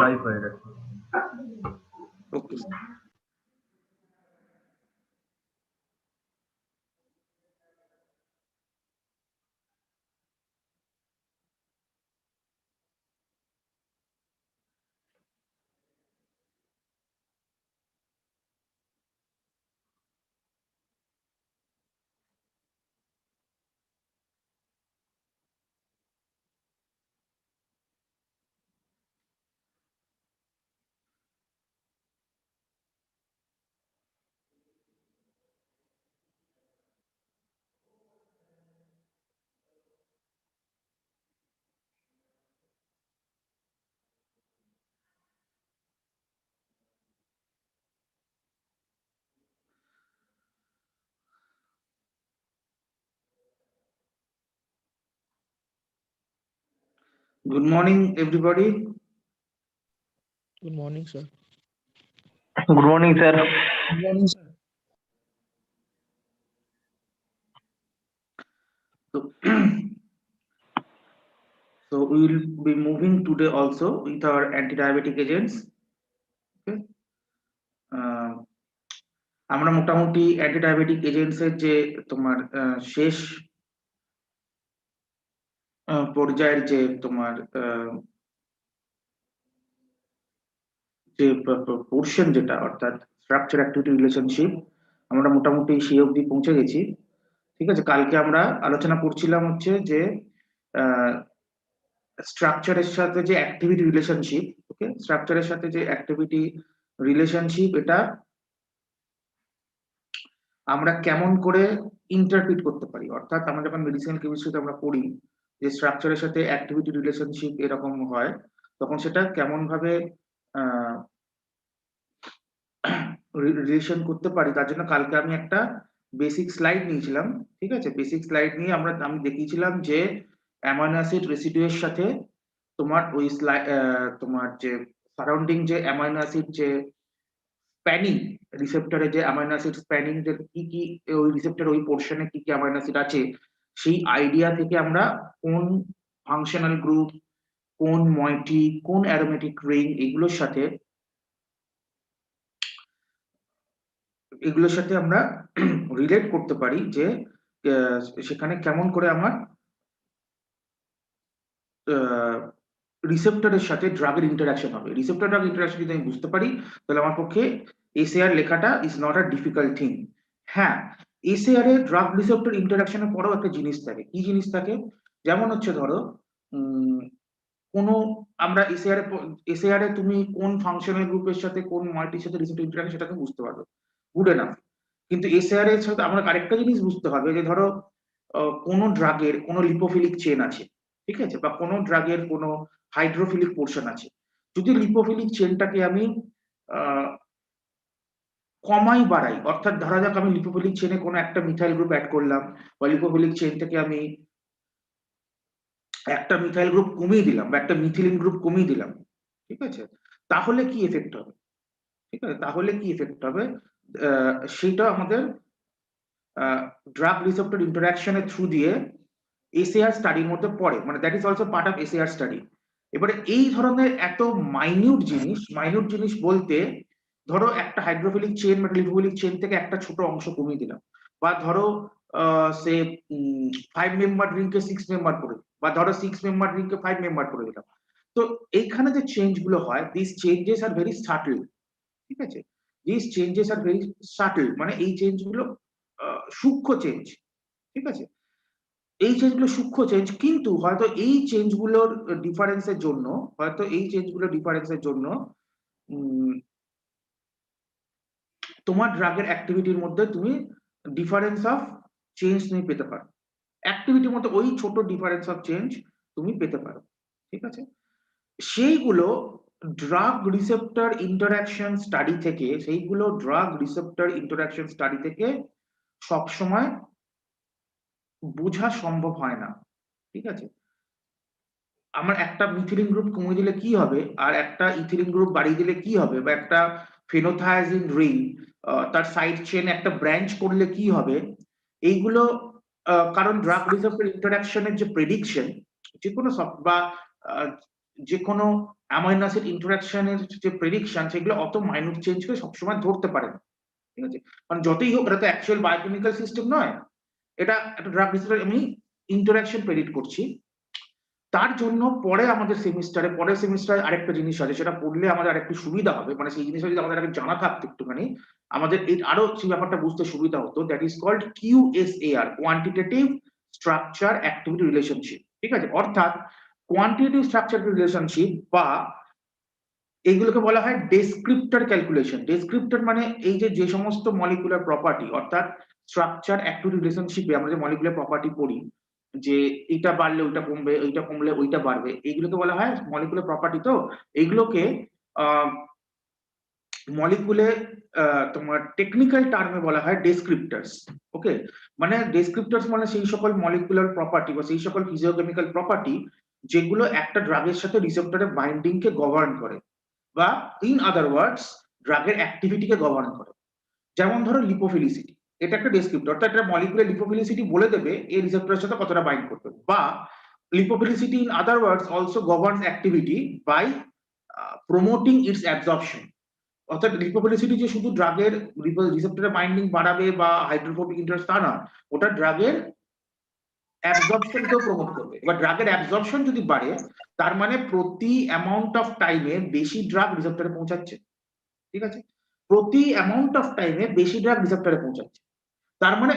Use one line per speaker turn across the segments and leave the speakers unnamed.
Live হয়ে গেছে।
ওকে। Good morning, everybody.
Good morning, sir.
Good morning, sir.
Good morning, sir.
So we will be moving today also with our anti-diabetic agents. Okay. আমরা মোটামুটি anti-diabetic agents এর যে তোমার শেষ পর্যায়ের যে তোমার যে পোর্শন যেটা অর্থাৎ স্ট্রাকচার অ্যাক্টিভিটি রিলেশনশিপ আমরা মোটামুটি সেই অবধি পৌঁছে গেছি। ঠিক আছে, কালকে আমরা আলোচনা করছিলাম হচ্ছে যে স্ট্রাকচারের সাথে যে অ্যাক্টিভিটি রিলেশনশিপ, ওকে, স্ট্রাকচারের সাথে যে অ্যাক্টিভিটি রিলেশনশিপ এটা আমরা কেমন করে ইন্টারপ্রিট করতে পারি, অর্থাৎ আমরা যখন মেডিসিনাল কেমিস্ট্রিতে আমরা পড়ি যে স্ট্রাকচারের সাথে অ্যাক্টিভিটি রিলেশনশিপ এরকম হয়, তখন সেটা কেমন ভাবে রিলেশন করতে পারি তার জন্য কালকে আমি একটা বেসিক স্লাইড নিয়েছিলাম। ঠিক আছে, বেসিক স্লাইড নিয়ে আমি দেখিয়েছিলাম যে অ্যামাইনো অ্যাসিড রেসিডিউয়ের সাথে তোমার ওই তোমার যে সারাউন্ডিং যে অ্যামাইনো অ্যাসিড যে স্প্যানিং রিসেপ্টরে যে অ্যামাইনো অ্যাসিড স্প্যানিং যে কি কি ওই রিসেপ্টর ওই পোর্শনে কি কি অ্যামাইনো অ্যাসিড আছে সেই আইডিয়া থেকে আমরা কোন ফাংশনাল গ্রুপ, কোন মইটি, কোন অ্যারোমেটিক রিং এগুলোর সাথে আমরা রিলেট করতে পারি যে সেখানে কেমন করে আমার রিসেপ্টরের সাথে ড্রাগের ইন্টারাকশন হবে। রিসেপ্টর ড্রাগ ইন্টারাকশন যদি আমি বুঝতে পারি তাহলে আমার পক্ষে এসএআর লেখাটা is not a difficult thing. হ্যাঁ, এসএআর এর ড্রাগ রিসেপ্টর ইন্টারাকশনের পরেও একটা জিনিস থাকে। কি জিনিস থাকে? যেমন হচ্ছে ধরো কোনো আমরা এসএআর এ তুমি কোন ফাংশনাল গ্রুপের সাথে কোন মইটির সাথে রিসেপ্টর ইন্টারাকশন সেটা তুমি বুঝতে পারবে, গুড এনাফ। কিন্তু এসএআর এর সাথে আমরা আরেকটা জিনিস বুঝতে হবে যে ধরো কোনো ড্রাগের কোনো লিপোফিলিক চেন আছে, ঠিক আছে, বা কোনো ড্রাগের কোনো হাইড্রোফিলিক পোর্শন আছে। যদি লিপোফিলিক চেনটাকে আমি কমাই বাড়াই, অর্থাৎ ধরা যাক আমি লিপোফিলিক চেনে কোনো একটা মিথাইল গ্রুপ অ্যাড করলাম বা লিপোফিলিক চেন থেকে আমি একটা মিথাইল গ্রুপ কমিয়ে দিলাম বা একটা মিথিলিন গ্রুপ কমিয়ে দিলাম, ঠিক আছে, তাহলে কি এফেক্ট হবে? ঠিক আছে, তাহলে কি এফেক্ট হবে সেটা আমাদের ড্রাগ রিসেপ্টর ইন্টারাকশনের থ্রু দিয়ে এসএআর স্টাডির মধ্যে পড়ে, মানে that is also part of SAR study. এবারে এই ধরনের এত মাইনিউট জিনিস বলতে ধরো একটা হাইড্রোফিলিক চেন বা লিপোফিলিক চেন থেকে একটা ছোট অংশ কমিয়ে দিলাম, বা ধরো সে 5 মেম্বার রিংকে 6 মেম্বার করে, বা ধরো 6 মেম্বার রিংকে 5 মেম্বার করে দিলাম। তো এইখানে যে চেঞ্জ গুলো হয়, this changes are very subtle. ঠিক আছে, this changes are very subtle, মানে এই চেঞ্জ গুলো সূক্ষ্ম চেঞ্জ। ঠিক আছে, এই চেঞ্জগুলো সূক্ষ্ম চেঞ্জ, কিন্তু হয়তো এই চেঞ্জগুলোর ডিফারেন্সের জন্য তোমার ড্রাগের অ্যাক্টিভিটির মধ্যে তুমি ডিফারেন্স অফ চেঞ্জ তুমি পেতে পারো, অ্যাক্টিভিটির মধ্যে ওই ছোট ডিফারেন্স অফ চেঞ্জ তুমি পেতে পারো। ঠিক আছে, সেইগুলো ড্রাগ রিসেপ্টর ইন্টারাকশন স্টাডি থেকে সবসময় বোঝা সম্ভব হয় না। ঠিক আছে, আমার একটা মিথিলিন গ্রুপ কমিয়ে দিলে কি হবে আর একটা ইথিলিন গ্রুপ বাড়িয়ে দিলে কি হবে, বা একটা ফেনোথায়াজিন রিং তার সাইড চেন একটা ব্রাঞ্চ করলে কি হবে, এইগুলো কারণ ড্রাগ রিসেপ্টর ইন্টারাকশনের যে প্রেডিকশন যে কোনো বা যে কোনো অ্যামাইনো অ্যাসিড ইন্টারাকশনের যে প্রেডিকশন সেগুলো অত মাইনর চেঞ্জকে সবসময় ধরতে পারে না, ঠিক আছে? কারণ যতই হোক এটা তো অ্যাকচুয়াল বায়োকেমিক্যাল সিস্টেম নয়, এটা একটা ড্রাগ রিসেপ্টর আমি ইন্টারাকশন প্রেডিক্ট করছি। তার জন্য পরের সেমিস্টারে আরেকটা জিনিস আছে, সেটা পড়লে আমাদের আরেকটু সুবিধা হবে, মানে সেই জিনিসটা যদি আমাদের আগে জানা থাকতো একটুখানি, আমাদের এই আরো সেই ব্যাপারটা বুঝতে সুবিধা হতো। That is called QSAR, quantitative structure activity relationship, ঠিক আছে? অর্থাৎ কোয়ান্টিটেটিভ স্ট্রাকচার রিলেশনশিপ বা এইগুলোকে বলা হয় ডেসক্রিপ্টর ক্যালকুলেশন। ডেসক্রিপ্টর মানে এই যে সমস্ত মলিকুলার প্রপার্টি, অর্থাৎ স্ট্রাকচার অ্যাক্টিভিটি রিলেশনশিপে আমরা যে মলিকুলার প্রপার্টি পড়ি, যে এইটা বাড়লে ওইটা কমবে, ওইটা কমলে ওইটা বাড়বে, এইগুলোকে বলা হয় মলিকুলার প্রপার্টি। তো এইগুলোকে মলিকুলে তোমার টেকনিক্যাল টার্মে বলা হয় ডেসক্রিপ্টরস। ওকে, মানে ডেসক্রিপ্টরস মানে সেই সকল মলিকুলার প্রপার্টি বা সেই সকল ফিজিওকেমিক্যাল প্রপার্টি যেগুলো একটা ড্রাগের সাথে রিসেপ্টরের বাইন্ডিং কে গভর্ন করে, বা ইন আদার ওয়ার্ডস ড্রাগের অ্যাক্টিভিটিকে গভর্ন করে। যেমন ধরো লিপোফিলিসিটি, এটা একটা ডেসক্রিপ্টর, অর্থাৎ এটা মলিকুলার লিপোফিলিসিটি বলে দেবে এই রিসেপ্টরের সাথে কতটা বাইন্ড করতে হবে। বা lipophilicity in other words also governs activity by promoting its absorption. অর্থাৎ লিপোফিলিসিটি যে শুধু ড্রাগের রিসেপ্টরের বাইন্ডিং বাড়াবে বা হাইড্রোফোবিক ইন্টারেস্ট তা না, ওটা ড্রাগের অ্যাবজর্পশনকেও প্রমোট করবে। এবার ড্রাগের অ্যাবজর্পশন যদি বাড়ে, তার মানে প্রতি অ্যামাউন্ট অফ টাইমে বেশি ড্রাগ রিসেপ্টরে পৌঁছাচ্ছে, ঠিক আছে? প্রতি অ্যামাউন্ট অফ টাইমে বেশি ড্রাগ রিসেপ্টরে পৌঁছাচ্ছে, তার মানে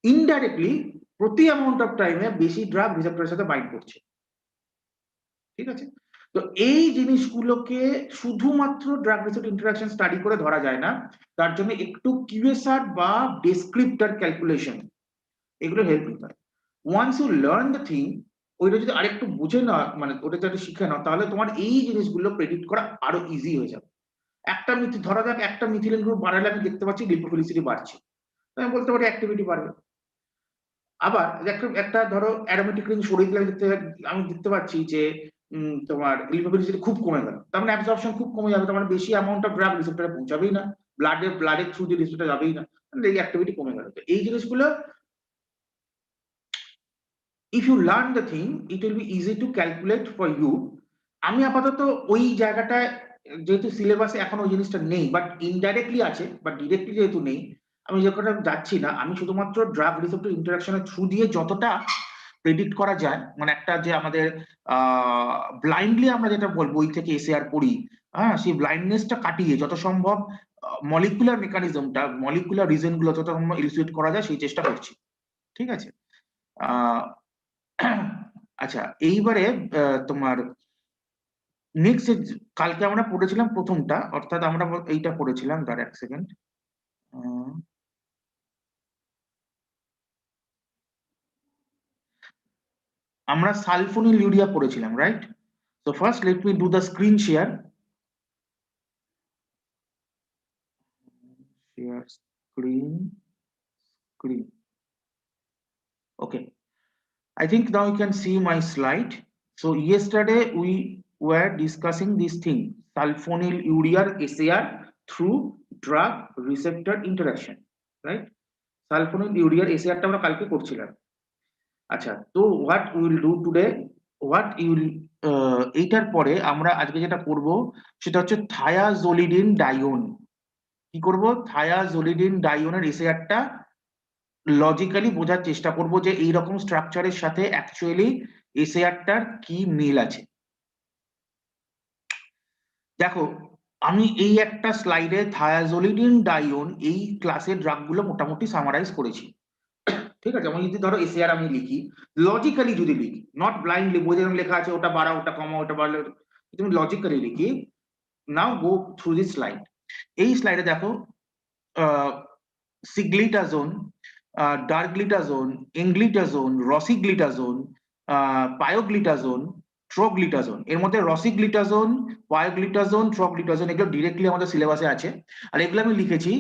ইনডাইরেক্টলি প্রতি অ্যামাউন্ট অফ টাইমে বেশি ড্রাগ রিসেপ্টরের সাথে বাইন্ড করছে, ঠিক আছে? তো এই জিনিসগুলোকে শুধুমাত্র ড্রাগ রিসেপ্টর ইন্টারাকশন স্টাডি করে ধরা যায় না, তার জন্য একটু কিউএসআর বা ডেসক্রিপ্টর ক্যালকুলেশন এগুলো হেল্প নিতে হয়। Once you learn the thing, ওইটা যদি আরেকটু বুঝে না, মানে ওটা যদি শিখে নাও, তাহলে তোমার এই জিনিসগুলো প্রেডিক্ট করা আরো ইজি হয়ে যাবে। ধরা যাক একটা মিথিলিন গ্রুপ বাড়ালে আমি দেখতে পাচ্ছি লিপোফিলিসিটি বাড়ছে, আমি বলতে পারি অ্যাক্টিভিটি বাড়বে। আবার একটা ধরো অ্যারোমেটিক রিং সরিয়ে দিলে আমি দেখতে পাচ্ছি যে তোমার লিপোফিলিসিটি খুব কমে গেল, তার মানে অ্যাবজর্পশন খুব কমে যাবে, তার মানে বেশি অ্যামাউন্ট অফ ড্রাগ রিসেপ্টরে পৌঁছাবেই না, ব্লাডের থ্রু দিয়ে রিসেপ্টরে যাবেই না, এই অ্যাক্টিভিটি কমে গেল। তো এই জিনিসগুলো if you learn the thing it will be easy to calculate for you. আমি আপাতত ওই জায়গাটায়, যেহেতু সিলেবাসে এখন ওই জিনিসটা নেই, বাট ইনডাইরেক্টলি আছে, বাট ডিরেক্টলি যেহেতু নেই, আমি যতটা যাচ্ছি না, আমি শুধুমাত্র ড্রাগ রিসেপ্টর ইন্টারাকশনের থ্রু দিয়ে যতটা প্রেডিক্ট করা যায়, মানে একটা যে আমাদের ব্লাইন্ডলি আমরা যেটা বই থেকে এসএআর পড়ি, হ্যাঁ, সেই ব্লাইন্ডনেসটা কাটিয়ে যত সম্ভব মলিকুলার মেকানিজমটা, মলিকুলার রিজন গুলো যত সম্ভব ইলুস্ট্রেট করা যায় সেই চেষ্টা করছি, ঠিক আছে? আচ্ছা, এইবারে তোমার নেক্সট কালকে আমরা পড়েছিলাম প্রথমটা, অর্থাৎ আমরা এইটা পড়েছিলাম, তার এক সেকেন্ড, আমরা সালফোনিল ইউরিয়া পড়েছিলাম, right? So first let me do the screen share. Share screen. Okay. I think now you can see my slide. So yesterday we were discussing this thing, sulfonyl urea SAR through drug receptor interaction, right? Sulfonyl urea SAR টা আমরা কালকে করছিলাম। আচ্ছা, তো what we will do today, এইটার পরে আমরা আজকে যেটা করব সেটা হচ্ছে থায়াজোলিডিন ডাইন। কি করব? থায়াজোলিডিন ডাইনের এসএআরটা লজিক্যালি বোঝার চেষ্টা করব যে এই রকম স্ট্রাকচারের সাথে অ্যাকচুয়ালি এসএআরটার কি মিল আছে। দেখো, আমি এই একটা স্লাইডে থায়াজোলিডিন ডাইন এই ক্লাসের ড্রাগগুলো মোটামুটি সামারাইজ করেছি, ঠিক আছে? আমি যদি ধরো এসএআর আমি লিখি, লজিক্যালি যদি লিখি, নট ব্লাইন্ডলি বই যেরকম লেখা আছে ওটা বাড়া ওটা কমা ওটা বাড়লে, তুমি লজিক্যালি লিখি। নাও গো থ্রু দিস স্লাইড। এই স্লাইডে দেখো সিগ্লিটাজোন, ডার্গ্লিটাজোন, এনগ্লিটাজোন, রসিগ্লিটাজোন, পায়োগ্লিটাজোন, ট্রোগ্লিটাজোন। এর মধ্যে রসিগ্লিটাজোন, পায়োগ্লিটাজোন, ট্রোগ্লিটাজোন এগুলো ডিরেক্টলি আমাদের সিলেবাসে আছে, আর এগুলো আমি লিখেছি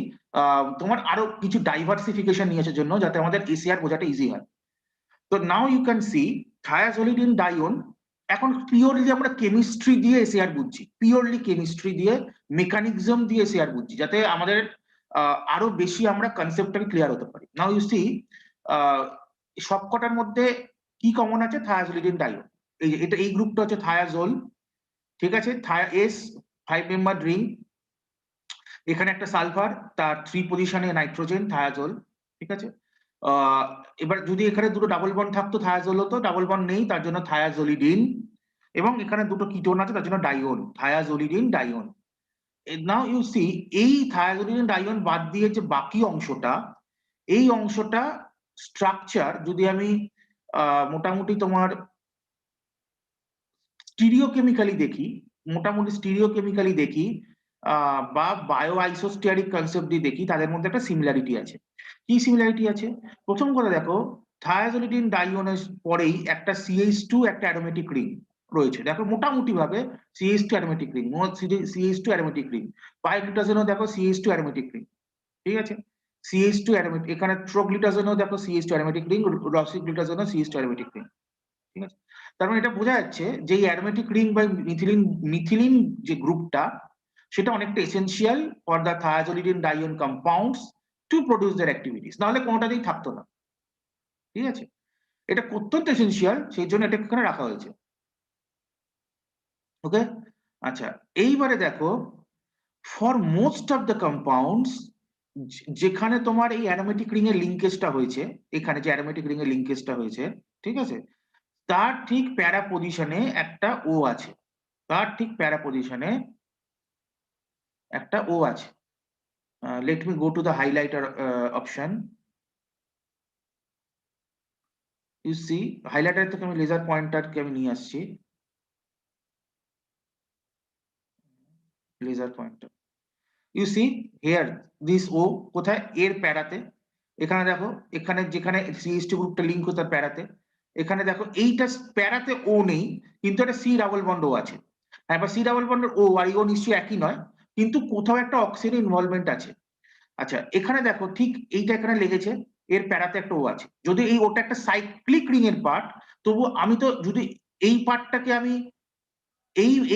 তোমার আরো কিছু ডাইভার্সিফিকেশন নিয়ে আসার জন্য, যাতে আমাদের এসিআর বোঝাটা ইজি হয়। তো নাও ইউ ক্যান সি থায়াজোলিডিন ডাইন। এখন পিওরলি আমরা কেমিস্ট্রি দিয়ে এসিআর বুঝছি, পিওরলি কেমিস্ট্রি দিয়ে, মেকানিজম দিয়ে এসিআর বুঝছি, যাতে আমাদের আরো বেশি আমরা কনসেপ্টটাকে ক্লিয়ার হতে পারি। নাও ইউ সি সবকটার মধ্যে কি কমন আছে? থায়াজোলিডিন ডাইন। এই এটা এই গ্রুপটা হচ্ছে থায়াজোল, ঠিক আছে, এস 5 মেম্বার রিং, এখানে একটা সালফার, তার 3 পজিশনে নাইট্রোজেন, থায়াজোল, ঠিক আছে। এবার যদি এখানে দুটো ডাবল বন্ড থাকতো থায়াজোল হতো, ডাবল বন্ড নেই তার জন্য থায়াজোলিডিন, এবং এখানে দুটো কিটোন আছে তার জন্য Dion, থায়াজোলিডিন Dion. Now you C, এই থায়াজোলিডিন ডাইওন বাদ দিয়ে যে বাকি অংশটা, এই অংশটা স্ট্রাকচার যদি আমি মোটামুটি তোমার স্টিরিওকেমিক্যালি দেখি, মোটামুটি স্টিরিওকেমিক্যালি দেখি, বা বায়ো আইসোস্টিয়ারিক কনসেপ্ট দিয়ে দেখি, তাদের মধ্যে একটা সিমিলারিটি আছে। কি সিমিলারিটি আছে? প্রথম কথা দেখো, থায়াজোলিডিন ডাইওনের পরেই একটা CH2 একটা অ্যারোমেটিক রিং রয়েছে, দেখো মোটামুটি ভাবে CH2 aromatic ring, CH2 aromatic ring. পাইগ্লুটাজেনও দেখো CH2 অ্যারোমেটিক রিং, ঠিক আছে। CH2 অ্যারোমেটিক, এখানে ট্রোগ্লুটাজেনও দেখো CH2 অ্যারোমেটিক রিং, রসিগ্লুটাজেনও CH2 অ্যারোমেটিক রিং, ঠিক আছে। তার মানে এটা বোঝা যাচ্ছে যে এই অ্যারোমেটিক রিং বা মিথিলিন মিথিলিন যে গ্রুপটা, সেটা অনেকটা essential for the thiazolidine dione compounds to produce their activities, নাহলে কোনোটাতেই থাকতো না, ঠিক আছে। এটা অত্যন্ত এসেনশিয়াল, সেই জন্য এটা এখানে রাখা হয়েছে, ওকে। আচ্ছা, এইবারে দেখো, for most of the compounds, যেখানে তোমার এই অ্যারোমেটিক রিং এর লিঙ্কেজটা হয়েছে, এখানে যে অ্যারোমেটিক রিং এর লিঙ্কেজটা হয়েছে, ঠিক আছে, তার ঠিক প্যারা পজিশনে একটা ও আছে, তার ঠিক প্যারা পজিশনে একটা ও আছে। Let me go to the highlighter option. You see, highlighter থেকে আমি লেজার পয়েন্টারকে আমি নিয়ে আসছি, laser pointer. You see here this O কোথায়, এর প্যারাতে, এখানে দেখো, এখানে যেখানে CH2 গ্রুপটা লিঙ্ক হতো তার প্যারাতে, এখানে দেখো এইটা প্যারাতে ও নেই, কিন্তু একটা C ডাবল বন্ড ও আছে। এবার C ডাবল বন্ডের ও আর ও নিশ্চয়ই একই নয়, কিন্তু কোথাও একটা অক্সিজেন ইনভলভমেন্ট আছে। আচ্ছা, এখানে দেখো ঠিক এইটা এখানে লেগেছে, এর প্যারাতে একটা ও আছে, যদি এই ওটা একটা সাইক্লিক রিং এর পার্ট, তবু আমি তো যদি এই পার্টটাকে আমি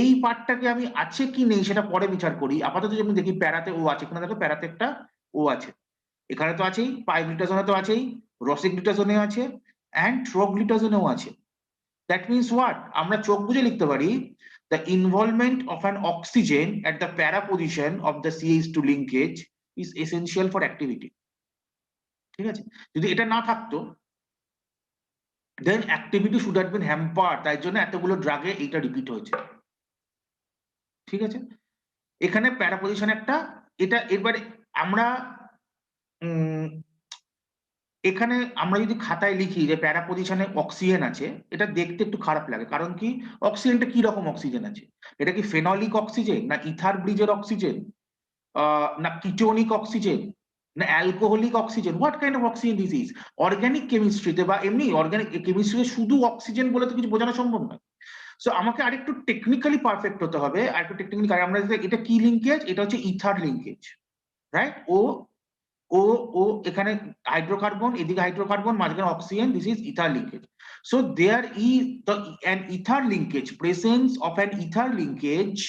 এই পার্টটাকে আমি আছে কি নেই সেটা পরে বিচার করি, আপাতত যদি আমি দেখি প্যারাতে ও আছে, এখানে দেখো প্যারাতে একটা ও আছে, এখানে তো আছেই, পাইগ্লুটাজনে তো আছেই, রসিগ্লুটাজনে আছে, অ্যান্ড ট্রোগ্লুটাজনেও আছে। দ্যাট মিনস হোয়াট, আমরা চোখ বুঝে লিখতে পারি, the involvement of an oxygen at the para position of the CH2 linkage is essential for activity, ঠিক আছে। যদি এটা না থাকতো, then activity should have been hamper, তাই জন্য এতগুলো ড্রাগে এইটা রিপিট হয়েছে, ঠিক আছে। এখানে প্যারা পজিশন একটা, এটা এবারে আমরা এখানে আমরা যদি খাতায় লিখি যে প্যারা পজিশনে অক্সিজেন আছে, এটা দেখতে একটু খারাপ লাগে, কারণ কি, অক্সিজেনটা কি রকম অক্সিজেন আছে, এটা কি ফেনলিক অক্সিজেন, না ইথার ব্রিজের অক্সিজেন, না কিটোনিক অক্সিজেন, না alcoholic oxygen, what kind of oxygen this is. Organic কেমিস্ট্রিতে বা এমনি অর্গানিক কেমিস্ট্রিতে শুধু অক্সিজেন বলে তো কিছু বোঝানো সম্ভব নয়। সো আমাকে আরেকটু টেকনিক্যালি পারফেক্ট হতে হবে, আরেকটু টেকনিক্যালি, আমরা এটা কি লিঙ্কেজ, এটা হচ্ছে ইথার লিঙ্কেজ, রাইট। ও ও ও এখানে হাইড্রোকার্বন, এদিকে হাইড্রোকার্বন, মাঝখানে oxygen, this is ether linkage. So there is an ether linkage, presence of an ether linkage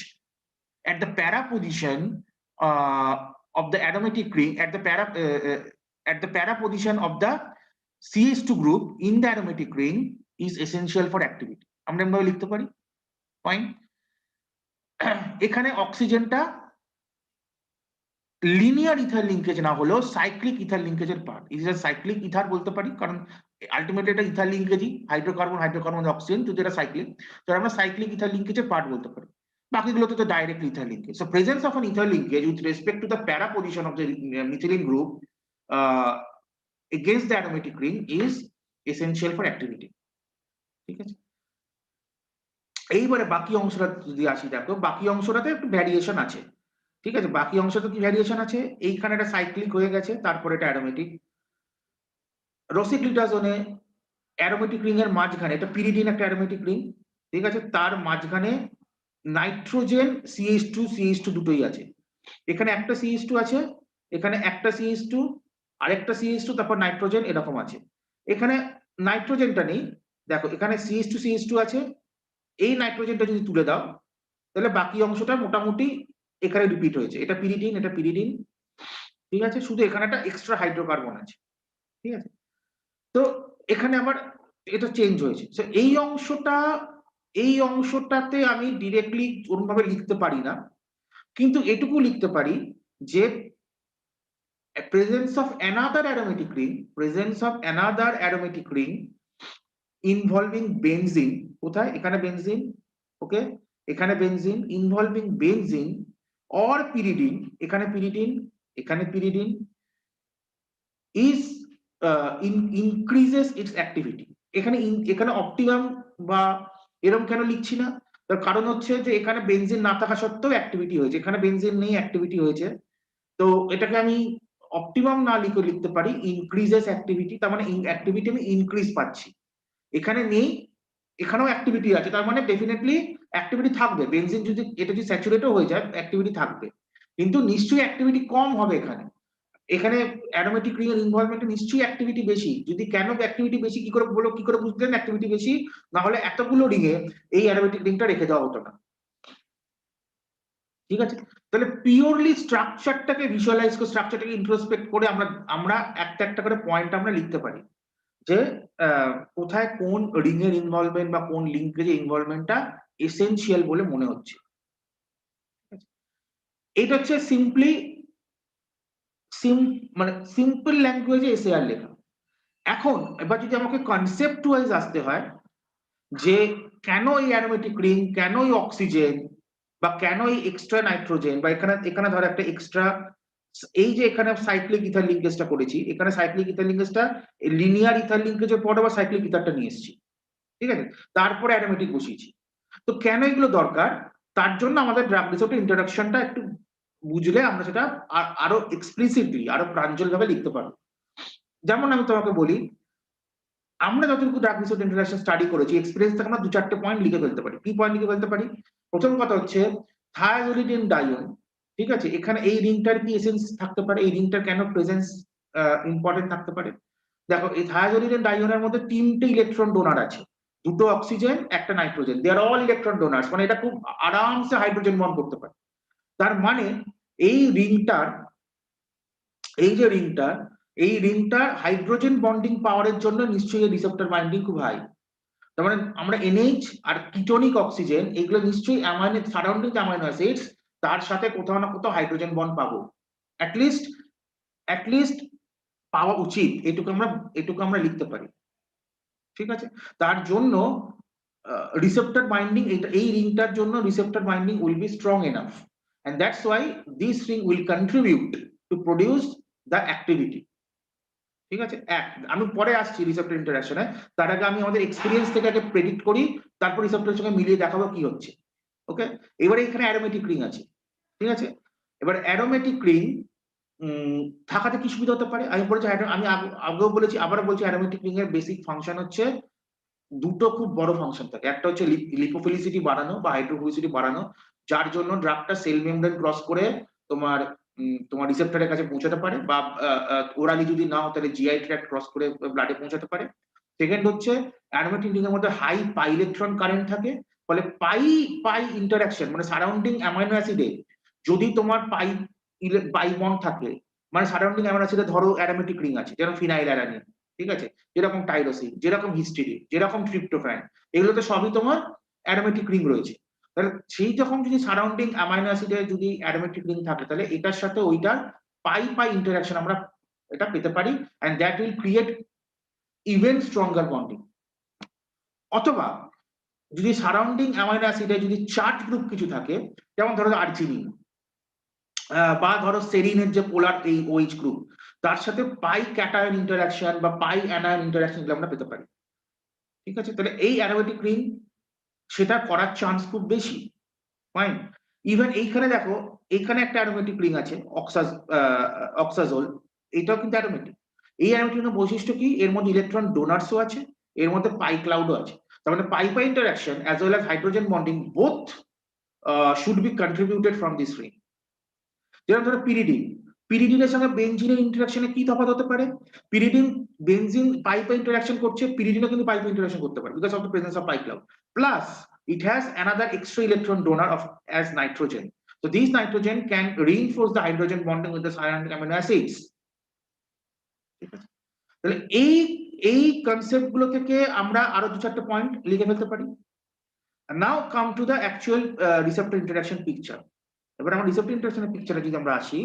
at the para position of the aromatic ring, at the para position of the CH2 group in the aromatic ring is essential for activity, আমরা এভাবে লিখতে পারি, point. এখানে অক্সিজেনটা linear ether linkage না হলেও cyclic ether লিঙ্কেজের part, is cyclic ether বলতে পারি, কারণ আলটিমেটলি এটা ইথার লিঙ্কেজই, হাইড্রোকার্বন হাইড্রোকার্বন অক্সিজেন, যদি এটা সাইক্লিক, তো আমরা সাইক্লিক ইথার লিঙ্কেজের পার্ট বলতে পারি। বাকিগুলোতে তো direct ether linkage. So presence of an ether linkage with respect to the প্যারা position of the methylene group against the aromatic ring is essential for activity, ঠিক আছে। এইবারে বাকি অংশটা যদি আসি, দেখো বাকি অংশটাতে একটু ভ্যারিয়েশন আছে, ঠিক আছে। বাকি অংশতে কি ভ্যারিয়েশন আছে, এইখানে এটা সাইক্লিক হয়ে গেছে, তারপরে এটা অ্যারোমেটিক। রসিগ্লুটাজোনে অ্যারোমেটিক রিং এর মাঝখানে, এটা পিরিডিন একটা অ্যারোমেটিক রিং, ঠিক আছে, তার মাঝখানে নাইট্রোজেন CH2 দুটোই আছে, এখানে একটা CH2 আছে, এখানে একটা CH2, আরেকটা CH2, তারপর নাইট্রোজেন এরকম আছে। এখানে নাইট্রোজেনটা নেই, দেখো এখানে CH2 আছে, এই নাইট্রোজেনটা যদি তুলে দাও, তাহলে বাকি অংশটা মোটামুটি এখানে রিপিট হয়েছে, এটা পিরিডিন, এটা পিরিডিন, ঠিক আছে, শুধু এখানে একটা এক্সট্রা হাইড্রোকার্বন আছে, ঠিক আছে। তো এখানে আবার এটা চেঞ্জ হয়েছে, এই অংশটা এই অংশটাতে আমি ডিরেক্টলি ওরকমভাবে লিখতে পারি না, কিন্তু এটুকু লিখতে পারি যে presence of another aromatic ring involving benzene, কোথায় এখানে বেনজিন, ওকে এখানে benzene involving benzene or pyridine, এখানে pyridine, এখানে pyridine is increases its activity। এখানে এখানে অপটিমাম বা এরকম কেন লিখছি না, তার কারণ হচ্ছে যে এখানে বেনজিন না থাকা সত্ত্বেও অ্যাক্টিভিটি হয়েছে, এখানে বেনজিন নেই অ্যাক্টিভিটি হয়েছে। তো এটাকে আমি অপটিমাম না লিখে লিখতে পারি ইনক্রিজেস অ্যাক্টিভিটি, তার মানে অ্যাক্টিভিটি আমি ইনক্রিজ পাচ্ছি। এখানে নেই, এখানেও অ্যাক্টিভিটি আছে, তার মানে ডেফিনেটলি অ্যাক্টিভিটি থাকবে। বেনজিন যদি এটা যদি স্যাচুরেটও হয়ে যায় অ্যাক্টিভিটি থাকবে, কিন্তু নিশ্চয়ই অ্যাক্টিভিটি কম হবে এখানে। এখানে অ্যারোমেটিক রিং এর ইনভলভমেন্টে নিশ্চয়ই অ্যাক্টিভিটি বেশি। যদি কেন অ্যাক্টিভিটি বেশি কি করে বলো, কি করে বুঝলেন অ্যাক্টিভিটি বেশি? না হলে এতগুলো রিং এ এই অ্যারোমেটিক রিংটা রেখে দেওয়া হতো না। ঠিক আছে, তাহলে পিওরলি স্ট্রাকচারটাকে ভিজুয়ালাইজ করে, স্ট্রাকচারটাকে ইন্ট্রোস্পেক্ট করে আমরা আমরা একটা একটা করে পয়েন্ট আমরা লিখতে পারি যে কোথায় কোন রিং এর ইনভলভমেন্ট বা কোন লিঙ্কেজের ইনভলভমেন্টটা এসেনশিয়াল বলে মনে হচ্ছে। এটা হচ্ছে সিম্পলি মানে সিম্পল ল্যাঙ্গুয়েজে এসএআর লেখা। এখন এবার যদি আমাকে কনসেপ্ট ওয়াইজ আসতে হয় যে কেন এই অ্যারোমেটিক রিং, কেন এই অক্সিজেন, বা কেন এই এক্সট্রা নাইট্রোজেন, বা এখানে এখানে ধর একটা এক্সট্রা, এই যে এখানে সাইক্লিক ইথার লিঙ্কেজটা করেছি, এখানে সাইক্লিক ইথার লিঙ্কেজটা লিনিয়ার ইথার লিঙ্কেজের পর আবার সাইক্লিক ইথারটা নিয়ে এসেছি, ঠিক আছে, তারপরে অ্যারোমেটিক বসিয়েছি। তো কেন এগুলো দরকার, তার জন্য আমাদের ড্রাগ রিসোর্টের ইন্ট্রোডাকশনটা একটু বুঝলে আমরা সেটা আরো এক্সপ্লিসিটলি, আরো প্রাঞ্জল ভাবে লিখতে পারবো। যেমন আমি তোমাকে বলি, আমরা যতটুকু ড্রাগ রিসোর্ট ইন্ট্রোডাকশন স্টাডি করেছি, এক্সপেরিয়েন্স থেকে আমরা 2-4টে পয়েন্ট লিখে ফেলতে পারি। কি পয়েন্ট লিখে ফেলতে পারি? প্রথম কথা হচ্ছে থায়াজোলিডিন ডাইন, ঠিক আছে, এখানে এই রিংটার কি এসেন্স থাকতে পারে, এই রিংটার কেন প্রেজেন্স ইম্পর্টেন্ট থাকতে পারে। দেখো এই থায়াজোলিডিন ডাইনের মধ্যে 3টে ইলেকট্রন ডোনার আছে, 2টো অক্সিজেন, একটা নাইট্রোজেন, দে আর অল ইলেকট্রন ডোনার্স, মানে এটা খুব আরামসে হাইড্রোজেন বন্ড করতে পারে। তার মানে এই রিংটার, এই যে রিংটার, এই রিংটার হাইড্রোজেন বন্ডিং পাওয়ারের জন্য নিশ্চয়ই রিসেপ্টর বাইন্ডিং খুব হাই। তার মানে আমরা এনএইচ আর কিটোনিক অক্সিজেন এগুলো নিশ্চয়ই অ্যামাইনো সারাউন্ডিং অ্যামাইনো অ্যাসিডস, তার সাথে কোথাও না কোথাও হাইড্রোজেন বন্ড পাবো, অ্যাটলিস্ট পাওয়া উচিত, এটুকু আমরা লিখতে পারি। ঠিক আছে, তার জন্য রিসেপ্টর বাইন্ডিং, এই রিংটার জন্য receptor binding will be strong enough, and that's why this ring will contribute to produce the activity. ঠিক আছে, আমি পরে আসছি রিসেপ্টর ইন্টারঅ্যাকশনে, তার আগে আমি আমাদের এক্সপেরিয়েন্স থেকে আগে প্রেডিক্ট করি, তারপর রিসেপ্টরের সঙ্গে মিলিয়ে দেখাবো কি হচ্ছে। ওকে, এবারে এখানে অ্যারোমেটিক রিং আছে, ঠিক আছে, এবার অ্যারোমেটিক রিং থাকাতে কি সুবিধা হতে পারে? আমি বলেছি, আমি আগেও বলেছি, আবারও বলছি, অ্যারোমেটিক রিং এর বেসিক ফাংশন হচ্ছে দুটো খুব বড় ফাংশন থাকে। একটা হচ্ছে লিপোফিলিসিটি বাড়ানো বা হাইড্রোফিলিসিটি বাড়ানো, যার জন্য ড্রাগটা সেল মেমব্রেন ক্রস করে তোমার তোমার রিসেপ্টরের কাছে পৌঁছাতে পারে, বা ওরালি যদি নাও তাহলে জিআই ট্র্যাক্ট ক্রস করে ব্লাডে পৌঁছাতে পারে। সেকেন্ড হচ্ছে অ্যারোমেটিক রিং এর মধ্যে হাই পাই ইলেকট্রন কারেন্ট থাকে, ফলে পাই পাই ইন্টারঅ্যাকশন, মানে সারাউন্ডিং অ্যামাইনো অ্যাসিডে যদি তোমার পাই বন্ড থাকে, মানে সারাউন্ডিং অ্যামাইনো অ্যাসিডে ধরো অ্যারোমেটিক রিং আছে, যেমন ফিনাইল অ্যালানিন, ঠিক আছে, যেরকম টাইরোসিন, যেরকম হিস্টিডিন, যেরকম ট্রিপ্টোফ্যান, এগুলোতে সবই তোমার অ্যারোমেটিক রিং রয়েছে। তাহলে সেই যখন যদি সারাউন্ডিং অ্যামাইনো অ্যাসিডে যদি অ্যারোমেটিক রিং থাকে, তাহলে এটার সাথে ওইটার পাই পাই ইন্টারঅ্যাকশন আমরা এটা পেতে পারি, and that will create even stronger bonding. অথবা যদি সারাউন্ডিং অ্যামাইনো অ্যাসিডে যদি চার্জ গ্রুপ কিছু থাকে, যেমন ধরো আর্জিনিন, বা ধরো সেরিনের যে পোলার এই ওইচ গ্রুপ, তার সাথে পাই ক্যাটায়ন ইন্টারঅ্যাকশন বা পাই অ্যানায়ন ইন্টারঅ্যাকশন আমরা পেতে পারি। ঠিক আছে, তাহলে এই অ্যারোমেটিক রিং সেটা করার চান্স খুব বেশি। ফাইন, ইভেন এইখানে দেখো, এখানে একটা অ্যারোমেটিক রিং আছে অক্সাজোল, এটাও কিন্তু অ্যারোমেটিক। এই অ্যারোমেটিক রিং এর বৈশিষ্ট্য কি? এর মধ্যে ইলেকট্রন ডোনার্সও আছে, এর মধ্যে পাই ক্লাউডও আছে। তার মানে pi pi interaction as well as hydrogen bonding both should be contributed from this ring. যেমন ধরো পিরিডিন, পিরিডিনের সঙ্গে বেনজিনের ইন্টারঅ্যাকশনে কি তফাৎ হতে পারে? পিরিডিন বেনজিন পাই পাই ইন্টারঅ্যাকশন করছে, পিরিডিনও কিন্তু পাই পাই ইন্টারঅ্যাকশন করতে পারে because of the presence of pi cloud, plus it has another extra electron donor of as nitrogen, so these nitrogen can reinforce the hydrogen bonding with the surrounding amino acids. তাহলে এই concept গুলো থেকে আমরা আরো 2-4টে point লিখে ফেলতে পারি। Now come to the actual receptor interaction picture. এবার আমরা রিসেপ্টর ইন্টারঅ্যাকশনের পিকচারে যদি আমরা আসি,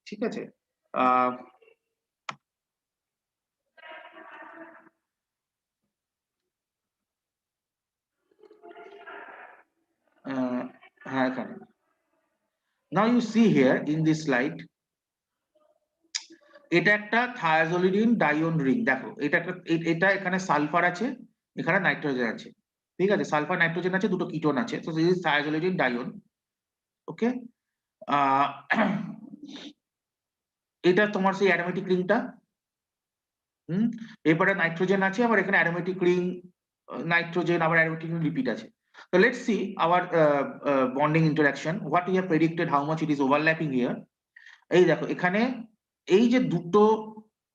ঠিক আছে, হ্যাঁ এখানে now you see here in this slide, এটা একটা থায়াজোলিডিন ডাইওন রিং। দেখো এটা একটা, এটা এখানে সালফার আছে, এখানে নাইট্রোজেন আছে, ঠিক আছে, সালফার নাইট্রোজেন আছে, দুটো কিটোন আছে, তো দিস ইজ থায়াজোলিডিন ডাইওন। ওকে, এটা তোমার সেই অ্যারোমেটিক রিংটা। এরপরে নাইট্রোজেন আছে, আবার এখানে অ্যারোমেটিক রিং, নাইট্রোজেন, আবার অ্যারোমেটিক রিং রিপিট আছে। So let's see our bonding interaction, what we have predicted, how much it is overlapping here. এই দেখো এখানে এই যে দুটো,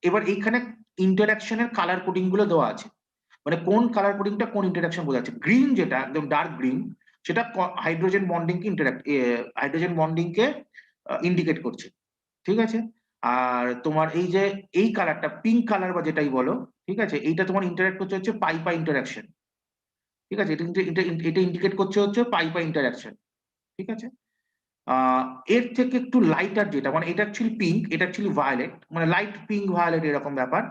এবার এইখানে ইন্টারাকশনের কালার কোডিং গুলো দেওয়া আছে, মানে কোন কালার কোডিংটা কোন ইন্টারাকশন বোঝাচ্ছে। গ্রিন যেটা একদম ডার্ক গ্রিন, সেটা হাইড্রোজেন বন্ডিং কে হাইড্রোজেন বন্ডিং কে ইন্ডিকেট করছে, ঠিক আছে। আর তোমার এই যে এই কালারটা পিঙ্ক কালার বা যেটাই বলো, ঠিক আছে, এইটা তোমার ইন্টারাক্ট করছে হচ্ছে পাই পাই ইন্টারাকশন, ঠিক আছে, এটা ইন্ডিকেট করছে হচ্ছে পাই পাই ইন্টারাকশন, ঠিক আছে। এর থেকে একটু লাইটার যেটা, মানে এটা অ্যাকচুয়ালি পিঙ্ক, এটা অ্যাকচুয়ালি ভায়োলেট, মানে লাইট পিঙ্ক ভায়োলেট এরকম ব্যাপার,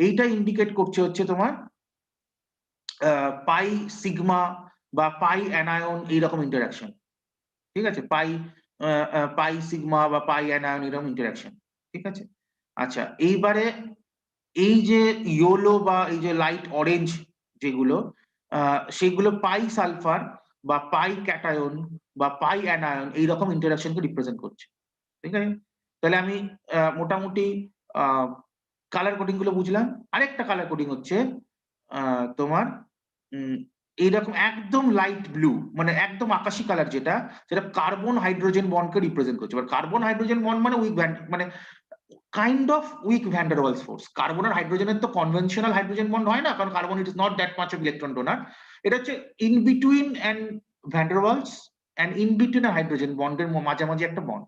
এইটা ইন্ডিকেট করছে হচ্ছে তোমার পাই সিগমা বা পাই অ্যানায়ন এইরকম ইন্টারাকশন, ঠিক আছে, পাই পাই সিগমা বা পাই অ্যানায়ন এরকম ইন্টারাকশন, ঠিক আছে। আচ্ছা, এইবারে এই যে ইয়েলো বা এই যে লাইট অরেঞ্জ যেগুলো, সেগুলো পাই সালফার বা পাই ক্যাটায়ন বা পাই অ্যানায়ন এইরকম ইন্টারাকশনকে রিপ্রেজেন্ট করছে, ঠিক আছে। তাহলে আমি মোটামুটি কালার কোডিং গুলো বুঝলাম। আরেকটা কালার কোডিং হচ্ছে তোমার এইরকম একদম লাইট ব্লু, মানে একদম আকাশি কালার যেটা, সেটা কার্বন হাইড্রোজেন বন্ডকে রিপ্রেজেন্ট করছে। এবার কার্বন হাইড্রোজেন বন্ড মানে উইক মানে kind of weak van der Waals force. Carbon আর হাইড্রোজেনের তো কনভেনশনাল হাইড্রোজেন বন্ড হয় না, কারণ carbon it is not that much of electron donor. এটা হচ্ছে in between and van der Waals and in between hydrogen বন্ডের মাঝামাঝি একটা বন্ড।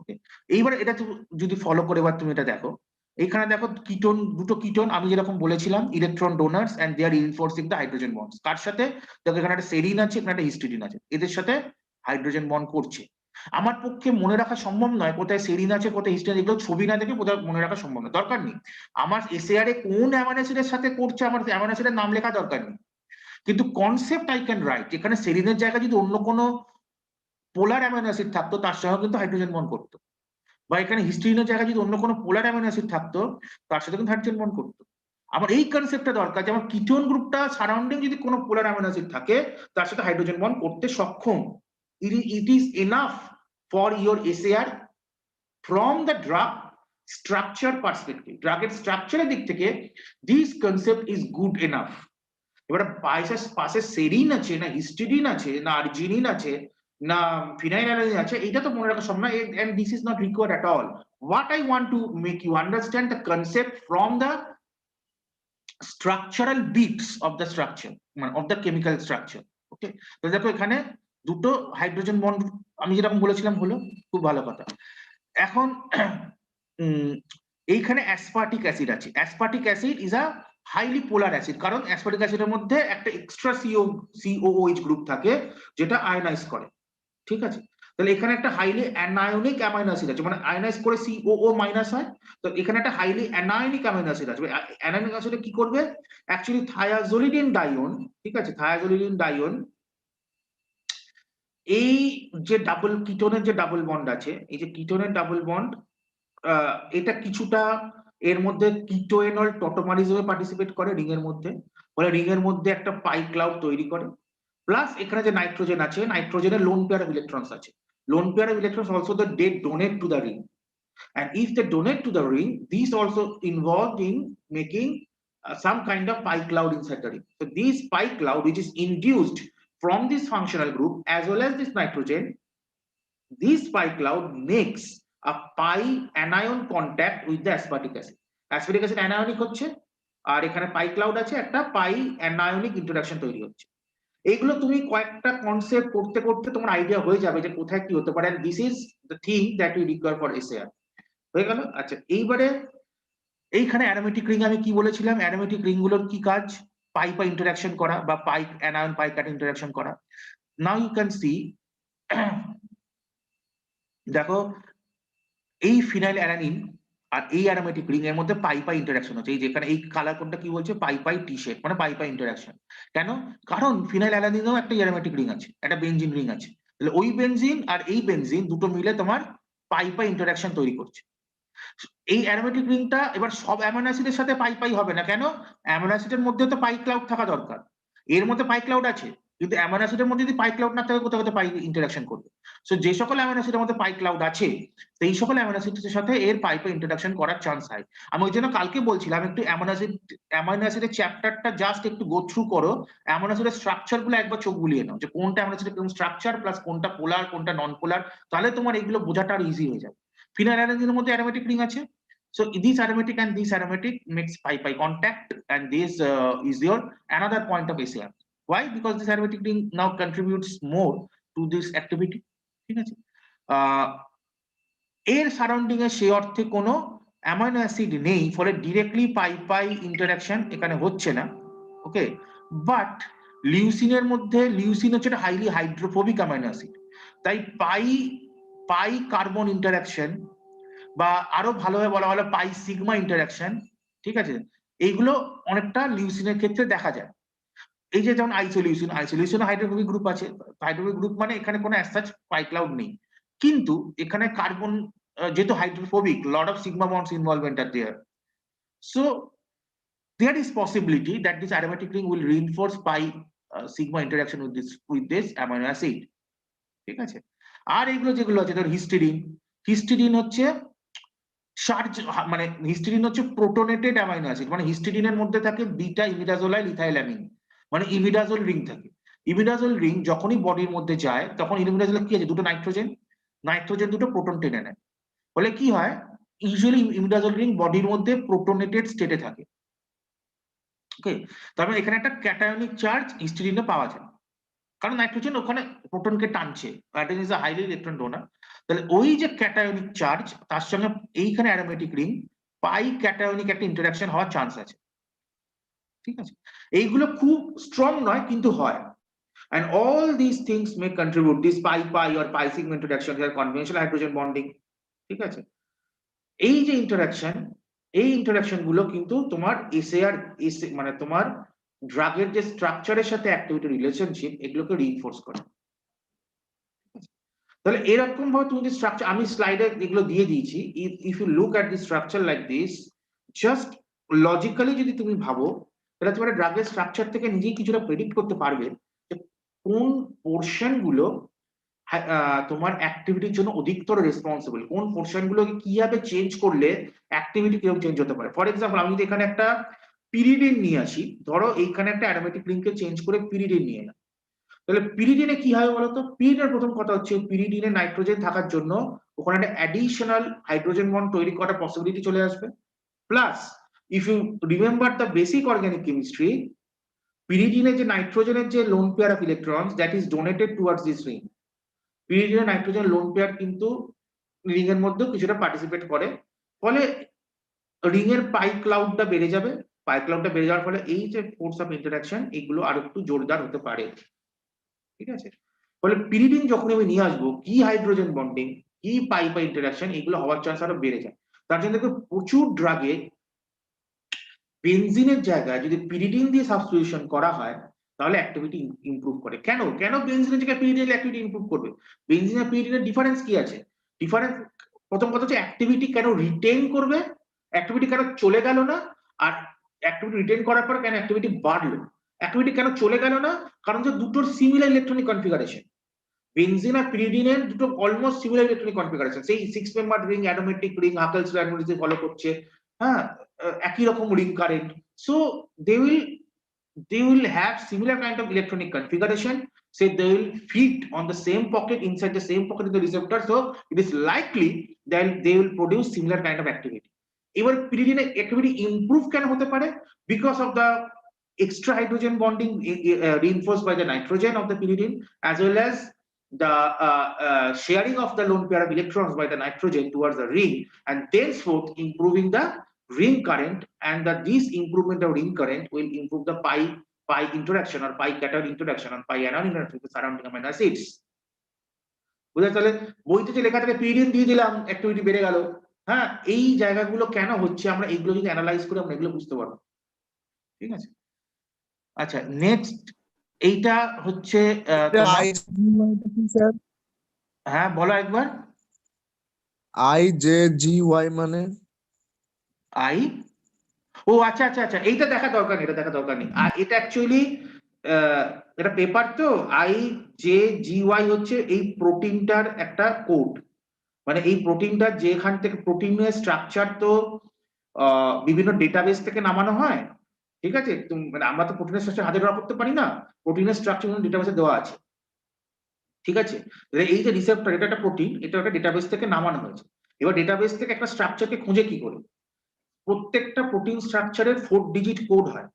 ওকে, এইবার এটা যদি ফলো করে এবার তুমি এটা দেখো, এখানে দেখো কিটোন, দুটো কিটোন আমি যেরকম বলেছিলাম electron donors and they are reinforcing the hydrogen bonds. কার সাথে? দেখো এখানে একটা সেরিন আছে, এখানে একটা হিস্টিডিন আছে, এদের সাথে হাইড্রোজেন বন্ড করছে। আমার পক্ষে মনে রাখা সম্ভব নয় কোথায় সেরিন আছে কোথায় হিস্টিডিন, এগুলো ছবি না দেখে কোথাও মনে রাখা সম্ভব নয়, দরকার নেই। আমার এসএআর এ কোন অ্যামাইনো অ্যাসিডের সাথে করছে আমার অ্যামাইনো অ্যাসিডের নাম লেখা দরকার নেই, কিন্তু কনসেপ্ট আই ক্যান রাইট। এখানে সেরিনের জায়গায় যদি অন্য কোনো পোলার অ্যামাইনো অ্যাসিড থাকতো তার সঙ্গে কিন্তু হাইড্রোজেন বন্ড করতো, বা এখানে হিস্টিডিনের জায়গায় যদি অন্য কোনো পোলার অ্যামিনো অ্যাসিড থাকতো তার সাথে কিন্তু হাইড্রোজেন বন্ড করতো। আমার এই কনসেপ্টটা দরকার যে আমার কিটোন গ্রুপটা সারাউন্ডিং যদি কোনো পোলার অ্যামিনো অ্যাসিড থাকে তার সাথে হাইড্রোজেন বন্ড করতে সক্ষম। It is enough for your SAR from the drug structure perspective. ড্রাগের স্ট্রাকচারের দিক থেকে this concept is good enough. এবার পাশে সেরিন আছে না হিস্টিডিন আছে না আর্জিনিন আছে না ফিনাইলঅ্যালানিন আছে, এটা তো মনে রাখা সম্ভব না, and this is not required at all. What I want to make you understand the concept from the structural bits of the structure, মানে of the chemical structure. Okay, তো দেখো এখানে দুটো হাইড্রোজেন বন্ড আমি যেরকম বলেছিলাম হলো, খুব ভালো কথা। এখন এইখানে অ্যাসপার্টিক অ্যাসিড আছে। Aspartic acid is a highly polar acid, কারণ অ্যাসপার্টিক অ্যাসিডের মধ্যে একটা এক্সট্রা সিওওএইচ গ্রুপ থাকে যেটা আয়নাইজ করে, ঠিক আছে। তাহলে এখানে একটা হাইলি অ্যানায়নিক অ্যামাইনো অ্যাসিড আছে, মানে আয়নাইজ করে সিওও মাইনাস হয়, তো এখানে একটা হাইলি অ্যানায়নিক অ্যামাইনো অ্যাসিড আছে। অ্যানায়নিক অ্যাসিড কি করবে? অ্যাকচুয়ালি থায়াজোলিডিন ডাইওন, ঠিক আছে, থায়াজোলিডিন ডাইওন, এই যে ডাবল কিটোনের যে ডাবল বন্ড আছে, এই যে কিটোনের ডাবল বন্ড, এটা কিছুটা এর মধ্যে কিটোএনল টটোমারিজমে পার্টিসিপেট করে রিং এর মধ্যে, ফলে রিং এর মধ্যে একটা পাই ক্লাউড তৈরি করে। প্লাস এখানে যে নাইট্রোজেন আছে, নাইট্রোজেনের লোন পেয়ার অফ ইলেকট্রনস আছে, lone pair of electrons also the day donate to the ring, and if they donate to the ring, these also involved in making some kind of pi cloud inside the ring. So this pi cloud which is induced from this functional group as well as this nitrogen, this pi cloud makes a pi anion contact with the aspartic acid. Aspartic acid anionic হচ্ছে আর এখানে পাই cloud আছে, একটা পাই anionic interaction তৈরি হচ্ছে। এইগুলো তুমি কয়েকটা concept করতে করতে তোমার আইডিয়া হয়ে যাবে যে কোথায় কি হতে পারে, and this is the thing that we require for SAR. হয়ে গেল। আচ্ছা, এইবারে এইখানে অ্যারোমেটিক রিং আমি কি বলেছিলাম, অ্যারোমেটিক রিং গুলোর কি কাজ? পাই পাই ইন্টারাকশন করা বা pi anion pi cation interaction করা। নাও ইউ ক্যান সি, দেখো এই ফিনাইল অ্যালানিন আর এই অ্যারোমেটিক রিং এর মধ্যে পাই পাই ইন্টারাকশন হচ্ছে। এই যেখানে এই কালার কোডটা কি বলছে, পাই পাই টি শেপ, মানে পাই পাই ইন্টারাকশন। কেন? কারণ ফিনাইল অ্যালানিনেও একটা অ্যারোমেটিক রিং আছে, একটা বেনজিন রিং আছে। তাহলে ওই বেনজিন আর এই বেনজিন দুটো মিলে তোমার পাই পাই ইন্টারাকশন তৈরি করছে। এই অ্যারোমেটিক রিংটা এবার সব অ্যামাইনো অ্যাসিডের সাথে পাই পাই হবে না। কেন? অ্যামাইনো অ্যাসিডের মধ্যে তো পাই ক্লাউড থাকা দরকার। এর মধ্যে পাই ক্লাউড আছে, কিন্তু অ্যামাইনো অ্যাসিডের মধ্যে যদি পাই ক্লাউড না থাকে, কোথাও কোথাও পাই ইন্টারাকশন করবে। সো যে সকল অ্যামাইনো অ্যাসিডের মধ্যে পাই ক্লাউড আছে, সেই সকল অ্যামাইনো অ্যাসিডের সাথে এর পাই পাই ইন্টারাকশন করার চান্স হয়। আমি ওই জন্য কালকে বলছিলাম একটু অ্যামাইনো অ্যাসিডের চ্যাপ্টারটা জাস্ট একটু গো থ্রু করো, অ্যামাইনো অ্যাসিডের স্ট্রাকচার গুলো একবার চোখ বুলিয়ে নাও, যে কোনটা অ্যামাইনো অ্যাসিডের কোন স্ট্রাকচার প্লাস কোনটা পোলার কোনটা নন পোলার, তাহলে তোমার এগুলো বোঝাটা আর ইজি হয়ে যাবে। ফিনাইল অ্যালানিনের মধ্যে অ্যারোমেটিক রিং আছে। So this aromatic and this aromatic makes pi-pi contact, and this is your another point of ACR. Why? Because this aromatic ring now contributes more to this activity. ঠিক আছে? এর surrounding এ সে অর্থে কোনো amino acid নেই, ফলে directly পাই-পাই interaction এখানে হচ্ছে না। ওকে, বাট লিউসিনের মধ্যে, লিউসিন হচ্ছে একটা হাইলি হাইড্রোফোবিক অ্যামাইনো অ্যাসিড, তাই পাই পাই কার্বন ইন্টারাকশন বা আরো ভালোভাবে বলা হলো পাই সিগমা ইন্টারাকশন, ঠিক আছে, এইগুলো অনেকটা লিউসিনের ক্ষেত্রে দেখা যায়। এই যে যেমন আইসোলিউসিন, আইসোলিউসিন হাইড্রোফোবিক গ্রুপ আছে। হাইড্রোফোবিক গ্রুপ মানে এখানে কোনো অ্যাজ পাই ক্লাউড নেই, কিন্তু এখানে কার্বন যেহেতু hydrophobic, lot of sigma bonds involvement are there, so there is possibility that this aromatic ring will reinforce pi sigma interaction with this amino acid, ঠিক আছে। আর এগুলো যেগুলো আছে, ধর হিস্টিডিন, হিস্টিডিন হচ্ছে মানে হিস্টিডিন হচ্ছে প্রোটোনেটেড অ্যামাইনো অ্যাসিড, মানে হিস্টিডিনের মধ্যে থাকে বিটা ইমিডাজোলাইল ইথাইলামিন, মানে ইমিডাজোল রিং থাকে। ইমিডাজোল রিং যখনই বডির মধ্যে যায়, তখন ইমিডাজোল কি আছে, দুটো নাইট্রোজেন, নাইট্রোজেন দুটো প্রোটন টেনে নেয়। ফলে কি হয়, ইউজুয়ালি ইমিডাজোল রিং বডির মধ্যে প্রোটোনেটেড স্টেটে থাকে। ওকে, তারপরে এখানে একটা ক্যাটায়নিক চার্জ হিস্টিডিনে পাওয়া যায়, কারণ নাইট্রোজেন ওখানে প্রোটনকে টানছে, nitrogen is a highly electron donor. তাহলে ওই যে ক্যাটায়নিক চার্জ, তার সঙ্গে এইখানে অ্যারোমেটিক রিং পাই ক্যাটায়নিক একটা ইন্টারাকশন হওয়ার চান্স আছে, ঠিক আছে। এইগুলো খুব স্ট্রং নয়, কিন্তু হয়। And all these things may contribute this pi-pi or pi-sigma interaction, they are conventional hydrogen bonding, ঠিক আছে। এই যে ইন্টারাকশন, এই ইন্টারাকশন গুলো কিন্তু তোমার এসএআর মানে তোমার ড্রাগের যে স্ট্রাকচারের সাথে অ্যাক্টিভিটি রিলেশনশিপ, এগুলোকে রিইনফোর্স করে। তাহলে এরকম ভাবে তুমি যে স্ট্রাকচার, আমি স্লাইডে এগুলো দিয়ে দিয়েছি, if you look at the structure like this, just logically যদি তুমি ভাবো, তাহলে তোমার ড্রাগের স্ট্রাকচার থেকে নিজেই কিছুটা প্রেডিক্ট করতে পারবে যে কোন পোর্শন গুলো তোমার অ্যাক্টিভিটির জন্য অধিকতর রেসপন্সিবল, কোন পোর্শন গুলোকে কিভাবে চেঞ্জ করলে অ্যাক্টিভিটি কিরকম চেঞ্জ হতে পারে। ফর এক্সাম্পল, আমি যদি এখানে একটা পিরিডিন নিয়ে আসি, ধরো এইখানে একটা অ্যারোমেটিক লিঙ্ককে চেঞ্জ করে পিরিডিন নিয়ে এলাম, তাহলে পিরিডিনে কি হবে বলতো। পিরিডিনের প্রথম কথা হচ্ছে, পিরিডিনে নাইট্রোজেন থাকার জন্য ওখানে একটা অ্যাডিশনাল হাইড্রোজেন বন্ড তৈরি করার পসিবিলিটি চলে আসবে। Plus if you remember the basic organic chemistry, পিরিডিনে যে নাইট্রোজেনের যে lone pair of electrons that is donated towards this ring, পিরিডিনে নাইট্রোজেন লোন পেয়ার কিন্তু রিং এর মধ্যে কিছুটা পার্টিসিপেট করে, ফলে রিং এর পাই ক্লাউডটা বেড়ে যাবে। পাই ক্লাউডটা বেড়ে যাওয়ার ফলে এই যে ফোর্স অফ ইন্টারাকশন, এগুলো আরো একটু জোরদার হতে পারে, ঠিক আছে। ফলে পিরিডিন যখন আমি নিয়ে আসবো, কি হাইড্রোজেন বন্ডিং, কি পাই পাই ইন্টারাকশন, এগুলো হওয়ার চান্স আরো বেড়ে যায়। তার জন্য দেখবে প্রচুর ড্রাগে বেনজিনের জায়গায় যদি পিরিডিন দিয়ে সাবস্টিটিউশন করা হয়, তাহলে অ্যাক্টিভিটি ইমপ্রুভ করে। কেন কেন বেনজিনের জায়গায় পিরিডিনের অ্যাক্টিভিটি ইমপ্রুভ করবে? বেনজিন আর পিরিডিনের ডিফারেন্স কি আছে? ডিফারেন্স, প্রথম কথা হচ্ছে অ্যাক্টিভিটি কেন রিটেইন করবে, অ্যাক্টিভিটি কেন চলে গেল না, আর অ্যাক্টিভিটি রিটেইন করার পর কেন অ্যাক্টিভিটি বাড়লো। অ্যাক্টিভিটি কেন চলে গেল না? কারণ যে দুটোর সিমিলার ইলেকট্রনিক কনফিগারেশন, বেনজিন আর পিরিডিনের দুটো অলমোস্ট সিমিলার ইলেকট্রনিক কনফিগারেশন, সেই 6 member ring, aromatic ring, Huckel's ল্যান্ডমোরিজ ফলো করছে, হ্যাঁ, একই রকম ring current. So they will have similar kind of electronic configuration, say they will fit on the same pocket, inside the same pocket of the receptor, so it is likely that they will produce similar kind of activity. এবার পিরিডিনের activity improve কেন হতে পারে? Because of the extra hydrogen bonding reinforced by the nitrogen of the pyridine, as well as the sharing of the lone pair of electrons by the nitrogen towards the ring, and thenceforth improving the ring current, and that this improvement of ring current will improve the pi interaction or pi cation interaction or pi anion interaction with the surrounding amino acids. বুঝা? তাহলে বইতে যে লেখা থাকে period দিয়ে দিলাম activity বেড়ে গেল। হ্যাঁ, এই জায়গাগুলো কেন হচ্ছে আমরা এইগুলো যদি অ্যানালাইজ করে আমরা এগুলো বুঝতে পারবো। ঠিক আছে, আচ্ছা নেক্সট এইটা হচ্ছে তোমার, হ্যাঁ বলো একবার।
IJGY মানে
আই, ও আচ্ছা আচ্ছা আচ্ছা, এইটা দেখা দরকার নেই, এটা দেখা দরকার নেই। আর এটা অ্যাকচুয়ালি এটা পেপার তো, IJGY হচ্ছে এই প্রোটিনটার একটা কোড। মানে এই প্রোটিনটা যেখান থেকে প্রোটিনের স্ট্রাকচার তো বিভিন্ন ডেটাবেস থেকে নামানো হয়। ঠিক আছে, মানে আমরা তো প্রোটিনের স্ট্রাকচার হাতে ড্র করতে পারি না, প্রোটিনের স্ট্রাকচার ডেটাবেসে দেওয়া আছে। ঠিক আছে, এই যে রিসেপ্টর, এটা একটা প্রোটিন, এটা একটা ডেটাবেস থেকে নামানো হয়েছে। এবার ডেটাবেস থেকে একটা স্ট্রাকচারকে খুঁজে কি করে? প্রত্যেকটা প্রোটিন স্ট্রাকচারের 4 ডিজিট কোড হয়।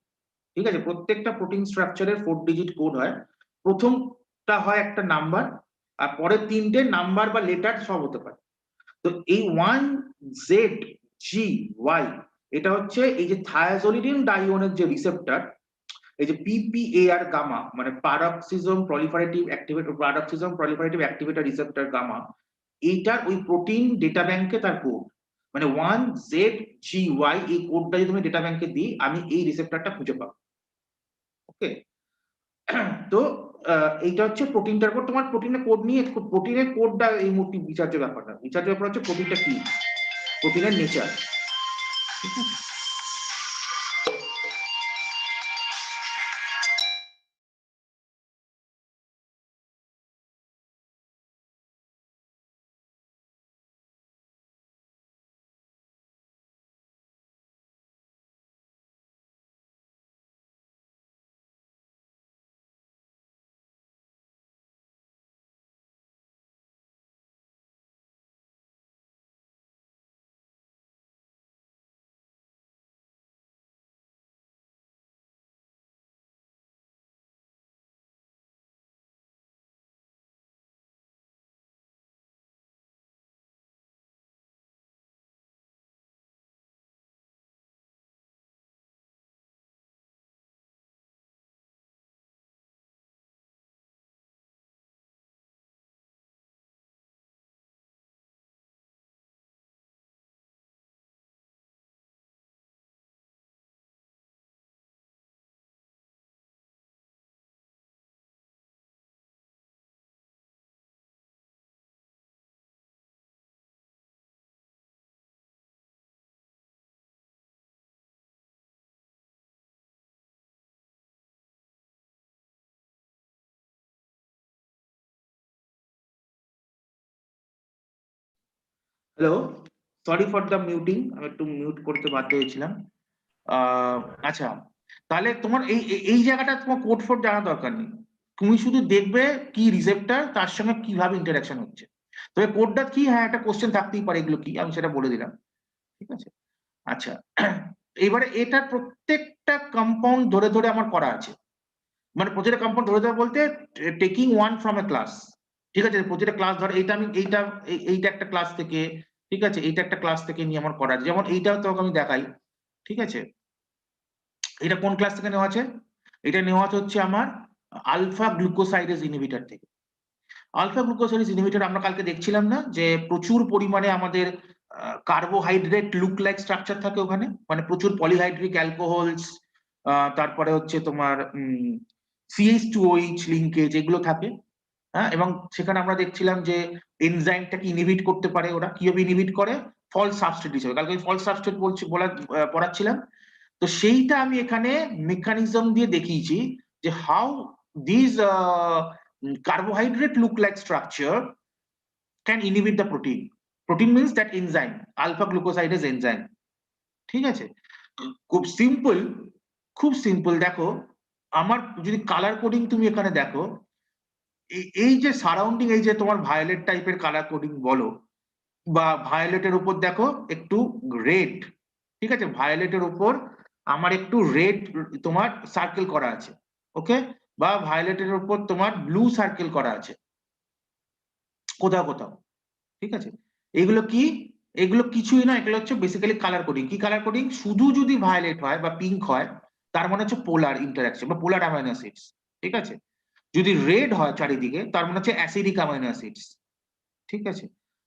ঠিক আছে, প্রত্যেকটা প্রোটিন স্ট্রাকচারের 4 ডিজিট কোড হয়। প্রথমটা হয় একটা নাম্বার, আর পরে তিনটে নাম্বার বা লেটার সব হতে পারে। তো এই 1ZGY এটা হচ্ছে এই যে থায়াজোলিডিন ডাইওনের যে রিসেপ্টর, এই যে PPAR গামা, মানে প্যারক্সিজম প্রলিফারেটিভ অ্যাক্টিভেটর রিসেপ্টর গামা, এইটার ওই প্রোটিন ডেটা ব্যাংকে তার কোড, মানে 1ZGY, এই কোডটা যদি তুমি ডেটা ব্যাংকে দিই আমি এই রিসেপ্টরটা খুঁজে পাবো। ওকে, তো এইটা হচ্ছে প্রোটিনটার কোড। তোমার প্রোটিনের কোড নিয়ে, প্রোটিনের কোডটা এই মুহূর্তে বিচার্য ব্যাপার না, বিচার্য ব্যাপার হচ্ছে প্রোটিনটা কি, প্রোটিনের নেচার। ঠিক আছে, hello, sorry for the muting, আমি একটু মিউট করতে বাধ্য হয়েছিলাম। আচ্ছা, তাহলে তোমার এই জায়গাটা তোমার কোড ফোড জানা দরকার নেই, তুমি শুধু দেখবে কি রিসেপ্টর, তার সঙ্গে কিভাবে ইন্টারাকশন হচ্ছে। তবে কোডটা কি, হ্যাঁ একটা কোশ্চেন থাকতেই পারে এগুলো কি, আমি সেটা বলে দিলাম। ঠিক আছে, আচ্ছা এবারে এটা প্রত্যেকটা কম্পাউন্ড ধরে ধরে আমার করা আছে, মানে প্রতিটা কম্পাউন্ড ধরে ধরে বলতে taking one from a class. ঠিক আছে, প্রতিটা ক্লাস ধর, এইটা আমি এইটা একটা ক্লাস থেকে, ঠিক আছে, এইটা একটা ক্লাস থেকে নিয়ে আমার করা আছে। যেমন এইটাও তো আমি দেখাই। ঠিক আছে, এটা কোন ক্লাস থেকে নেওয়া আছে? এটা নেওয়া হচ্ছে আমার আলফা গ্লুকোসাইডেজ ইনহিবিটর থেকে। আলফা গ্লুকোসাইডেজ ইনহিবিটর আমরা কালকে দেখছিলাম না যে প্রচুর পরিমাণে আমাদের কার্বোহাইড্রেট লুক লাইক স্ট্রাকচার থাকে ওখানে, মানে প্রচুর পলিহাইড্রিক অ্যালকোহলস, তারপরে হচ্ছে তোমার CH2OH লিঙ্কেজ এগুলো থাকে। হ্যাঁ, এবং সেখানে আমরা দেখছিলাম যে এনজাইমটাকে ইনহিবিট করতে পারে ওরা, কিভাবে ইনহিবিট করে, ফলস সাবস্ট্রেট হিসেবে, কালকে ফলস সাবস্ট্রেট পড়াচ্ছিলাম। তো সেইটা আমি এখানে মেকানিজম দিয়ে দেখিয়েছি যে how this carbohydrate look like structure can inhibit the protein. Protein means that enzyme, alpha glucosidase enzyme. ঠিক আছে, খুব সিম্পল, খুব সিম্পল। দেখো আমার যদি কালার কোডিং তুমি এখানে দেখো, এই যে সারাউন্ডিং, এই যে তোমার ভায়োলেট টাইপের কালার কোডিং বলো, বা ভায়োলেটের উপর দেখো একটু রেড, ঠিক আছে, ভায়োলেটের উপর আমার একটু রেড তোমার সার্কেল করা আছে, ওকে, বা ভায়োলেটের উপর তোমার ব্লু সার্কেল করা আছে কোথাও কোথাও। ঠিক আছে, এগুলো কি, এগুলো কিছুই না, এগুলো হচ্ছে বেসিক্যালি কালার কোডিং। কি কালার কোডিং? শুধু যদি ভায়োলেট হয় বা পিঙ্ক হয় তার মানে হচ্ছে পোলার ইন্টারঅ্যাকশন বা পোলার অ্যামাইনো অ্যাসিডস, ঠিক আছে? যদি রেড হয় চারিদিকে তার মানে হচ্ছে অ্যাসিডিক অ্যামাইনো অ্যাসিডস, ঠিক আছে?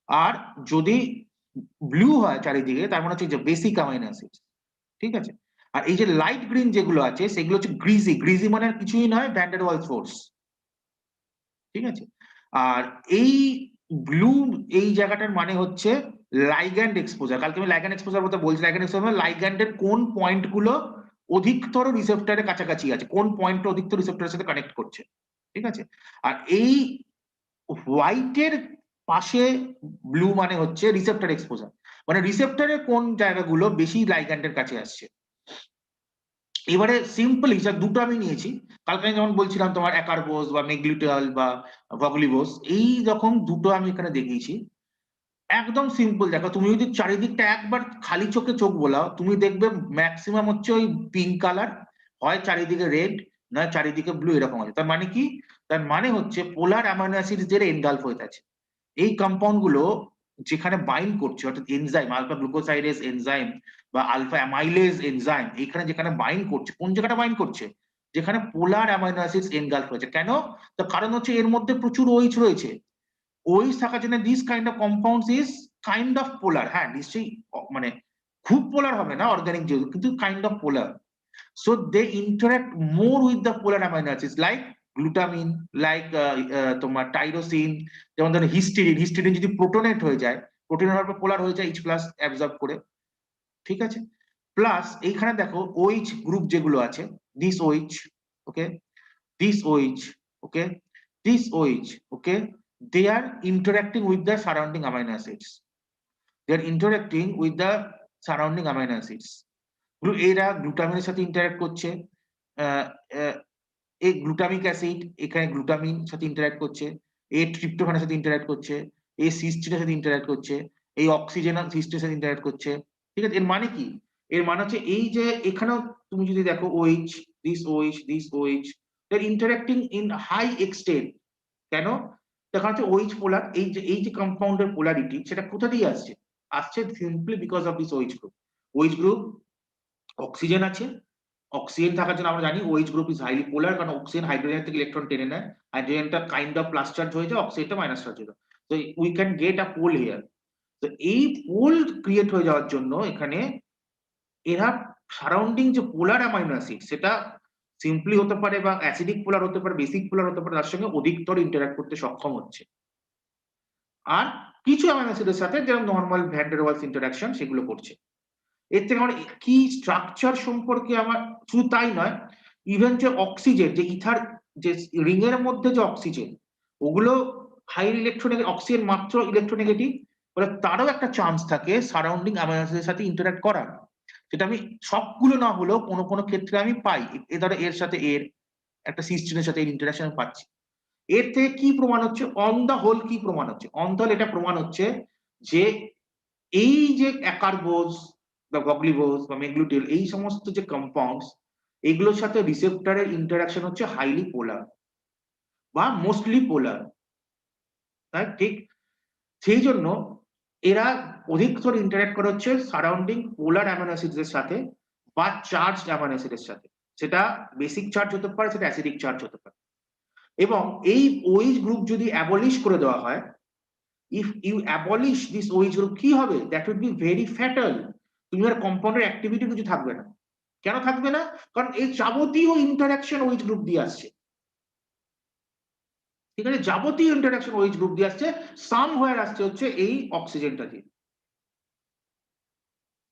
আর যদি ব্লু হয় চারিদিকে তার মানে হচ্ছে যে বেসিক অ্যামাইনো অ্যাসিডস, ঠিক আছে? আর এই যে লাইট গ্রিন যেগুলো আছে সেগুলো হচ্ছে গ্রিজি। গ্রিজি মানে আর কিছুই নয়, ভ্যান ডের ওয়ালস ফোর্স, ঠিক আছে? আর এই ব্লু এই জায়গাটার মানে হচ্ছে লাইগ্যান্ড এক্সপোজার। কালকে আমি লাইগ্যান্ড এক্সপোজার বলতে বলছি, লাইগ্যান্ড এক্সপোজার লাইগ্যান্ডের কোন পয়েন্ট গুলো অধিকতর রিসেপ্টরের কাছাকাছি আছে, কোন পয়েন্টটা অধিকতর রিসেপ্টরের সাথে কানেক্ট করছে, ঠিক আছে? আর এই হোয়াইটের পাশে ব্লু মানে হচ্ছে রিসেপ্টর এক্সপোজার, মানে রিসেপ্টরের কোন জায়গাগুলো বেশি লাইগ্যান্ডের কাছে আসছে। এবারে সিম্পল হিসাব দুটো আমি নিয়েছি। কালকে আমি যেমন বলছিলাম তোমার অ্যাকারবোস বা মেগলিটাল বা ভগলিবোস, এই রকম দুটো আমি এখানে দেখিয়েছি। একদম সিম্পল দেখো, তুমি যদি চারিদিকটা একবার খালি চোখে চোখ বোলাও তুমি দেখবে ম্যাক্সিমাম হচ্ছে ওই পিঙ্ক কালার, হয় চারিদিকে রেড নয় চারিদিকে ব্লু, এরকম আছে। তার মানে কি? তার মানে হচ্ছে পোলার অ্যামাইনো অ্যাসিডস এনগালফ হয়ে আছে। এই কম্পাউন্ড গুলো যেখানে বাইন্ড করছে, অর্থাৎ এনজাইম আলফা গ্লুকোসাইডেজ এনজাইম বা আলফা অ্যামাইলেজ এনজাইম, এখানে যেখানে বাইন্ড করছে, কোন জায়গাটা বাইন্ড করছে? যেখানে পোলার অ্যামাইনো অ্যাসিডস এনগালফ হয়েছে। কেন? তো কারণ হচ্ছে এর মধ্যে প্রচুর ওইচ রয়েছে। ওইচ থাকার জন্য this kind of compounds is kind of polar. হ্যাঁ নিশ্চয়ই মানে খুব পোলার হবে না অর্গানিক যেহেতু, কিন্তু kind of polar. So they interact more with the polar amino acids like glutamine, like তোমার টাইরোসিন, যেমন ধরো হিস্টিডিন। হিস্টিডিন যদি প্রোটোনেট হয়ে যায়, প্রোটিন হওয়ার পর পোলার হয়ে যায় H প্লাস অ্যাবজর্ব করে, ঠিক আছে? প্লাস এইখানে দেখো OH গ্রুপ যেগুলো আছে, this OH, okay, this OH, okay, this OH, okay, they are interacting with the surrounding amino acids. They are interacting with the surrounding amino acids. এরা গ্লুটামিনের সাথে interact করছে, এই গ্লুটামিক অ্যাসিড এখানে glutamine সাথে interact করছে, এই ট্রিপ্টোফানের সাথে ইন্টারঅ্যাক্ট করছে, এই সিস্টিনের সাথে ইন্টারঅ্যাক্ট করছে, এই অক্সিজেন সিস্টের সাথে ইন্টারঅ্যাক্ট করছে, ঠিক আছে? এর মানে কি? এর মানে হচ্ছে এই যে এখানেও তুমি যদি দেখো OH, this OH they're interacting in high extent। কেন? দেখা হচ্ছে OH পোলার, এই যে কম্পাউন্ডের পোলারিটি সেটা কোথা দিয়ে আসছে? আসছে simply because of this OH group. OH group oxygen আছে, অক্সিজেন থাকার জন্য আমরা জানি OH group is highly polar, কারণ অক্সিজেন হাইড্রোজেন থেকে ইলেকট্রন টেনে নেয়, হাইড্রোজেনটা কাইন্ড অফ প্লাস চার্জ হয়ে যায়, অক্সিজেনটা মাইনাস চার্জ হয়ে যায়। তো we can get a pole here. তো এই পোল ক্রিয়েট হয়ে যাওয়ার জন্য এখানে এরা সারাউন্ডিং যে পোলার অ্যামাইনো অ্যাসিড সেটা সিম্পলি হতে পারে বা অ্যাসিডিক পোলার হতে পারে, বেসিক পোলার হতে পারে, তার সঙ্গে অধিকতর ইন্টারঅ্যাক্ট করতে সক্ষম হচ্ছে। আর কিছু অ্যামাইনো অ্যাসিডের সাথে যেরকম নর্মাল ভ্যান ডের ওয়ালস ইন্টারঅ্যাকশন সেগুলো করছে। এর থেকে আমার কি স্ট্রাকচার সম্পর্কে আমার শুধু তাই নয়, ইভেন যে অক্সিজেন, যে ইথার, যে রিং এর মধ্যে যে অক্সিজেন, ওগুলো হাই ইলেকট্রোনেগেটিভ, অক্সিজেন মাত্র ইলেকট্রোনেগেটিভ, বলে তারও একটা চান্স থাকে সারাউন্ডিং অ্যামাইনো অ্যাসিডের সাথে ইন্টারঅ্যাক্ট করার। সেটা আমি সবগুলো না হলেও কোনো কোনো ক্ষেত্রে আমি পাই। এ ধরো এর সাথে এর একটা সিস্টেমের সাথে এর ইন্টারঅ্যাকশন পাচ্ছি। এর থেকে কি প্রমাণ হচ্ছে? অন দা হোল কি প্রমাণ হচ্ছে? অন দা হোল এটা প্রমাণ হচ্ছে যে এই যে অ্যাকারবোস বা গগ্লিবোস বা মেগলুটিল, এই সমস্ত যে কম্পাউন্ডস, এগুলোর সাথে রিসেপ্টরের ইন্টারঅ্যাকশন হচ্ছে হাইলি পোলার বা মোস্টলি পোলার, তাই ঠিক? সেই জন্য এরা অধিকতর ইন্টারঅ্যাক্ট করে হচ্ছে সারাউন্ডিং পোলার অ্যামাইনো অ্যাসিডের সাথে বা চার্জড অ্যামাইনো অ্যাসিডের সাথে। সেটা বেসিক চার্জ হতে পারে, সেটা অ্যাসিডিক চার্জ হতে পারে। এবং এই OH গ্রুপ যদি অ্যাবলিশ করে দেওয়া হয়, if you abolish this OH group, কি হবে? That would be very fatal। তুমি আর কম্পাউন্ডের অ্যাক্টিভিটি কিছু থাকবে না। কেন থাকবে না? কারণ এই যাবতীয় ইন্টারঅ্যাকশন OH গ্রুপ দিয়ে আসছে, ঠিক আছে? যাবতীয় ইন্টারঅ্যাকশন OH গ্রুপ দিয়ে আসছে, সামহোয়ার আসছে হচ্ছে এই অক্সিজেনটা দিয়ে,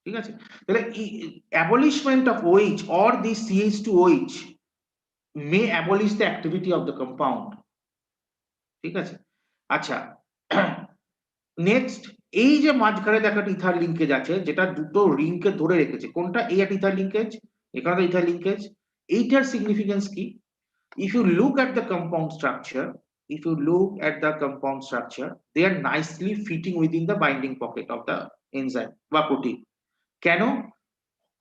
ঠিক আছে? তাহলে অ্যাবলিশমেন্ট of OH or this CH2OH may abolish the activity of the compound, ঠিক আছে? আচ্ছা, নেক্সট, এই যে মাঝখানে দেখা ইথার লিঙ্কেজ আছে যেটা দুটো রিংকে ধরে রেখেছে, কোনটা? এই একটা ইথার লিঙ্কেজ, এখানে তো ইথার লিঙ্কেজ। এইটার সিগনিফিকেন্স কি? if you look at the compound structure, if you look at the compound structure, they are nicely fitting within the binding pocket of the enzyme বা প্রোটিন। কেন?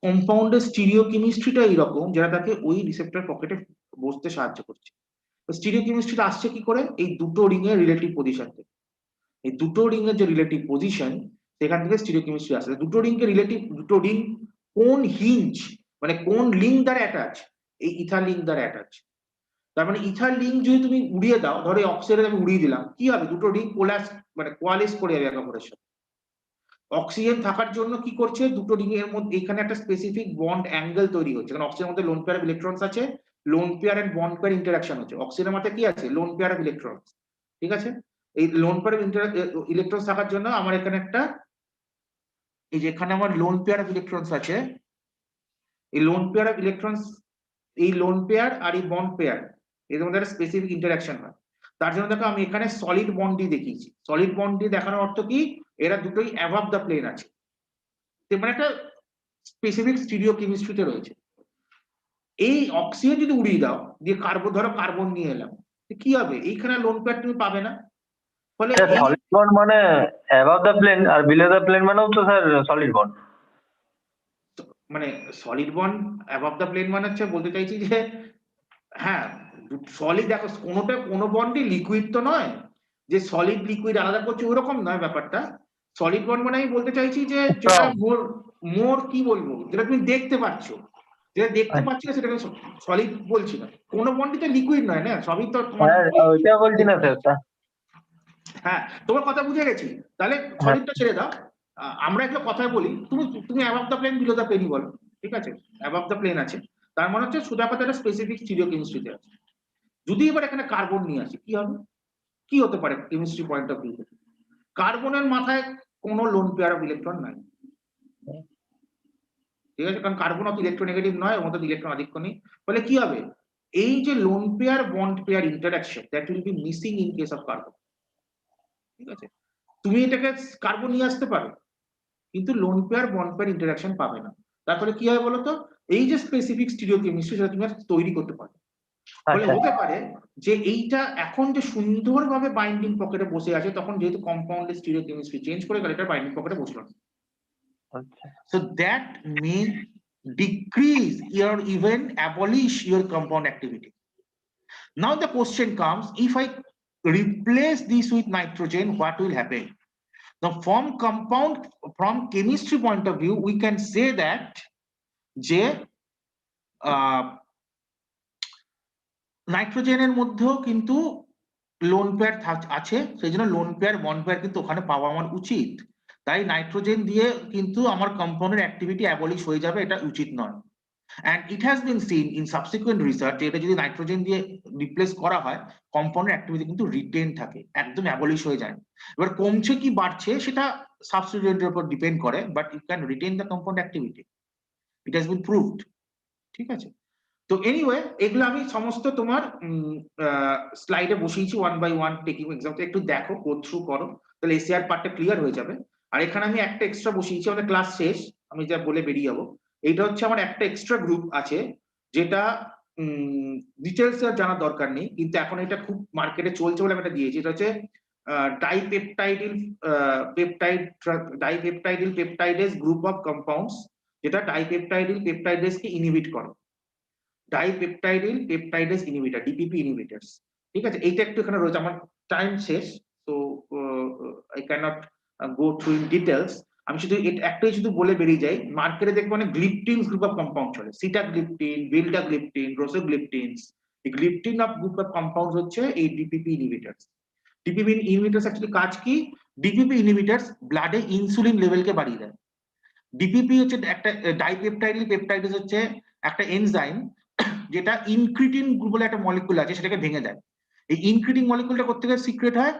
কম্পাউন্ডের stereo কেমিস্ট্রিটা এইরকম যেটা তাকে ওই রিসেপ্টর পকেটে বসতে সাহায্য করছে। স্টিরিও কেমিস্ট্রিটা আসছে কি করে? এই দুটো রিং এর রিলেটিভ পজিশন থেকে। এই দুটো রিং এর যে রিলেটিভ পজিশন, সেখান থেকে স্টিরিওকেমিস্ট্রি আসে। দুটো রিংকে রিলেটিভ, দুটো রিং কোন হিঞ্জ মানে কোন লিঙ্ক দ্বারা অ্যাটাচ, এই ইথার লিঙ্ক দ্বারা অ্যাটাচ। তার মানে ইথার লিঙ্ক যদি তুমি উড়িয়ে দাও, ধরো অক্সিজেন আমি উড়িয়ে দিলাম, কি হবে? দুটো রিং কোলাস মানে কোয়ালিস করে যাবে একে অপরের সাথে। অক্সিজেন থাকার জন্য কি করছে, দুটো রিং এর মধ্যে এখানে একটা স্পেসিফিক বন্ড অ্যাঙ্গেল তৈরি হচ্ছে, কারণ অক্সিজেনের মধ্যে লোন পেয়ার অফ ইলেকট্রনস আছে, lone pair and bond pair interaction হচ্ছে। অক্সিজেনের মধ্যে কি আছে? লোন পেয়ার অফ ইলেকট্রনস, ঠিক আছে? এই লোন পেয়ার অফ ইলেকট্রনস থাকার জন্য আমার এখানে একটা, এই যে এখানে আমার লোন পেয়ার অফ ইলেকট্রনস আছে, এই লোন পেয়ার অফ ইলেকট্রনস, এই লোন পেয়ার আর এই বন্ড পেয়ার এদের মধ্যে একটা স্পেসিফিক ইন্টারাকশন হয়। তার জন্য দেখো আমি এখানে সলিড বন্ড দিয়ে দেখিয়েছি। সলিড বন্ড দিয়ে দেখানোর অর্থ কি, এরা দুটোই অ্যাবভ দ্য প্লেন আছে, মানে একটা স্পেসিফিক স্টিরিওকেমিস্ট্রিতে রয়েছে। এই অক্সিজেন যদি উড়িয়ে দাও, দিয়ে কার্বন, ধরো কার্বন নিয়ে এলাম, কি হবে? এইখানে লোন পেয়ার তুমি পাবে না। ফলে
স্যার
এই
সলিড বন্ড মানে অ্যাবাভ দ্য প্লেন আর বিলো দ্য প্লেন মানেও তো স্যার সলিড বন্ড।
মানে solid bond above the plane মানে হচ্ছে, বলতে চাইছি যে হ্যাঁ সলিড, দেখো কোনোটা কোনো বন্ডই লিকুইড তো নয় যে সলিড লিকুইড আলাদা করছে, ওরকম নয় ব্যাপারটা। সলিড বন্ড মানে আমি বলতে চাইছি যে যেটা মোর মোর কি বলবো, যেটা তুমি দেখতে পাচ্ছ, যেটা দেখতে পাচ্ছ না সেটাকে সলিড বলছি না। কোনো বন্ডই তো লিকুইড নয় না, সবই তো তোমার।
হ্যাঁ ওইটা বলছি না স্যার।
হ্যাঁ তোমার কথা বুঝে গেছি, তাহলে
হ্যাঁ
সলিডটা ছেড়ে দাও। আমরা একটা কথা বলি, তুমি তুমি above the plane below the প্লেনই বলো, ঠিক আছে? অ্যাবাভ দ্য প্লেন আছে, তার মানে হচ্ছে সোজা কথা একটা স্পেসিফিক স্টিরিওকেমিস্ট্রিতে আছে। যদি এবার এখানে কার্বন নিয়ে আসি, কি হবে? কি হতে পারে কেমিস্ট্রি পয়েন্ট অফ ভিউ? কার্বনের মাথায় কোনো লোন পেয়ার অফ ইলেকট্রন নাই, ঠিক আছে? কারণ কার্বন অত ইলেকট্রোনেগেটিভ নয়, ওর মধ্যে ইলেকট্রন আধিক্য নেই। ফলে কি হবে? এই যে lone pair bond pair interaction, that will be missing in case of carbon, ঠিক আছে? তুমি এটাকে কার্বন নিয়ে আসতে পারো, কিন্তু lone pair bond pair interaction পাবে না। তারপরে কি হয় বলতো, এই যে স্পেসিফিক স্টিরিওকেমিস্ট্রি সেটা তুমি আর তৈরি করতে পারো। ফলে
আচ্ছা
হতে পারে যে এইটা এখন যে সুন্দরভাবে বাইন্ডিং পকেটে বসে আছে, তখন যেহেতু কম্পাউন্ডের স্টিরিওকেমিস্ট্রি চেঞ্জ করে গেল, এটা বাইন্ডিং পকেটে বসলো না।
আচ্ছা
So that may decrease or even abolish your compound activity. Now the question comes, if I replace this with nitrogen, what will happen? Now from compound, from chemistry point of view, we can say that যে নাইট্রোজেনের মধ্যেও কিন্তু lone pair আছে, সেই জন্য lone pair bond pair কিন্তু ওখানে পাওয়া আমার উচিত। তাই নাইট্রোজেন দিয়ে কিন্তু আমার কম্পাউন্ডের অ্যাক্টিভিটি অ্যাবলিশ হয়ে যাবে, এটা উচিত নয়। And it has been seen in subsequent research, এটা যদি নাইট্রোজেন দিয়ে রিপ্লেস করা হয়, কম্পাউন্ডের অ্যাক্টিভিটি কিন্তু রিটেন থাকে, একদম অ্যাবলিশ হয়ে যায়। এবার কমছে কি বাড়ছে সেটা সাবস্টিটিউয়েন্টের উপর ডিপেন্ড করে, but you can retain the compound activity, it has been proved, ঠিক আছে? তো এনিওয়ে, এগুলো আমি সমস্ত তোমার স্লাইডে বসিয়েছি one by one taking example, একটু দেখো, গো থ্রু করো, তাহলে এসিআর পার্টটা ক্লিয়ার হয়ে যাবে। আর এখানে আমি একটা এক্সট্রা বসিয়েছি, আমাদের ক্লাস শেষ, আমি যা বলে বেরিয়ে যাবো। এইটা হচ্ছে আমার একটা এক্সট্রা গ্রুপ আছে, যেটা ডিটেলস আর জানার দরকার নেই, কিন্তু এখন এটা খুব মার্কেটে চলছে বলে আমি এটা দিয়েছি। এটা হচ্ছে ডাইপেপটাইডিল ডাইপেপটাইডিল পেপটাইডেস গ্রুপ অফ কম্পাউন্ডস, যেটা ডাইপেপটাইডিল পেপটাইডেসকে ইনহিবিট করে। ডাইপেপটাইডিল পেপটাইডেস ইনহিবিটর, ডিপিপি ইনহিবিটরস, ঠিক আছে? এইটা একটু এখানে রয়েছে, আমার টাইম শেষ, তো I can not go through in details. আমি শুধু একটাই শুধু বলে বেরিয়ে যাই, মার্কেটে দেখবো অনেক গ্লিপটিনস গ্রুপ অফ কম্পাউন্ড চলে, সিটাগ্লিপটিন, ভিলটাগ্লিপটিন, রোসোগ্লিপটিনস। এই গ্লিপটিন অফ গ্রুপ অফ কম্পাউন্ডস হচ্ছে এই DPP inhibitors. DPP inhibitors actually কাজ কি? ডিপিপি ইনহিবিটরস ব্লাডে ইনসুলিন লেভেলকে বাড়িয়ে দেয়। ডিপিপি হচ্ছে একটা ডাইপেপটাইডিল পেপটাইডেস, হচ্ছে একটা এনজাইম যেটা ইনক্রিটিন বলে একটা মলিকুল আছে, সেটাকে ভেঙে দেয়। এই ইনক্রিটিন মলিকুলটা কোথা থেকে সিক্রেট হয়?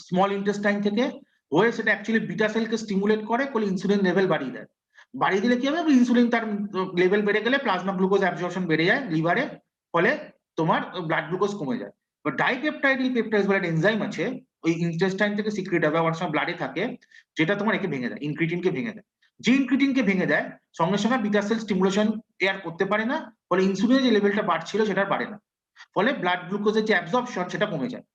স্মল ইন্টেস্টাইন থেকে হয়ে সেটা অ্যাকচুয়ালি বিটা সেলকে স্টিমুলেট করে, ফলে ইনসুলিন লেভেল বাড়িয়ে দেয়। বাড়িয়ে দিলে কি হবে? ইনসুলিন তার লেভেল বেড়ে গেলে প্লাজমা গ্লুকোজ অ্যাবজর্পশন বেড়ে যায় লিভারে, ফলে তোমার ব্লাড গ্লুকোজ কমে যায়। বা ডাইপেপটাইডিল পেপটাইডস বলে একটা এনজাইম আছে, ওই ইন্টেস্টাইন থেকে সিক্রেট হবে, অনেক সময় ব্লাডে থাকে, যেটা তোমার একে ভেঙে দেয়, ইনক্রিটিনকে ভেঙে দেয়। যে ইনক্রিটিনকে ভেঙে দেয়, সঙ্গে সঙ্গে বিটা সেল স্টিমুলেশন এয়ার করতে পারে না, ফলে ইনসুলিনের যে লেভেলটা বাড়ছিল সেটা বাড়ে না, ফলে ব্লাড গ্লুকোজের যে অ্যাবজর্পশন সেটা কমে যায়।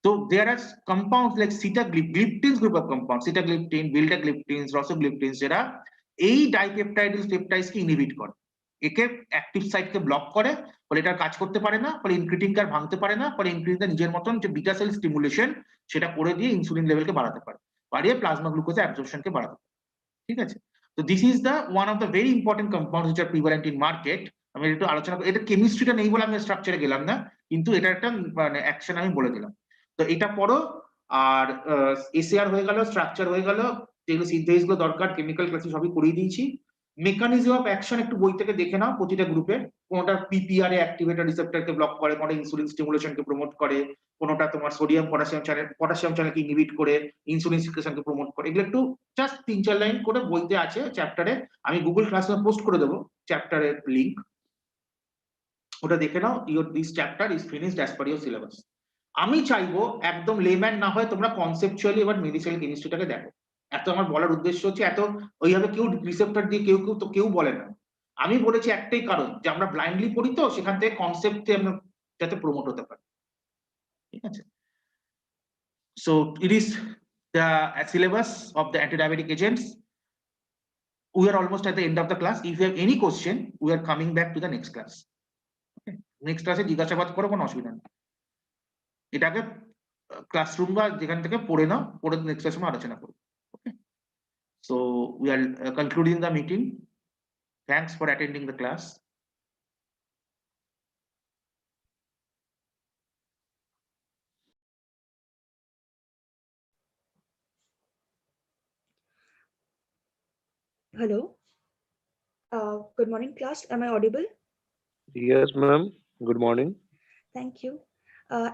So there are compounds like sitagliptins group of compounds, sitagliptin, vildagliptins, rosoglyptins, যেটা এই ডাইপেপটাইডেস পেপটাইডসকে ইনহিবিট করে, একে অ্যাক্টিভ সাইটকে ব্লক করে, ফলে এটা কাজ করতে পারে না, ফলে ইনক্রিটিনকে আর ভাঙতে পারে না, ফলে ইনক্রিটিনটা নিজের মতন যে বিটা সেল স্টিমুলেশন সেটা করে দিয়ে ইনসুলিন লেভেলকে বাড়াতে পারে। বাড়িয়ে প্লাজমা গ্লুকোজের অ্যাবজর্পশনকে বাড়াতে পারে। ঠিক আছে, তো this is the one of the very important compounds which are prevalent in market। আমি একটু আলোচনা করি, এটা কেমিস্ট্রিটা নেই বলে আমি স্ট্রাকচারে গেলাম না, কিন্তু এটা একটা মানে অ্যাকশন আমি বলে দিলাম। তো এটা পড়ো। আর এসিআর হয়ে গেল, স্ট্রাকচার হয়ে গেল, যেগুলো সিনথেসিস গুলো দরকার, কেমিক্যাল ক্লাসে সবই করিয়ে দিয়েছি। মেকানিজম অফ অ্যাকশন একটু বই থেকে দেখে নাও প্রতিটা গ্রুপে। কোনটা পিপিআর এ অ্যাক্টিভেটর রিসেপ্টরকে ব্লক করে, কোনটা ইনসুলিন স্টিমুলেশনকে প্রমোট করে, কোনটা তোমার সোডিয়াম পটাশিয়াম চ্যানেলকে ইনহিবিট করে ইনসুলিন সিক্রেশনকে প্রমোট করে। এগুলো একটু জাস্ট 3-4 লাইন করে বইতে আছে চ্যাপ্টারে, আমি গুগল ক্লাসরুমে পোস্ট করে দেবো চ্যাপ্টারের লিংক, ওটা দেখে নাও। Your this chapter is finished as per your syllabus. আমি চাইবো একদম লেম্যান না হয় তোমরা কনসেপচুয়ালি এবার মেডিসিনাল কেমিস্ট্রিটাকে দেখো। এত আমার বলার উদ্দেশ্য হচ্ছে, এত ওইভাবে কেউ রিসেপ্টর দিয়ে কেউ বলে না। আমি বলেছি একটাই কারণ, যে আমরা ব্লাইন্ডলি পড়ি, তো সেখান থেকে কনসেপ্টে আমরা যাতে প্রমোট হতে পারে। ঠিক আছে, so it is the syllabus of the antidiabetic agents. We are almost at the end of the class. If you have any question, we are coming back to the next class. Okay, next class জিজ্ঞাসাবাদ করো, কোনো অসুবিধা নেই। এটাকে classroom বা যেখান থেকে পড়ে নাও, পড়ে নেক্সট ক্লাসে আলোচনা করব। ওকে, so we are concluding the meeting. Thanks for attending the class.
Hello. Good morning, class. Am I audible?
Yes, ma'am. Good morning.
Thank you.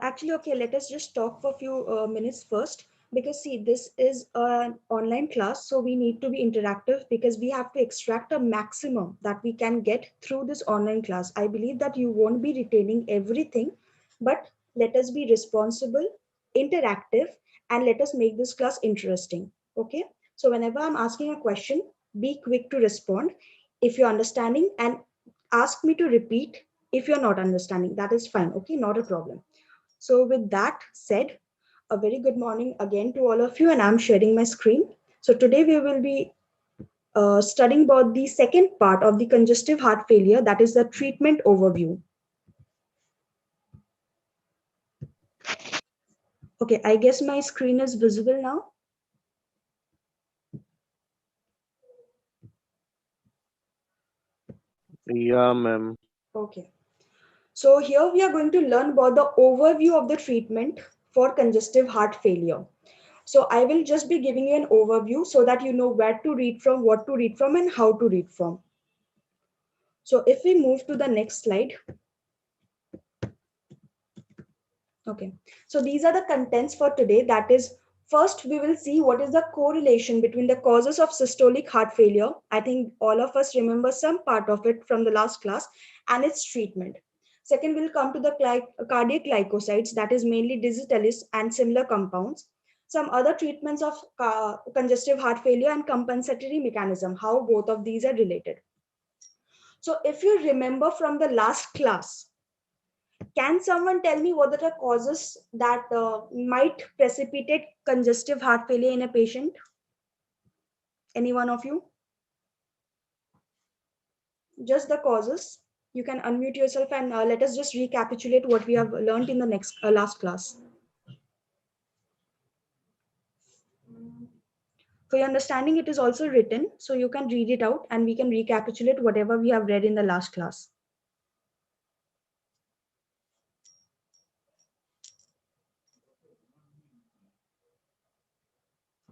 Actually, okay, let us just talk for a few minutes first, because see, this is an online class, so we need to be interactive, because we have to extract a maximum that we can get through this online class. I believe that you won't be retaining everything, but let us be responsible, interactive, and let us make this class interesting. Okay, so whenever I'm asking a question, be quick to respond if you're understanding, and ask me to repeat if you're not understanding. That is fine. Okay, not a problem. So with that said, a very good morning again to all of you, and I'm sharing my screen. So today we will be studying about the second part of the congestive heart failure, that is the treatment overview. Okay, I guess my screen is visible now.
Yeah, ma'am.
Okay. So here we are going to learn about the overview of the treatment for congestive heart failure. So I will just be giving you an overview so that you know where to read from, what to read from, and how to read from. So if we move to the next slide. Okay, so these are the contents for today. That is, first we will see what is the correlation between the causes of systolic heart failure. I think all of us remember some part of it from the last class, and its treatment. Second, we'll come to the cardiac glycosides, that is mainly digitalis and similar compounds. Some other treatments of congestive heart failure and compensatory mechanism, how both of these are related. So if you remember from the last class, can someone tell me what are the causes that might precipitate congestive heart failure in a patient? Any one of you? Just the causes. You can unmute yourself, and let us just recapitulate what we have learned in the last class. For your understanding, it is also written, so you can read it out and we can recapitulate whatever we have read in the last class.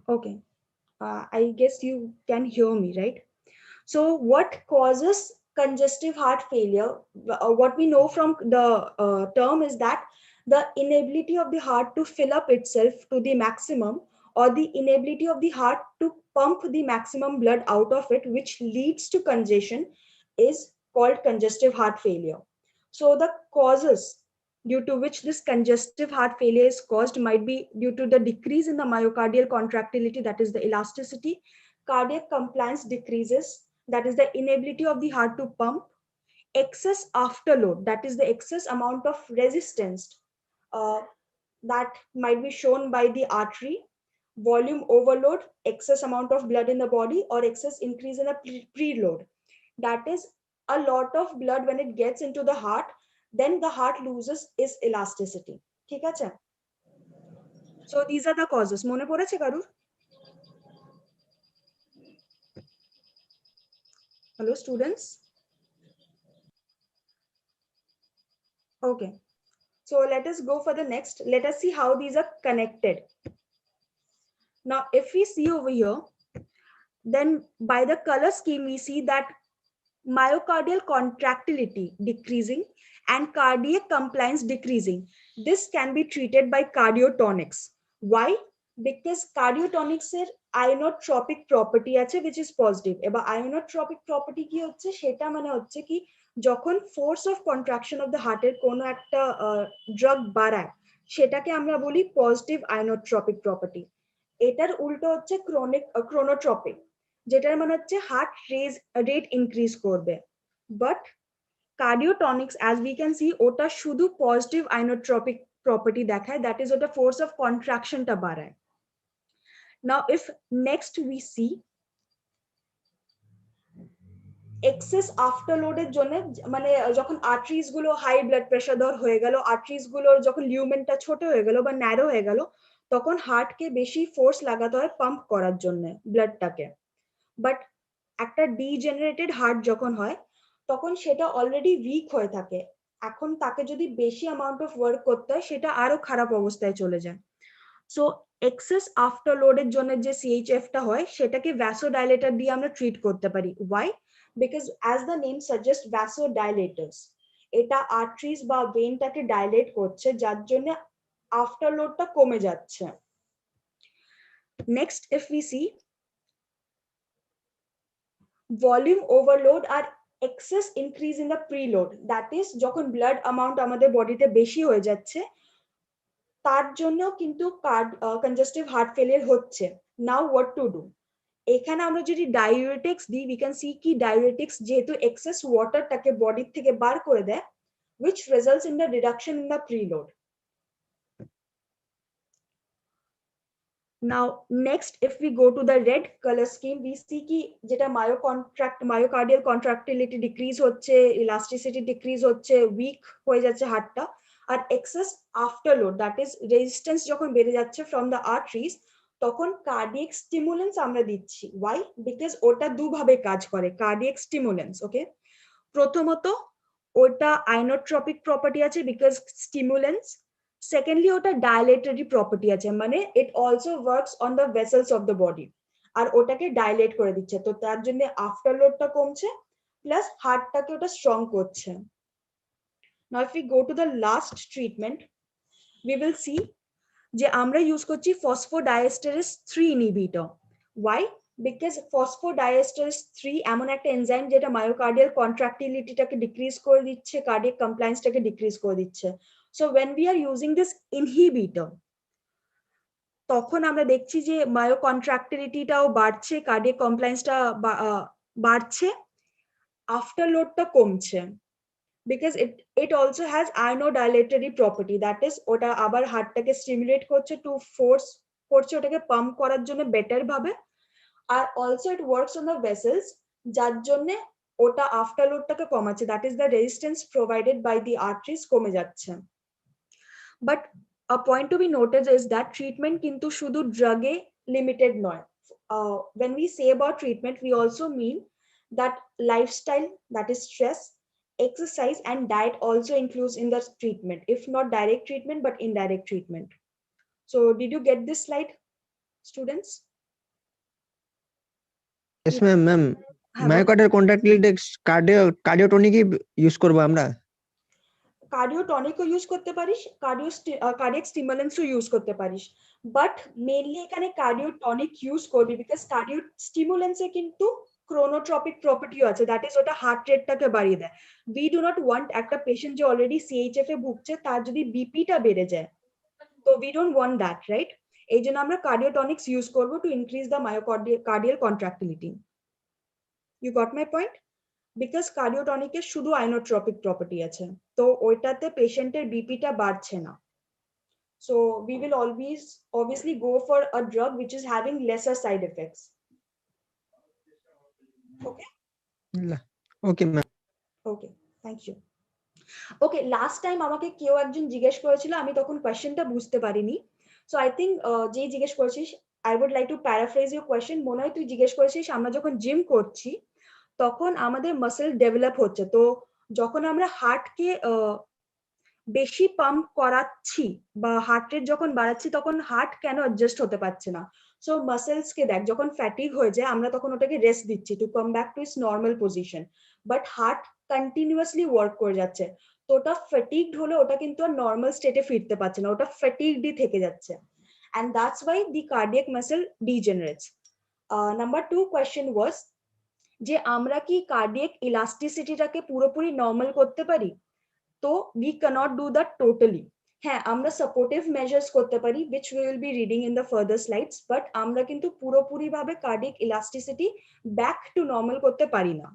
Okay, I guess you can hear me, right? So what causes congestive heart failure? What we know from the term is that the inability of the heart to fill up itself to the maximum, or the inability of the heart to pump the maximum blood out of it, which leads to congestion, is called congestive heart failure. So the causes due to which this congestive heart failure is caused might be due to the decrease in the myocardial contractility, that is the elasticity. Cardiac compliance decreases, that is the inability of the heart to pump. Excess afterload, that is the excess amount of resistance that might be shown by the artery. Volume overload, excess amount of blood in the body, or excess increase in the preload, that is a lot of blood when it gets into the heart, then the heart loses its elasticity. ঠিক আছে? So these are the causes. মনে পড়েছে কারুর? Hello, students. Okay. So let us go for the next. Let us see how these are connected. Now, if we see over here, then by the color scheme, we see that myocardial contractility decreasing and cardiac compliance decreasing. This can be treated by cardiotonics. Why? Because cardiotonics এর ionotropic property আছে which is positive. এবার ionotropic property কি হচ্ছে সেটা মানে হচ্ছে কি যখন force of contraction of the heart এর কোনো একটা drug বাড়ায় সেটাকে আমরা বলি positive ionotropic property. এটার উল্টো হচ্ছে chronotropic, যেটার মানে হচ্ছে হার্ট রেট ইনক্রিজ করবে। But cardiotonics as we can see ওটা শুধু পজিটিভ আইনোট্রপিক প্রপার্টি দেখায়, দ্যাট ইজ ওটা ফোর্স অফ কন্ট্রাকশনটা বাড়ায়। Now if next we see excess আফটারলোডের জন্য, মানে যখন আর্টারিজ গুলো হাই ব্লাড প্রেশার ধর হয়ে গেল, আর্টারিজ গুলোর যখন লিউমেনটা ছোট হয়ে গেল বা ন্যারো হয়ে গেল, তখন হার্টকে বেশি ফোর্স লাগাতে হয় পাম্প করার জন্য ব্লাডটাকে। বাট একটা ডিজেনারেটেড হার্ট যখন হয় তখন সেটা অলরেডি উইক হয়ে থাকে, এখন তাকে যদি বেশি অ্যামাউন্ট অফ ওয়ার্ক করতে হয় সেটা আরো খারাপ অবস্থায় চলে যায়। সো এক্সেস আফটারলোডের জন্য যে সিএইচএফটা হয় সেটাকে ভ্যাসোডাইলেটর দিয়ে আমরা ট্রিট করতে পারি। Why? Because as the name suggest vasodilators, এটা আর্টারিজ বা ভেনটাকে ডাইলেট করছে যার জন্য আফটারলোডটা কমে যাচ্ছে। Next if we see volume overload আর excess increase in the preload, that is যখন ব্লাড অ্যামাউন্ট আমাদের বডিতে বেশি হয়ে যাচ্ছে তার জন্য কিন্তু কনজেস্টিভ হার্ট ফেলিয়ার হচ্ছে। Now what to do? এখানে আমরা যদি ডায়ুরেটিক্স দিই, উই ক্যান সি কি ডায়ুরেটিক্স যেহেতু এক্সেস ওয়াটারটাকে বডির থেকে বার করে দেয়, which results in the reduction in the preload. Now next if we go to the red color scheme, we see ki jeta myocardial contractility decrease hocche, elasticity decrease hocche, weak hoye jacche heart ta, R excess afterload, that is resistance যখন বেড়ে যাচ্ছে from the arteries, তখন cardiac স্টিমুলেন্স আমরা দিচ্ছি। why? because ওটা দুভাবে কাজ করে cardiac স্টিমুলেন্স। Okay, প্রথমত ওটা আইনোট্রপিক প্রপার্টি আছে বিকজ স্টিমুলেন্স। সেকেন্ডলি ওটা ডাইলেটরি প্রপার্টি আছে, মানে it also works on the vessels of the body, আর ওটাকে ডাইলেট করে দিচ্ছে, তো তার জন্য আফটারলোডটা কমছে প্লাস হার্টটাকে ওটা স্ট্রং করছে। Now if we go to the last treatment, we will see যে আমরা ইউজ করছি phosphodiesterase 3 inhibitor. Why? Because phosphodiesterase 3 এমন একটা এনজাইম যেটা মায়োকার্ডিয়াল কন্ট্রাক্টিলিটিটাকে ডিক্রিজ করে দিচ্ছে, কার্ডিয়াক কমপ্লায়েন্সটাকে ডিক্রিজ করে দিচ্ছে। So when we are using this inhibitor, তখন আমরা দেখছি যে মায়ো কন্ট্রাক্টিলিটিটাও বাড়ছে, কার্ডিয়াক কমপ্লায়েন্সটা বাড়ছে, আফটারলোডটা কমছে। because it also has ionodilatory property, that is ওটা আবার হার্টটাকে স্টিমুলেট করছে টু ফোর্স করছে ওটাকে পাম্প করার জন্য বেটার ভাবে, আর also it works on the vessels যার জন্য ওটা আফটারলোডটাকে কমাচ্ছে, that is the resistance provided by the arteries কমে যাচ্ছে। But a point to be noted is that treatment কিন্তু শুধু ড্রাগে লিমিটেড নয়। when we say about treatment, we also mean that lifestyle, that is stress, exercise and diet also includes in the treatment, if not direct treatment but indirect treatment. So did you get this slide, students?
Yes ma'am. Myocardial contractility কার্ডিওটনিকই use করব আমরা?
কার্ডিওটনিকও use করতে পারিস, cardiac স্টিমুলেন্টসও use করতে পারিস, but mainly এখানে cardiotonic use করবি because cardio স্টিমুলেন্টসে কিন্তু ক্রোনোট্রপিক প্রপার্টিও আছে, দ্যাট ইজ ওটা হার্ট রেটটাকে বাড়িয়ে দেয়। উই ডু নট ওয়ান্ট একটা পেশেন্ট যে অলরেডি সিএইচএফ এ ভুগছে তার যদি বিপিটা বেড়ে যায়, তো we don't want that, right? এই জন্য আমরা কার্ডিওটনিক্স ইউজ করবো to increase the myocardial contractility. You got my point? Because কার্ডিওটনিকের শুধু আইনোট্রপিক প্রপার্টি আছে, তো ওইটাতে পেশেন্টের বিপিটা বাড়ছে না। So we will always obviously go for a drug which is having lesser side effects. Okay?
Okay ma'am.
Okay, thank you. Okay, last time আমাকে কেউ একজন জিজ্ঞেস করেছিল, আমি তখন কোয়েশ্চেনটা বুঝতে পারিনি, সো আই থিঙ্ক যে জিজ্ঞেস করেছিস, I would like to paraphrase your question. মনে হয় তুই জিজ্ঞেস করেছিস আমরা যখন জিম করছি তখন আমাদের মাসেল ডেভেলপ হচ্ছে। তো যখন আমরা হার্টকে বেশি পাম্প করাচ্ছি বা হার্ট রেট যখন বাড়াচ্ছি, তখন হার্ট কেন অ্যাডজাস্ট হতে পারছে না? সো মাসেলস কে দেখ, যখন ফ্যাটিক হয়ে যায় আমরা তখন ওটাকে রেস্ট দিচ্ছি to come back to its normal position, but heart continuously work করে যাচ্ছে। তো ওটা ফ্যাটিকড হলে ওটা কিন্তু আর নর্মাল স্টেটে ফিরতে পারছে না, ওটা ফ্যাটিকডই থেকে যাচ্ছে, and that's why the cardiac muscle degenerates. Number 2 question was যে আমরা কি কার্ডিয়াক ইলাস্টিসিটিটাকে পুরোপুরি নর্মাল করতে পারি? তো we cannot do that totally. হ্যাঁ, আমরা সাপোর্টিভ মেজার্স করতে পারি, which we will be reading in the further slides, but আমরা কিন্তু পুরোপুরি ভাবে cardiac elasticity back to normal করতে পারি না।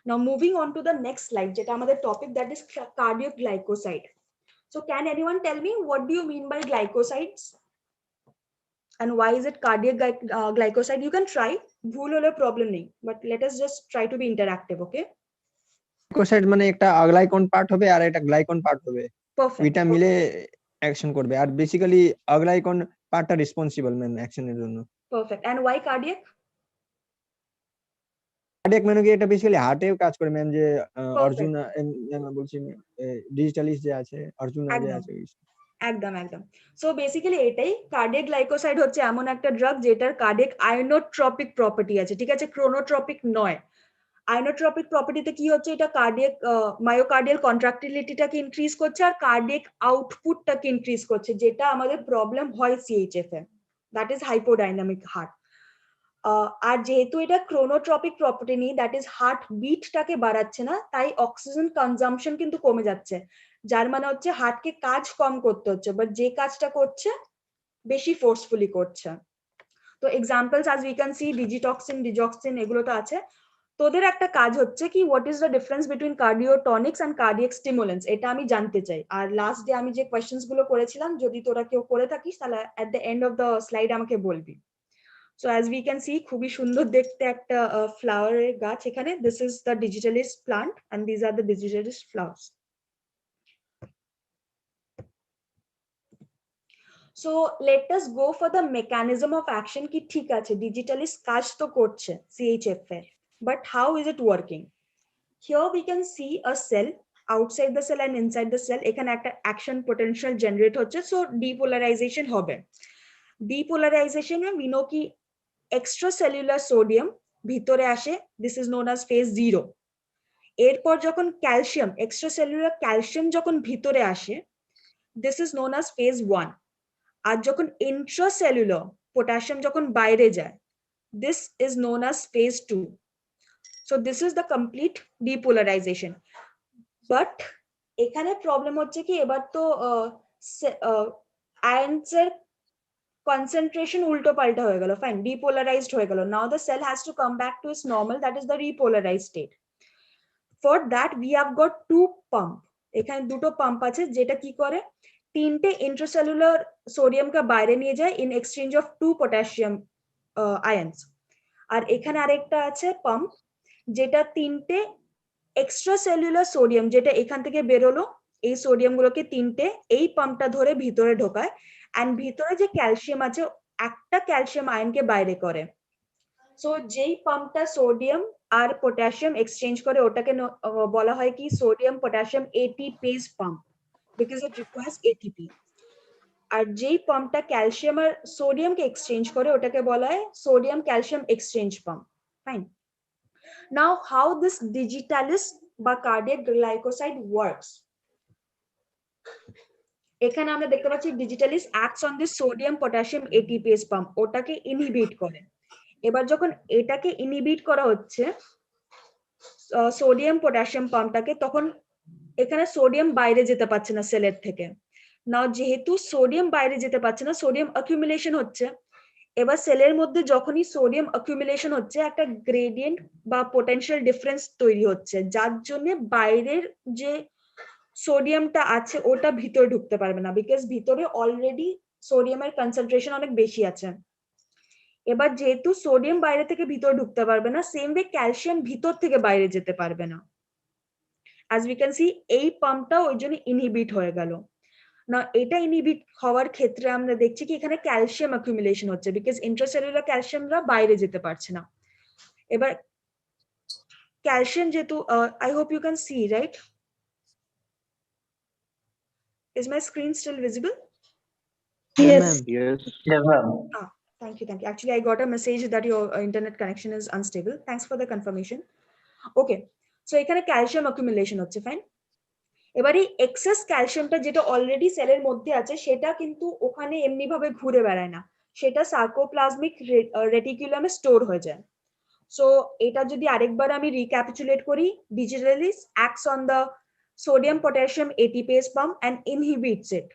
Now moving on to the next slide, যেটা আমাদের topic, that is cardiac glycoside. So can anyone tell me what do you mean by glycosides and why is it cardiac glycoside? You can try, ভুল হলে problem নেই, but let us just try to be interactive, okay?
Glycoside মানে একটা গ্লাইকন part হবে আর একটা গ্লাইকন part হবে,
Perfect.
ওইটা মিলে অ্যাকশন করবে। আর বেসিক্যালি গ্লাইকন পার্টটা রেসপন্সিবল ম্যাম অ্যাকশনের জন্য।
Perfect. And why cardiac?
Cardiac মানে কি, এটা বেসিক্যালি হার্টেও কাজ করে ম্যাম, যে অর্জুন বলছি ডিজিটালিস্ট যে আছে, অর্জুন যে
একদম।
আছে।
একদম একদম। সো বেসিক্যালি এটাই, কার্ডিয়াক গ্লাইকোসাইড হচ্ছে এমন একটা ড্রাগ যেটার কার্ডিয়াক আয়োনোট্রপিক প্রপার্টি আছে, ঠিক আছে, ক্রোনোট্রপিক নয়। আয়োনোট্রপিক প্রপার্টিতে কি হচ্ছে, এটা কার্ডিয়াক মায়োকার্ডিয়াল কন্ট্রাক্টিলিটিটাকে ইনক্রিজ করছে আর কার্ডিয়াক আউটপুটটাকে ইনক্রিজ করছে, যেটা আমাদের প্রবলেম হয় সিএইচএফ এ, দ্যাট ইজ হাইপোডাইনামিক হার্ট। আর যেহেতু এটা ক্রোনোট্রপিক প্রপার্টি নেই, দ্যাট ইজ হার্ট বিটটাকে বাড়াচ্ছে না, তাই অক্সিজেন কনজাম্পশন কিন্তু কমে যাচ্ছে, যার মানে হচ্ছে হার্টকে কাজ কম করতে হচ্ছে, বাট যে কাজটা করছে বেশি ফোর্সফুলি করছে। তো examples as we can see digitoxin, digoxin, এগুলো তো আছে। তোদের একটা কাজ হচ্ছে কি, what is the difference between cardiotonics and cardiac stimulants, এটা আমি জানতে চাই। আর লাস্ট ডে আমি যে কোয়েশ্চেন্স গুলো করেছিলাম, যদি তোরা কেউ করে থাকিস তাহলে at the end of the slide আমাকে বলবি। So as we can see, খুবই সুন্দর দেখতে একটা ফ্লাওয়ারের গাছ এখানে। This is the digitalis plant and these are the digitalis flowers. So let us go for the mechanism of action ki ঠিক আছে digitalis কাজ তো করছে CHF এর, but how is it working? Here we can see a cell, outside the cell and inside the cell এখানে একটা action potential generate হচ্ছে, so depolarization হবে। Depolarization A we know ki extracellular sodium ভিতরে আসে, this is known as phase 0। এরপর যখন calcium, extracellular calcium যখন ভিতরে আসে, this is known as phase 1। আর যখন intracellular potassium যখন বাইরে যায়, this is known as phase 2। so this is the complete depolarization। but এখানে প্রবলেম হচ্ছে কি, এবার তো আয়ন্স এর concentration উল্টো পাল্টা হয়ে গেল, ফাইন, depolarized হয়ে গেল। now the cell has to come back to its normal, that is the repolarized state। for that we have got two pump, এখানে দুটো পাম্প আছে, যেটা কি করে তিনটে intracellular সোডিয়ামকে বাইরে নিয়ে যায় in exchange of 2 potassium ions। আর এখানে আরেকটা আছে পাম্প, যেটা তিনটে extracellular সোডিয়াম যেটা এখান থেকে বেরোলো, এই সোডিয়াম গুলোকে তিনটে এই পাম্পটা ধরে ভিতরে ঢোকায়, and ভিতরে যে ক্যালসিয়াম আছে একটা ক্যালসিয়াম আয়নকে বাইরে করে। সো যেই পাম্পটা সোডিয়াম আর পটাশিয়াম এক্সচেঞ্জ করে ওটাকে বলা হয় কি sodium potassium ATPase pump, because it requires ATP। আর যেই পাম্পটা ক্যালসিয়াম আর সোডিয়ামকে এক্সচেঞ্জ করে ওটাকে বলা হয় sodium calcium exchange pump, fine. Now how this digitalis বা কার্ডিয়াক গ্লাইকোসাইড ওয়ার্কস, এখানে আমরা দেখতে পাচ্ছি digitalis acts on this sodium potassium ATPase pump, ওটাকে ইনহিবিট করে। এবার যখন এটাকে ইনহিবিট করা হচ্ছে সোডিয়াম পটাশিয়াম পাম্পটাকে, তখন এখানে সোডিয়াম বাইরে যেতে পারছে না সেলের থেকে। নাও যেহেতু সোডিয়াম বাইরে যেতে পারছে না, সোডিয়াম অ্যাকুমুলেশন হচ্ছে। এবার সেলের মধ্যে যখনই সোডিয়াম অ্যাকুমুলেশন হচ্ছে, একটা গ্রেডিয়েন্ট বা পোটেনশিয়াল ডিফারেন্স তৈরি হচ্ছে, যার জন্য বাইরের যে সোডিয়ামটা আছে ওটা ভিতরে ঢুকতে পারবে না, বিকজ ভিতরে অলরেডি সোডিয়ামের কনসেন্ট্রেশন অনেক বেশি আছে। এবার যেহেতু সোডিয়াম বাইরে থেকে ভিতরে ঢুকতে পারবে না, সেম ওয়ে ক্যালসিয়াম ভিতর থেকে বাইরে যেতে পারবে না। as we can see এই পাম্পটা ওই জন্য ইনহিবিট হয়ে গেল না। এটা ইনহিবিট হওয়ার ক্ষেত্রে আমরা দেখছি কি এখানে ক্যালসিয়াম অ্যাকুমুলেশন হচ্ছে, বিকজ ইন্ট্রাসেলুলার ক্যালসিয়ামরা বাইরে যেতে পারছে না। এবার calcium যেহেতু I hope you can see, right? Is my screen still visible?
Yes.
Yes.
Yes, ma'am.
Thank you. Actually, I got a message that your internet connection is unstable. Thanks for the confirmation. Okay, so এখানে calcium accumulation হচ্ছে, fine. এবারে access ক্যালসিয়ামটা যেটা already সেলের মধ্যে আছে সেটা কিন্তু ওখানে এমনি ভাবে ঘুরে বেড়ায় না, সেটা সার্কোপ্লাজমিক রেটিকুলামে স্টোর হয়ে যায়। সো এটা যদি আরেকবার আমি রিক্যাপিচুলেট করি, digitalis acts on the sodium potassium ATPase pump and inhibits it,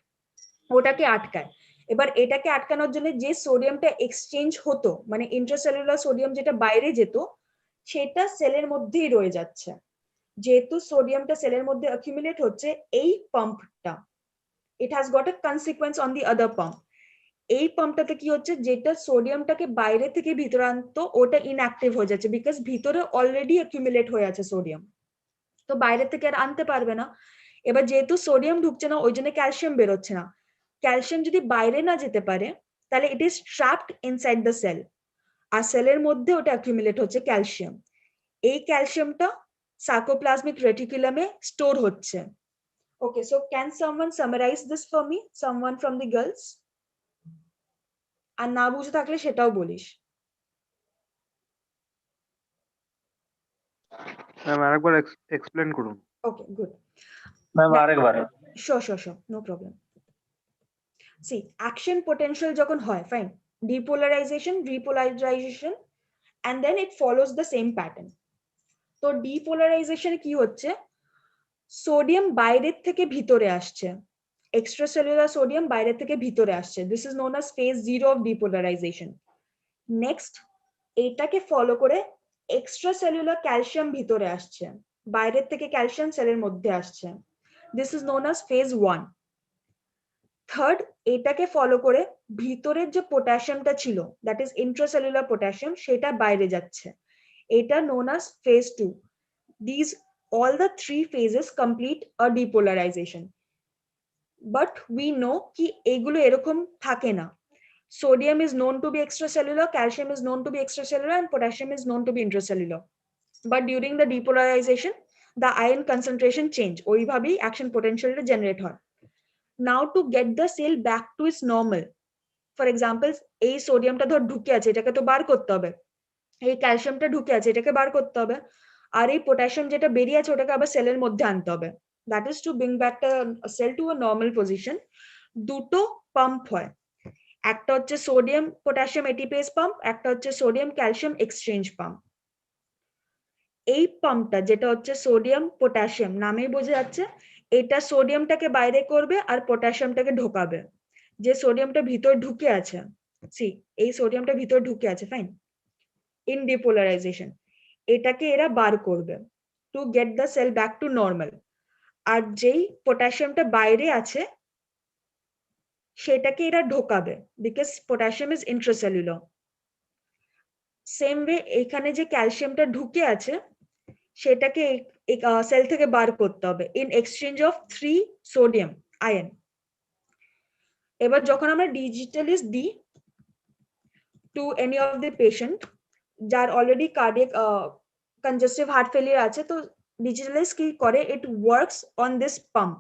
ওটাকে আটকায়। এবার এটাকে আটকানোর জন্য যে সোডিয়ামটা এক্সচেঞ্জ হতো, মানে ইন্ট্রাসেলুলার সোডিয়াম যেটা বাইরে যেত, সেটা সেলের মধ্যেই রয়ে যাচ্ছে। যেহেতু সোডিয়ামটা সেলের মধ্যে অ্যাকুমুলেট হচ্ছে, এই পাম্পটা it has got a consequence on the other pump. এই পাম্পটাতে কি হচ্ছে, যেটা সোডিয়ামটাকে বাইরে থেকে ভিতরে আনতো ওটা ইনঅ্যাক্টিভ হয়ে যাচ্ছে, বিকজ ভিতরে অলরেডি অ্যাকুমুলেট হয়ে আছে সোডিয়াম, তো বাইরে থেকে আর আনতে পারবে না। এবার যেহেতু সোডিয়াম ঢুকছে না, ওই জন্য ক্যালসিয়াম বেরোচ্ছে না। ক্যালসিয়াম যদি বাইরে না যেতে পারে, তাহলে it is trapped inside the cell, আর সেলের মধ্যে ওটা অ্যাকুমুলেট হচ্ছে ক্যালসিয়াম। এই ক্যালসিয়ামটা সার্কোপ্লাজমিক রেটিকুলামে স্টোর হচ্ছে। Okay, so can someone summarize this for me, someone from the girls? আর না বুঝে থাকলে সেটাও বলিস।
ম্যাম আরেকবার এক্সপ্লেন করুন।
Okay, good.
ম্যাম আরেকবার।
Sure, no problem. See, action potential যখন হয়, fine, depolarization, repolarization, and then it follows the same pattern. তো depolarization কি হচ্ছে, সোডিয়াম বাইরের থেকে ভিতরে আসছে, এক্সট্রাসেলুলার সোডিয়াম বাইরে থেকে ভিতরে আসছে, this is known as phase 0 of depolarisation. Next এইটাকে ফলো করে এক্সট্রাসেলুলার ক্যালসিয়াম ভিতরে আসছে, বাইরের থেকে ক্যালসিয়াম সেলের মধ্যে আসছে, this is known as phase 1। Third, এটাকে ফলো করে ভিতরের যে পটাশিয়ামটা ছিল, দ্যাট ইজ ইন্ট্রাসেলুলার পটাশিয়াম, সেটা বাইরে যাচ্ছে, এটা known as phase 2। These all the three phases complete a depolarization. But we know ki egulo erokom thake na. Sodium is known to be extracellular, calcium is known to be extracellular, and potassium is known to be intracellular. But during the depolarization, the ion concentration change. ওই ভাবেই action potential generate হয়। Now to get the cell back to its normal, for example, এই সোডিয়ামটা ধর ঢুকে আছে, এটাকে তো বার করতে হবে, এই ক্যালসিয়ামটা ঢুকে আছে, এটাকে বার করতে হবে, আর এই পটাশিয়াম যেটা বেরিয়ে আছে ওটাকে আবার সেলের মধ্যে আনতে হবে, that is to bring back the cell to a normal position. দুটো পাম্প হয়, একটা হচ্ছে সোডিয়াম পটাশিয়াম এটিপেজ পাম্প, একটা হচ্ছে সোডিয়াম ক্যালসিয়াম এক্সচেঞ্জ পাম্প। এই পাম্পটা যেটা হচ্ছে সোডিয়াম পটাশিয়াম, নামেই বোঝা যাচ্ছে, এটা সোডিয়ামটাকে বাইরে করবে আর পটাশিয়ামটাকে ঢোকাবে। যে সোডিয়ামটা ভিতর ঢুকে আছে, সি এই সোডিয়ামটা ভিতর ঢুকে আছে, ফাইন, ইন ডিপোলারাইজেশন, এটাকে এরা বার করবে to get the cell back to normal. আর যেই পটাশিয়ামটা বাইরে আছে সেটাকে এরা ঢোকাবে, because potassium is intracellular. Same way এখানে যে ক্যালসিয়ামটা ঢুকে আছে সেটাকে সেল থেকে বার করতে হবে in exchange of 3 sodium ion. এবার যখন আমরা ডিজিটালিস দিই to any of the patient যার already cardiac congestive heart failure আছে, তো ডিজিটালিস কি করে, it works on this pump.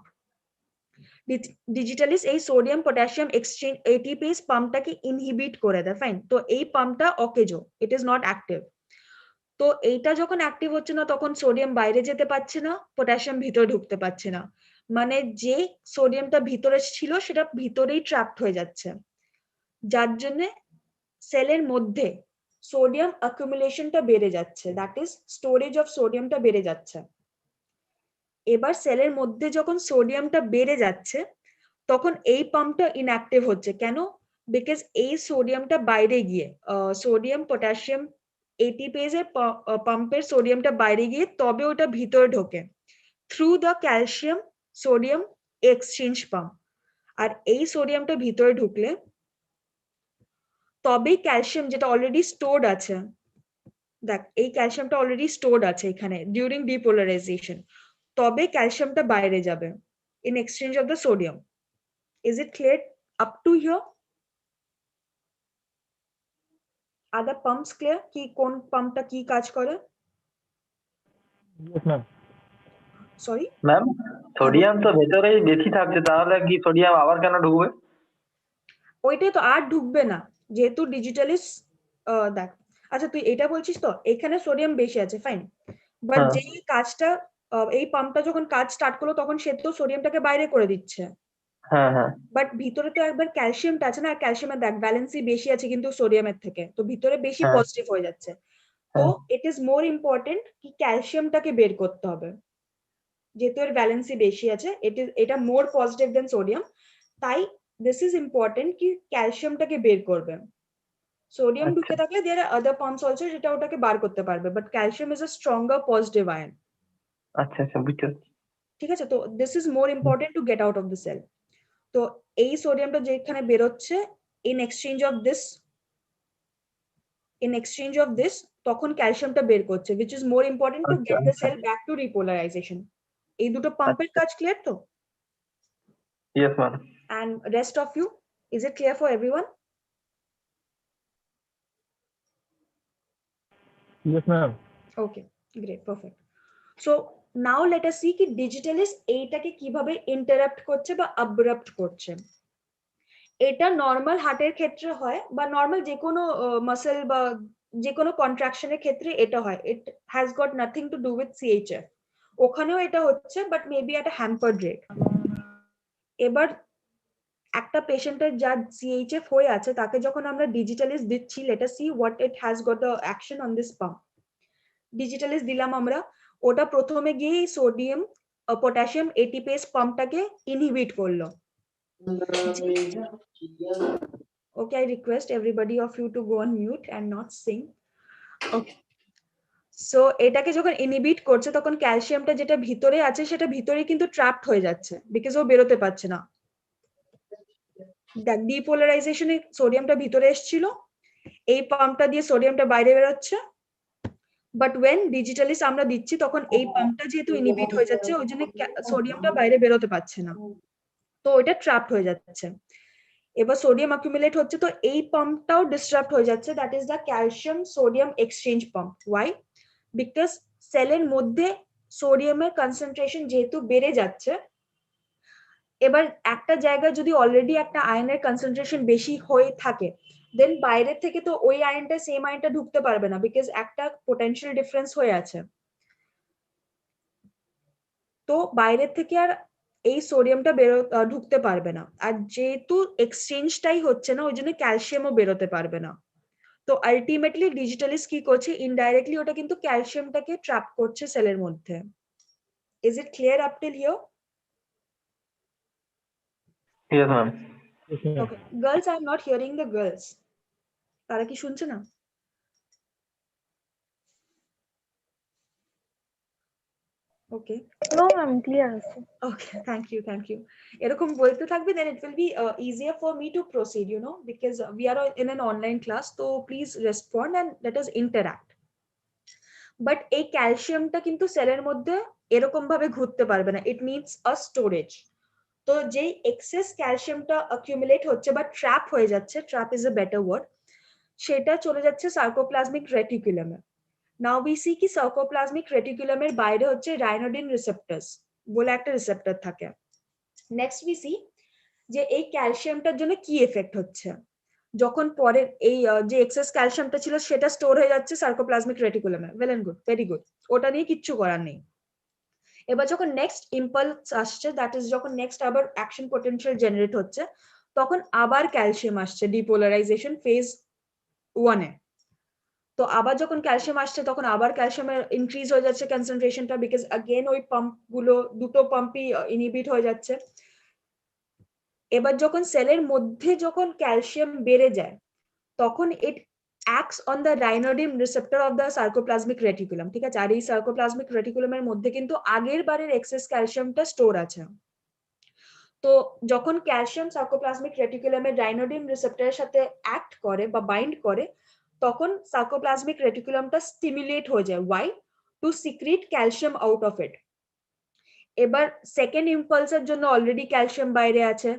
Digitalis এই সোডিয়াম পটাশিয়াম এক্সচেঞ্জ এটিপিএস পাম্পটাকে ইনহিবিট করে দেয়, ফাইন। তো এই পাম্পটা অকেজো, ইট ইজ নট অ্যাক্টিভ। তো এইটা যখন অ্যাক্টিভ হচ্ছে না, তখন সোডিয়াম বাইরে যেতে পারছে না, পটাশিয়াম ভিতরে ঢুকতে পারছে না, মানে যে সোডিয়ামটা ভিতরে ছিল সেটা ভিতরেই ট্র্যাপড হয়ে যাচ্ছে, যার জন্য সেলের মধ্যে সোডিয়াম অ্যাকুমুলেশনটা বেড়ে যাচ্ছে, দ্যাট ইজ স্টোরেজ অফ সোডিয়ামটা বেড়ে যাচ্ছে। এবার সেলের মধ্যে যখন সোডিয়ামটা বেড়ে যাচ্ছে তখন এই পাম্পটা ইনঅ্যাক্টিভ হচ্ছে, কেন, বিকজ এই সোডিয়ামটা বাইরে গিয়ে সোডিয়াম পটাশিয়াম এটিপেজের পাম্পের সোডিয়ামটা বাইরে গিয়ে তবে ওটা ভিতরে ঢোকে through the calcium sodium exchange pump. আর এই সোডিয়ামটা ভিতরে ঢুকলে তবেই ক্যালসিয়াম যেটা অলরেডি স্টোরড আছে, দেখ এই ক্যালসিয়ামটা অলরেডি স্টোরড আছে এখানে ডিউরিং ডিপোলারাইজেশন, তবে ক্যালসিয়ামটা বাইরে যাবে in exchange of the sodium. Is it clear up to here? Are the pumps clear? কি কোন পাম্পটা কি কাজ করে?
Yes, ma'am.
Sorry
ma'am sodium তো ভেতরেই বেশি থাকছে, তাহলে কি সোডিয়াম আবার কেন ঢুকবে?
ওইটাই তো, আর ঢুকবে না যেহেতু ডিজিটালিস। দেখ, আচ্ছা তুই এটা বলছিস তো এখানে সোডিয়াম বেশি আছে, ফাইন, বাট
হ্যাঁ
যেই কাজটা এই পাম্পটা যখন কাজ স্টার্ট করলো তখন সে তো সোডিয়ামটাকে বাইরে করে দিচ্ছে,
হ্যাঁ হ্যাঁ
বাট ভিতরে তো একবার ক্যালসিয়ামটা আছে না, আর ক্যালসিয়ামের দেখ ব্যালেন্সই বেশি আছে কিন্তু সোডিয়ামের থেকে, তো ভিতরে বেশি
হ্যাঁ
পজিটিভ হয়ে যাচ্ছে। তো
হ্যাঁ
ইট ইজ মোর ইম্পর্টেন্ট কি ক্যালসিয়ামটাকে বের করতে হবে, যেহেতু এর ব্যালেন্সই বেশি আছে, এটা মোর পজিটিভ দেন সোডিয়াম, তাই দিস ইজ ইম্পর্টেন্ট কি ক্যালসিয়ামটাকে বের করবে। সোডিয়াম
আচ্ছা
ঢুকে থাকলে দেয়ার আর আদার পাম্পস অলসো যেটা ওটাকে বার করতে পারবে, but calcium is a stronger positive ion.
আচ্ছা আচ্ছা বুঝতে পারছি।
ঠিক আছে, তো this is more important to get out of the cell. তো এই সোডিয়ামটা যেখানে বেরোচ্ছে ইন এক্সচেঞ্জ অফ দিস তখন ক্যালসিয়ামটা বের করছে, which is more important to
আচ্ছা
get the
আচ্ছা
cell back to repolarization. এই দুটো পাম্পের
আচ্ছা
কাজ ক্লিয়ার তো?
Yes ma'am.
And rest of you, is it clear for everyone?
Yes, ma'am.
Okay, great, perfect. So now let us see কি digitalis এইটাকে কিভাবে ইন্টারাপ্ট করছে বা আব্রাপ্ট করছে। এটা নর্মাল হার্টের ক্ষেত্রে হয় বা নর্মাল যে কোনো মাসেল বা যে কোনো কন্ট্রাকশনের ক্ষেত্রে এটা হয়। ইট has goat nothing to do with CHF. ওখানেও এটা হচ্ছে, বাট মেবি একটা হ্যাম্পার্ড রেট। এবার একটা পেশেন্টের যার সিএইচএফ হয়ে আছে তাকে যখন আমরা ডিজিটালিস দিচ্ছি, let us see what it has got a action on this pump. Digitalis দিলাম আমরা, ওটা প্রথমে গিয়ে সোডিয়াম পটাশিয়াম এটিপিএস পাম্পটাকে ইনহিবিট করলো। Okay, I request everybody of you to go on mute and not sing. Okay. So এটাকে যখন inhibit করছে তখন ক্যালসিয়ামটা যেটা ভিতরে আছে সেটা ভিতরে কিন্তু ট্র্যাপড হয়ে যাচ্ছে, বিকজ ও বেরোতে পারছে না। দেখ ডিপোলারাইজেশনে সোডিয়ামটা ভিতরে এসেছিল, এই পাম্পটা দিয়ে সোডিয়ামটা বাইরে বেরোচ্ছে, বাট ওয়েন ডিজিটালিস আমরা দিচ্ছি তখন এই পাম্পটা যেহেতু ইনহিবিট হয়ে যাচ্ছে ওই জন্য সোডিয়ামটা বাইরে বেরোতে পারছে না, তো ওইটা ট্র্যাপড হয়ে যাচ্ছে। এবার সোডিয়াম অ্যাকুমুলেট হচ্ছে, তো এই পাম্পটাও ডিস্টার্ব হয়ে যাচ্ছে, that is the calcium sodium exchange pump. Why? Because সেলের মধ্যে সোডিয়ামের কনসেন্ট্রেশন যেহেতু বেড়ে যাচ্ছে, এবার একটা জায়গায় যদি অলরেডি একটা আয়নের কনসেন্ট্রেশন বেশি হয়ে থাকে, দেন বাইরে থেকে তো ওই আয়নটা সেম আয়নটা ঢুকতে পারবে না, বিকজ একটা পোটেনশিয়াল ডিফারেন্স হয়ে আছে। তো বাইরের থেকে আর এই সোডিয়ামটা ঢুকতে পারবে না, আর যেহেতু এক্সচেঞ্জটাই হচ্ছে না ওই জন্য ক্যালসিয়ামও বেরোতে পারবে না। তো আলটিমেটলি ডিজিটালিস কি করছে, ইনডাইরেক্টলি ওটা কিন্তু ক্যালসিয়ামটাকে ট্র্যাপ করছে সেলের মধ্যে। Is it clear up till here?
Yes ma'am.
Yes, ma'am.
Okay girls, I am not hearing the girls. তারা কি শুনছে না? ওকে
No, ma'am, clear আছে।
ওকে, থ্যাংক ইউ। এরকম বলতে থাকবে, then it will be easier for me to proceed, you know, because we are in an online class, so please respond and let us interact. But এই ক্যালসিয়ামটা কিন্তু সেলের মধ্যে এরকম ভাবে ঘুরতে পারবে না, ইট নিডস আ স্টোরেজ। তো যেই এক্সেস ক্যালসিয়ামটা অ্যাকুমুলেট হচ্ছে বা ট্র্যাপ হয়ে যাচ্ছে, trap is a better word, সেটা চলে যাচ্ছে সার্কোপ্লাজমিক রেটিকুলামে। নাও উই সি কি সার্কোপ্লাজমিক রেটিকুলামের বাইরে হচ্ছে রাইনোডিন রিসেপ্টরস বলে একটা রিসেপ্টর থাকে। নেক্সট উই সি যে এই ক্যালসিয়ামটার জন্য কি এফেক্ট হচ্ছে, যখন পরে এই যে এক্সেস ক্যালসিয়ামটা ছিল সেটা স্টোর হয়ে যাচ্ছে সার্কোপ্লাজমিক রেটিকুলামে। Well and good, very good, ওটা নিয়ে কিচ্ছু করার নেই। এবার যখন নেক্সট ইম্পালস আসছে, দ্যাট ইজ যখন নেক্সট আবার অ্যাকশন পোটেনশিয়াল জেনারেট হচ্ছে, তখন আবার ক্যালসিয়াম আসছে ডিপোলারাইজেশন ফেজ 1 এ। তো আবার যখন ক্যালসিয়াম আসছে তখন আবার ক্যালসিয়ামের ইনক্রিজ হয়ে যাচ্ছে কনসেন্ট্রেশনটা, বিকজ अगेन ওই পাম্প গুলো দুটো পাম্পই ইনহিবিট হয়ে যাচ্ছে। এবার যখন সেলের মধ্যে যখন ক্যালসিয়াম বেড়ে যায় তখন ইট acts on the rhinodim receptor of the sarcoplasmic reticulum, ঠিক আছে? আর এই সার্কোপ্লাজমিক রেটিকুলামের মধ্যে কিন্তু আগের বারের এক্সেস ক্যালসিয়ামটা স্টোর আছে। তো যখন ক্যালসিয়াম সার্কোপ্লাজমিক রেটিকুলামের রাইনোডিন রিসেপ্টরের সাথে অ্যাক্ট করে বা বাইন্ড করে, তখন সার্কোপ্লাজমিক রেটিকুলামটা স্টিমুলেট হয়ে যায়। Why? To secrete calcium out of it. এবার সেকেন্ড ইম্পালসের জন্য অলরেডি ক্যালসিয়াম বাইরে আছে,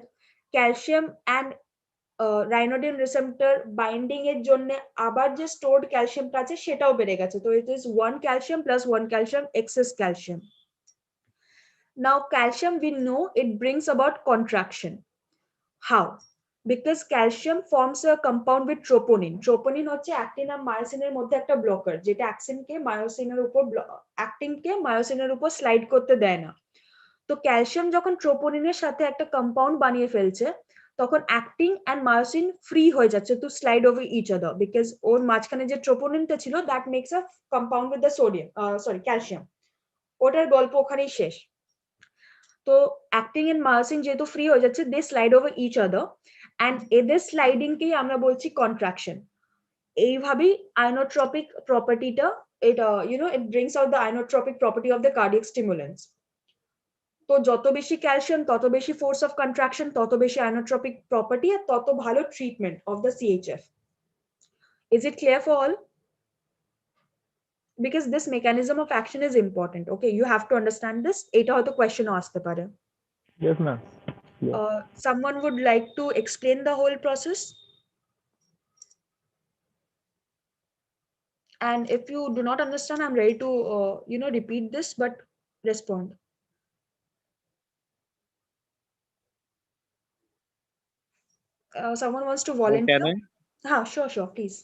calcium and ryanodine receptor binding এর জন্য আবার যে স্টোরড ক্যালসিয়ামটা আছে সেটাও বেড়ে গেছে, তো it is 1 calcium plus 1 calcium excess calcium. Now calcium, we know it brings about contraction. How? Because calcium forms a compound with troponin. Troponin হচ্ছে অ্যাক্টিন আর মায়োসিনের মধ্যে একটা ব্লকার, যেটা অ্যাক্টিনকে মায়োসিনের উপর স্লাইড করতে দেয় না। তো ক্যালসিয়াম যখন ট্রোপোনিনের সাথে একটা কম্পাউন্ড বানিয়ে ফেলছে, তখন অ্যাক্টিন অ্যান্ড মায়োসিন ফ্রি হয়ে যাচ্ছে to slide over each other, because ওর মাঝখানে যে ট্রোপোনিনটা ছিল that makes a compound with the calcium. ওটার গল্প ওখানেই শেষ। তো অ্যাক্টিন এন্ড মায়োসিন যেহেতু ফ্রি হয়ে যাচ্ছে, they slide over each other, and এদের স্লাইডিংকেই আমরা বলছি কন্ট্রাকশন। এইভাবেই আইনোট্রপিক প্রপার্টিটা, এটা it brings out the inotropic property of the cardiac stimulants. তো যত বেশি ক্যালসিয়াম তত বেশি ফোর্স অফ কন্ট্রাকশন, তত বেশি আইনোট্রপিক প্রপার্টি, আর তত ভালো treatment of the CHF. Is it clear for all? Because this mechanism of action is important. Okay, you have to understand this. Eta hoyto question askte pare.
Yes, ma'am.
Someone would like to explain the whole process? And if you do not understand, I'm ready to repeat this, but respond. Someone wants to volunteer?
Can I?
Sure, please.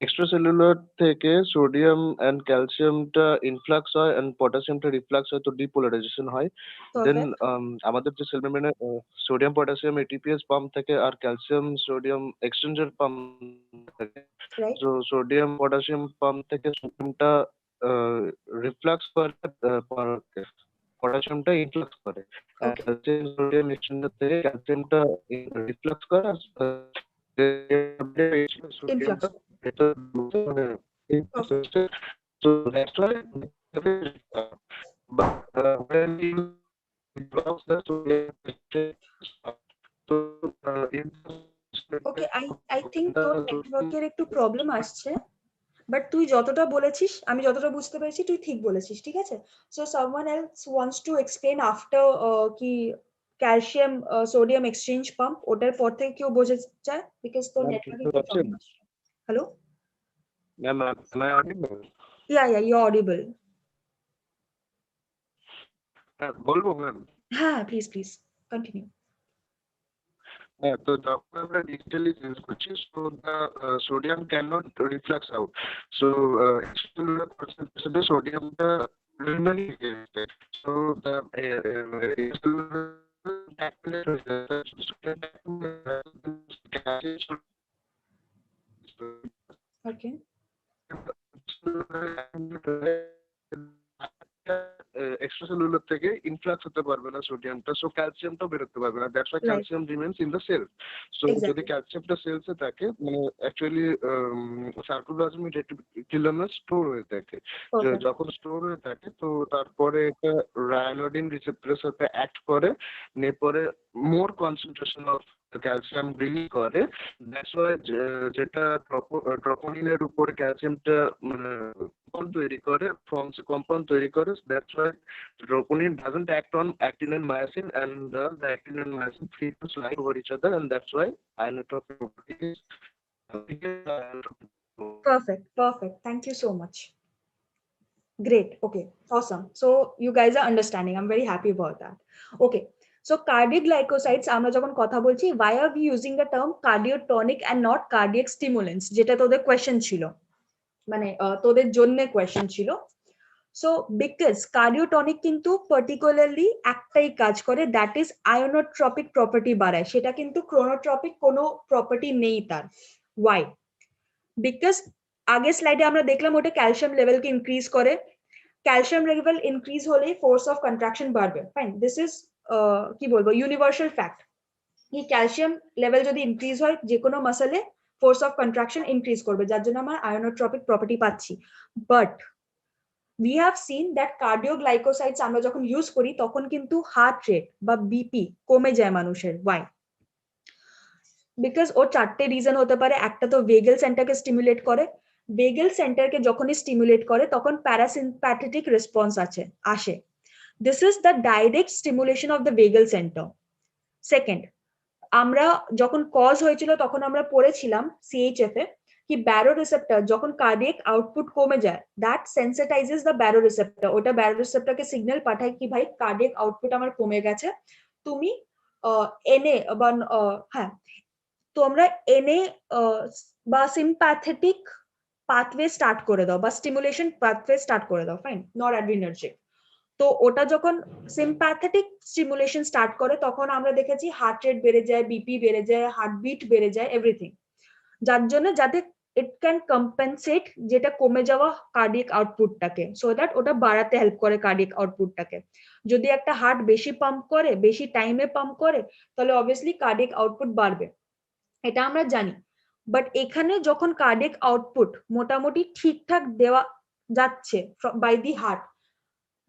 Extracellular থেকে sodium and ক্যালসিয়ামটা influx হয় and পটাশিয়ামটা reflux হয়, তো depolarization হয়। Then আমাদের যে cell মেমব্রেনে সোডিয়াম পটাশিয়াম এটিপিএস পাম্প থেকে আর ক্যালসিয়াম সোডিয়াম এক্সচেঞ্জার পাম্প থেকে, তো সোডিয়াম পটাশিয়াম পাম্প থেকে সোডিয়ামটা রিফ্লাক্স করে, পটাশিয়ামটা ইনফ্লাক্স করে, ক্যালসিয়াম সোডিয়াম এক্সচেঞ্জার থেকে ক্যালসিয়ামটা রিফ্লাক্স করে, আর সোডিয়ামটা so that's why but when you block the sodium
okay, I think তোর নেটওয়ার্কের একটু প্রবলেম আসছে, বাট তুই যতটা বলেছিস আমি যতটা বুঝতে পেরেছি তুই ঠিক বলেছিস, ঠিক আছে? So someone else wants to explain after কি ক্যালসিয়াম সোডিয়াম এক্সচেঞ্জ পাম্প, ওটার পর থেকে কেউ বোঝা যায়, বিকজ তোর নেটওয়ার্কে একটু প্রবলেম আসছে। Hello
am I audible?
Yeah, you're audible.
বলবো ম্যাম?
হ্যাঁ, প্লিজ কন্টিনিউ।
হ্যাঁ, তো যখন আমরা ডিজিটালি চেঞ্জ করছি, so the sodium can not reflux out, so extracellular কনসেন্ট্রেশনে সোডিয়ামটা রিমেইনিং থাকে, সো দ্য অ্যাক্টিভেট হয়ে যায়।
ওকে,
এক্সট্রাসেলুলার থেকে ইনফ্লাক্স হতে পারবে না সোডিয়ামটা, সো ক্যালসিয়ামটাও বেরোতে পারবে না। That's why calcium remains in the cell. So যদি ক্যালসিয়ামটা সেলসে থাকে, মানে অ্যাকচুয়ালি সার্কুলোপ্লাজমিক রেটিকুলামে স্টোর হয়ে থাকে, যখন স্টোর হয়ে থাকে তো তারপরে এটা রায়ানোডিন রিসেপ্টরের সাথে অ্যাক্ট করে, এরপরে মোর কনসেন্ট্রেশন অফ ক্যালসিয়াম রিলিজ করে। দ্যাটস ওয়াই যেটা ট্রোপোনিনের উপরে ক্যালসিয়ামটা মানে তৈরি করে, ফর্মস কম্পাউন্ড তৈরি করে। That's why troponin doesn't act on actin and myosin, and the actin and myosin free to slide over each other, and that's why inotropic property is
perfect. Thank you so much. Great. Okay, awesome. So you guys are understanding. I'm very happy about that. Okay, so cardiac glycosides আমরা যখন কথা বলছি, why are we using the term cardiotonic and not cardiac stimulants, যেটা তোদের question ছিল, মানে তোদের জন্য কোয়েশ্চেন ছিল। সো বিকজ কার্ডিওটনিক কিন্তু পার্টিকুলারলি একটাই কাজ করে, দ্যাট ইজ আয়োনোট্রপিক প্রপার্টি বাড়ায়, সেটা কিন্তু ক্রোনোট্রপিক কোনো প্রপার্টি নেই তার। ওয়াই? বিকজ আগের স্লাইডে আমরা দেখলাম ওটা ক্যালসিয়াম লেভেলকে ইনক্রিজ করে, ক্যালসিয়াম লেভেল ইনক্রিজ হলে ফোর্স অফ কন্ট্রাকশন বাড়বে। ফাইন, দিস ইজ কি বলবো ইউনিভার্সাল ফ্যাক্ট, কি ক্যালসিয়াম লেভেল যদি ইনক্রিজ হয় যে কোনো মাসেলে ফোর্স অফ কন্ট্রাকশন ইনক্রিজ করবে, যার জন্য আমরা আয়োনোট্রপিক প্রপার্টি পাচ্ছি। But we have seen that cardioglycosides আমরা যখন ইউজ করি তখন কিন্তু হার্ট রেট বা বিপি কমে যায় মানুষের। ওয়াই? বিকজ ওর চারটে রিজন হতে পারে। একটা তো ভেগাল সেন্টারকে স্টিমুলেট করে, বেগেল সেন্টারকে যখনই স্টিমুলেট করে তখন প্যারাসিম্প্যাথেটিক রেসপন্স আসে। This is the direct stimulation of the bagel centre. Second, আমরা যখন কজ হয়েছিল তখন আমরা পড়েছিলাম সিএইচএফ এ কি ব্যারো রিসেপ্টর যখন কার্ডিয়াক আউটপুট কমে যায়, দ্যাট সেন্সিটাইজেস দ্য ব্যারো রিসেপ্টর। ওটা ব্যারো রিসেপ্টরকে সিগন্যাল পাঠায় কি ভাই কার্ডিয়াক আউটপুট আমার কমে গেছে, তুমি এনএ বা হ্যাঁ তোমরা এনএ বা সিম্প্যাথেটিক পাথওয়ে স্টার্ট করে দাও বা স্টিমুলেশন পাথওয়ে স্টার্ট করে দাও, ফাইন, নর অ্যাড্রিনার্জিক। তো ওটা যখন সিম্প্যাথেটিক স্টিমুলেশন স্টার্ট করে তখন আমরা দেখেছি হার্ট রেট বেড়ে যায়, বিপি বেড়ে যায়, হার্টবিট বেড়ে যায়, এভরিথিং, যার জন্য যাতে ইট ক্যান কম্পেনসেট যেটা কমে যাওয়া কার্ডিয়াক আউটপুটটাকে, সো দ্যাট ওটা বাড়াতে হেল্প করে কার্ডিয়াক আউটপুটটাকে। যদি একটা হার্ট বেশি পাম্প করে, বেশি টাইমে পাম্প করে, তাহলে অবভিয়াসলি কার্ডিয়াক আউটপুট বাড়বে, এটা আমরা জানি। বাট এখানে যখন কার্ডিয়াক আউটপুট মোটামুটি ঠিকঠাক দেওয়া যাচ্ছে by the heart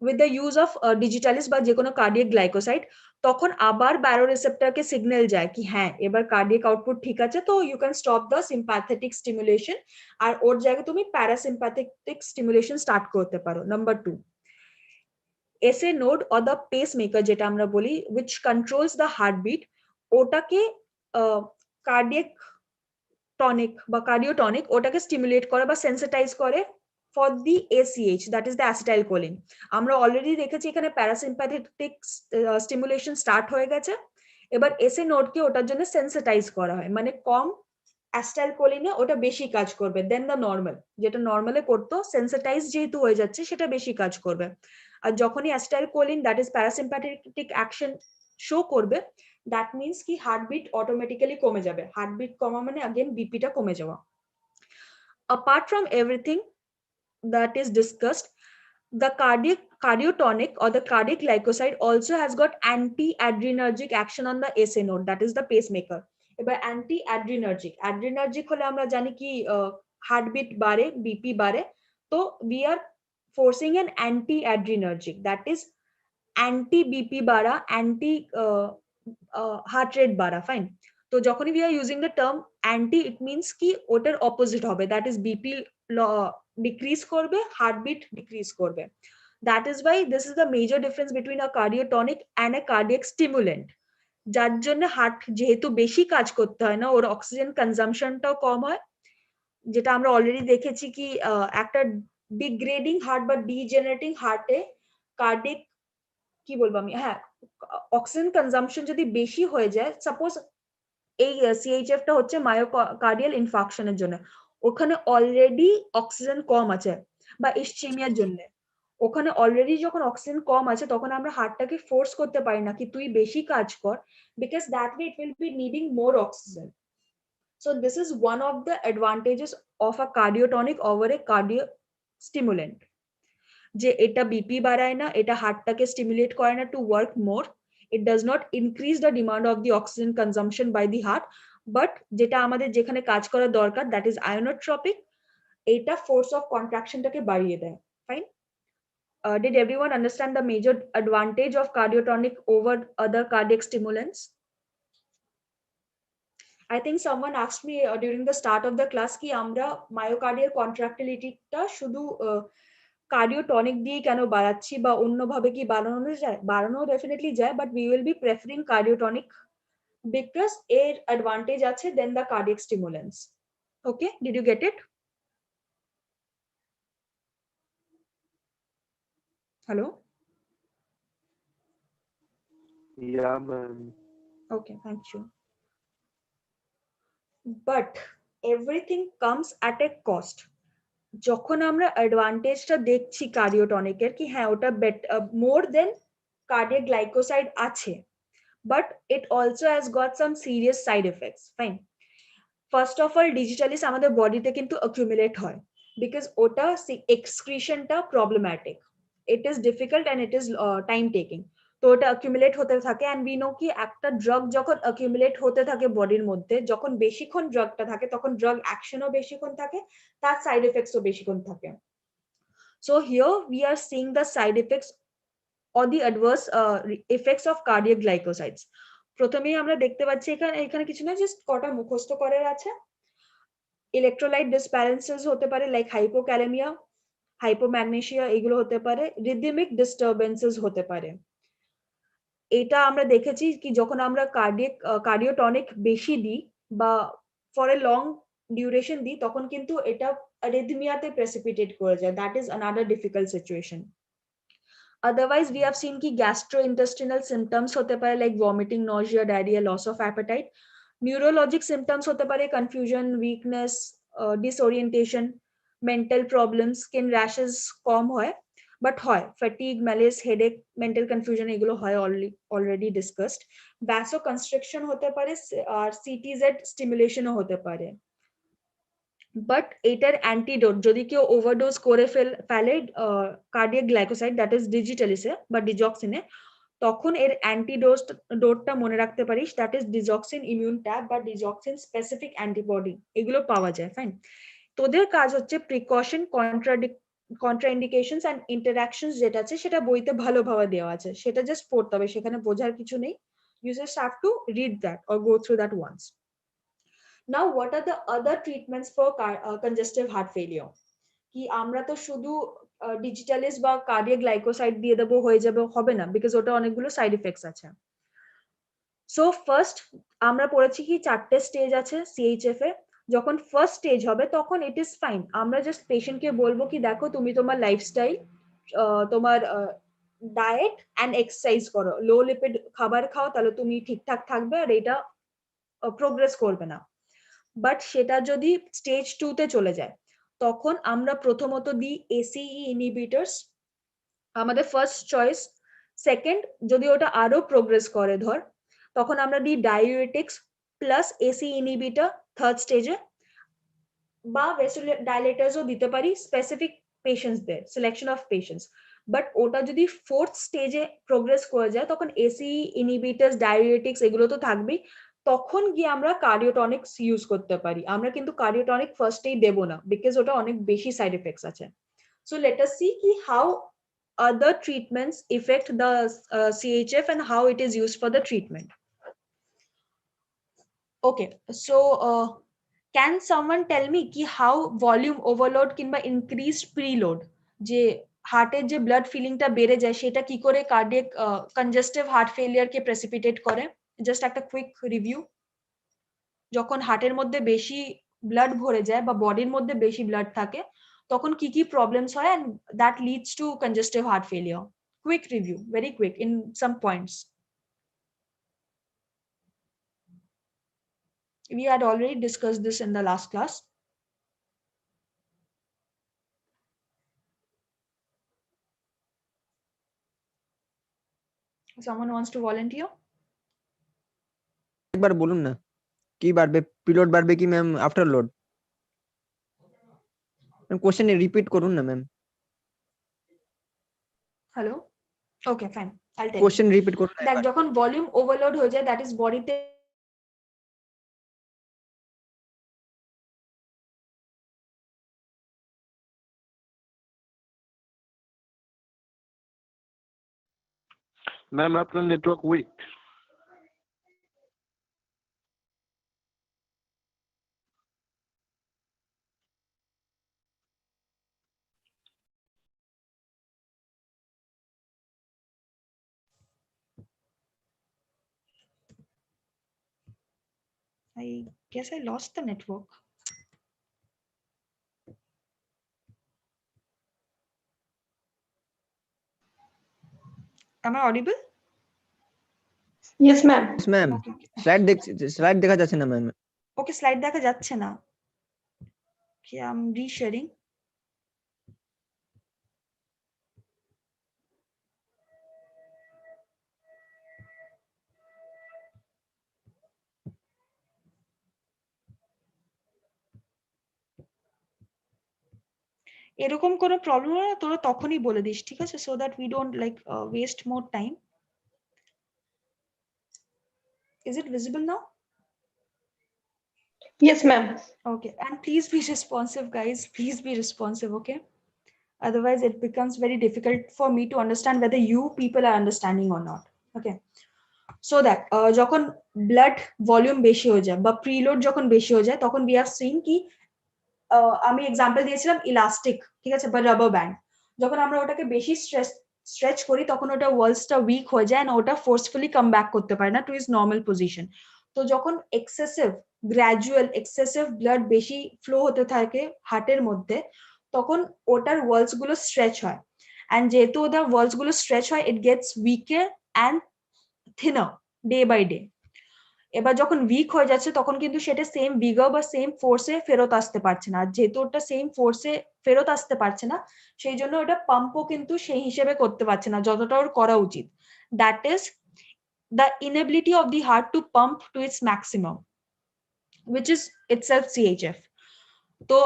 with the use of digitalis বা যে কোনো কার্ডিয়াক গ্লাইকোসাইড, তখন আবার ব্যারোরিসেপ্টরকে সিগন্যাল যায় কি হ্যাঁ এবার কার্ডিয়াক আউটপুট ঠিক আছে, তো you can stop the sympathetic stimulation আর ওর জায়গায় তুমি প্যারাসিম্প্যাথেটিক স্টিমুলেশন স্টার্ট করতে পারো। Number 2, SA node or the pacemaker যেটা আমরা বলি which controls the heartbeat, ওটাকে কার্ডিয়াক টনিক বা কার্ডিওটনিক ওটাকে স্টিমুলেট করে বা সেন্সিটাইজ করে for the ACH, that is the acetylcholine. আমরা অলরেডি দেখেছি এখানে প্যারাসিম্প্যাথেটিক স্টিমুলেশন স্টার্ট হয়ে গেছে, এবার এসএ নোডকে ওটার জন্য সেন্সিটাইজ করা হয়, মানে কম অ্যাসিটাইলকোলিনে ওটা বেশি কাজ করবে দেন দ্য নর্মাল, যেটা নর্মালে করতো সেন্সিটাইজ যেহেতু হয়ে যাচ্ছে সেটা বেশি কাজ করবে। আর যখনই acetylcholine that is parasympathetic action show করবে, দ্যাট মিনস কি হার্টবিট অটোমেটিক্যালি কমে যাবে। হার্টবিট কমা মানে अगेन বিপিটা কমে যাওয়া। Apart from everything that is discussed, the cardiotonic or the cardiac glycoside also has got anti-adrenergic action on the SA node, that is the pacemaker. এবার adrenergic হলে আমরা জানি কি হার্টবিট বাড়ে, বিপি বাড়ে, তো we are forcing an anti-adrenergic, that is anti BP বাড়া, anti heart rate বাড়া, ফাইন। তো যখনই we are using the term anti, it means কি ওটার অপোজিট হবে, that is BP decrease করবে, heartbeat decrease করবে। That is why this is the major difference between a cardiotonic and a cardiac stimulant, যার জন্য heart যেহেতু বেশি কাজ করতে হয় না, ওর অক্সিজেন কনজাম্পশনটাও কম হয়, যেটা আমরা অলরেডি দেখেছি কি একটা ডিগ্রেডিং হার্ট বা ডিজেনারেটিং হার্টে কার্ডিয়াক কি বলবো আমি, হ্যাঁ অক্সিজেন কনজাম্পশন যদি বেশি হয়ে যায়, সাপোজ এই সিএইচএফ টা হচ্ছে মায়োকার্ডিয়াল ইনফাকশনের জন্য, ওখানে অলরেডি অক্সিজেন কম আছে, বা ইসচেমিয়ার জন্য ওখানে অলরেডি যখন অক্সিজেন কম আছে তখন আমরা হার্টটাকে ফোর্স করতে পারি না কি তুই বেশি কাজ কর, because that way it will be needing more oxygen. So this is one of the advantages of a cardiotonic over a cardio stimulant, যে এটা বিপি বাড়ায় না, এটা হার্টটাকে স্টিমুলেট করে না to work more, it does not increase the demand of the oxygen consumption by the heart, but যেটা আমাদের যেখানে কাজ করা দরকার, that is ionotropic, এটা force of contraction টাকে বাড়িয়ে দেয়, fine. Did everyone understand the major advantage of cardiotonic over other cardiac stimulants? I think someone asked me during the start of the class ki আমরা myocardial contractility টা শুধু কার্ডিওটনিক দিয়ে কেন বাড়াচ্ছি বা অন্যভাবে কি বাড়ানো যায়, বাড়ানো ডেফিনেটলি যায়, but we will be preferring cardiotonic because এর অ্যাডভান্টেজ আছে than the cardiac stimulants. Okay, did you get it? Hello?
Yeah, ma'am.
Okay, thank you. But everything comes at a cost. যখন আমরা অ্যাডভান্টেজটা দেখছি কার্ডিওটনিকের কি হ্যাঁ ওটা মোর দেন কার্ডিয়াক গ্লাইকোসাইড আছে, but it also has got some serious side effects, fine. First of all, digitalis আমাদের বডিতে কিন্তু accumulate হয়, because ওটা excretionটা problematic, it is difficult and it is time taking, তো ওটা accumulate হতে থাকে, and we know কি একটা ড্রাগ যখন accumulate হতে থাকে বডির মধ্যে, যখন বেশিক্ষণ ড্রাগটা থাকে তখন ড্রাগ অ্যাকশনও বেশিক্ষণ থাকে, তার সাইড এফেক্টসও বেশিক্ষণ থাকে। So here we are seeing the side effects or the adverse effects of cardiac glycosides. প্রথমেই আমরা দেখতে পাচ্ছি এখানে কিছু না, জাস্ট কটা মুখস্থ করার আছে। ইলেকট্রোলাইট ডিসব্যালেন্সেস হতে পারে লাইক হাইপোক্যালেমিয়া, হাইপোম্যাগনেসিয়া, এগুলো হতে পারে। রিদমিক ডিস্টারবেন্সেস হতে পারে। এটা আমরা দেখেছি কি যখন আমরা কার্ডিওটনিক বেশি দিই বা ফর এ লং ডিউরেশন দিই তখন কিন্তু এটা অ্যারিথমিয়াতে প্রেসিপিটেট করে যায়। That is another difficult situation. Otherwise, we have seen ki gastrointestinal symptoms hote pare like vomiting, nausea, diarrhea, loss of appetite. Neurologic symptoms hote pare confusion, weakness, disorientation, mental problems, skin rashes কম হয়, but হয় fatigue, malaise, headache, mental confusion এগুলো হয় already discussed. Vasoconstriction হতে পারে আর CTZ stimulation ও হতে পারে। But এটার antidote যদি কেউ ওভারডোজ করে ফেলে কার্ডিয়াক গ্লাইকোসাইড দ্যাট ইজ ডিজিটালিসে বা ডিজক্সিনে, তখন এর অ্যান্টিডোটটা মনে রাখতে পারিস, দ্যাট ইজ ডিজক্সিন ইমিউন ট্যাব বা ডিজক্সিন স্পেসিফিক অ্যান্টিবডি, এগুলো পাওয়া যায়। ফাইন, তোদের কাজ হচ্ছে প্রিকশন, কন্ট্রাইন্ডিকেশনস অ্যান্ড ইন্টারঅ্যাকশনস যেটা আছে সেটা বইতে ভালোভাবে দেওয়া আছে, সেটা জাস্ট পড়তে হবে, সেখানে বোঝার কিছু নেই। You just have to read that or go through that once. Now, what are the other treatments for congestive heart failure? কি আমরা তো শুধু ডিজিটালিস বা কার্ডিয়াক গ্লাইকোসাইড দিয়ে দেবো হয়ে যাবে, হবে না, বিকজ ওটা অনেকগুলো সাইড এফেক্টস আছে। সো ফার্স্ট আমরা পড়েছি কি 4টে স্টেজ আছে সিএইচএফ এ। যখন ফার্স্ট স্টেজ হবে তখন ইট ইজ ফাইন, আমরা জাস্ট পেশেন্টকে বলবো কি দেখো তুমি তোমার লাইফস্টাইল, তোমার ডায়েট অ্যান্ড এক্সারসাইজ করো, লো লিপিড খাবার খাও, তাহলে তুমি ঠিকঠাক থাকবে আর এটা প্রোগ্রেস করবে না। বাট সেটা যদি স্টেজ 2 তে চলে যায় তখন আমরা প্রথমত দিই এসিই ইনহিবিটরস, আমাদের ফার্স্ট চয়েস। সেকেন্ড, যদি ওটা আরো প্রোগ্রেস করে ধর, তখন আমরা দিই diuretics plus ACE inhibitor third স্টেজে, বা ভেসোডাইলেটার্সও দিতে পারি স্পেসিফিক পেশেন্টসদের, সিলেকশন অফ পেশেন্টস। বাট ওটা যদি ফোর্থ স্টেজে প্রোগ্রেস করে যায় তখন এসিই ইনহিবিটরস, ডায়োরেটিক্স এগুলো তো থাকবেই, তখন গিয়ে আমরা কার্ডিওটনিক্স ইউজ করতে পারি। আমরা কিন্তু কার্ডিওটনিক ফার্স্টেই দেব না, বিকজ ওটা অনেক বেশি সাইড এফেক্টস আছে। সো লেট আস সি কি how other treatments affect the CHF and how it is used for the treatment. Okay, so can someone tell me ki how volume overload কিংবা increased preload যে হার্টের যে blood ফিলিংটা বেড়ে যায় সেটা কি করে কার্ডিয়াক কনজেস্টিভ হার্ট ফেলিয়ার কে precipitate করে? জাস্ট একটা কুইক রিভিউ। যখন হার্টের মধ্যে বেশি ব্লাড ভরে যায় বা বডির মধ্যে বেশি ব্লাড থাকে তখন কি কি প্রবলেমস হয় and that leads to congestive heart failure. Quick review, very quick in some points. We had already discussed this in the last class. Someone wants to volunteer?
একবার বলুন না কি বাড়বে, প্রিলোড বাড়বে কি ma'am afterload? Question repeat করুন না ma'am.
Hello? Okay, fine. I'll tell
question
you.
Repeat করুন।
দেখ যখন ভলিউম ওভারলোড হয়ে যায়, দ্যাট ইজ বডিতে
मैम आपका network weak.
I guess I lost the network. Am I audible?
Yes, ma'am.
Yes ma'am, slide দেখা যাচ্ছে না ম্যাম।
Okay, slide দেখা যাচ্ছে না। Okay, I'm resharing. এরকম কোনো প্রবলেম হলে তোরা তখনই বলে দিস, ঠিক আছে? so that we don't like waste more time. Is it visible now?
Yes, ma'am.
Okay, and please be responsive, guys. Please be responsive, okay? Otherwise, it becomes very difficult for me to understand whether you people are understanding or not. Okay, so that যখন blood volume বেশি হয়ে যায় বা preload যখন বেশি হয়ে যায় তখন we have seen কি আমি এক্সাম্পল দিয়েছিলাম ইলাস্টিক, ঠিক আছে, বা রাবার ব্যান্ড। যখন আমরা ওটাকে বেশি স্ট্রেচ করি তখন ওটা ওয়ালসটা উইক হয়ে যায় না, ওটা ফোর্সফুলি কাম ব্যাক করতে পারে না টু ইজ নর্মাল পজিশন। তো যখন গ্র্যাজুয়াল এক্সেসিভ ব্লাড বেশি ফ্লো হতে থাকে হার্টের মধ্যে, তখন ওটার ওয়ালস গুলো স্ট্রেচ হয়, অ্যান্ড যেহেতু ওটার ওয়ালস গুলো স্ট্রেচ হয়, it gets weaker and thinner day by day. এবার যখন উইক হয়ে যাচ্ছে তখন কিন্তু সেটা সেম বিগার বা সেম ফোর্সে ফেরত আসতে পারছে না, যেহেতু ওটা সেম ফোর্সে ফেরত আসতে পারছে না, সেই জন্য ওটা পাম্পও কিন্তু সেই হিসেবে করতে পারছে না যতটা ওর করা উচিত। That is the inability of the heart to pump to its maximum, which is itself CHF. তো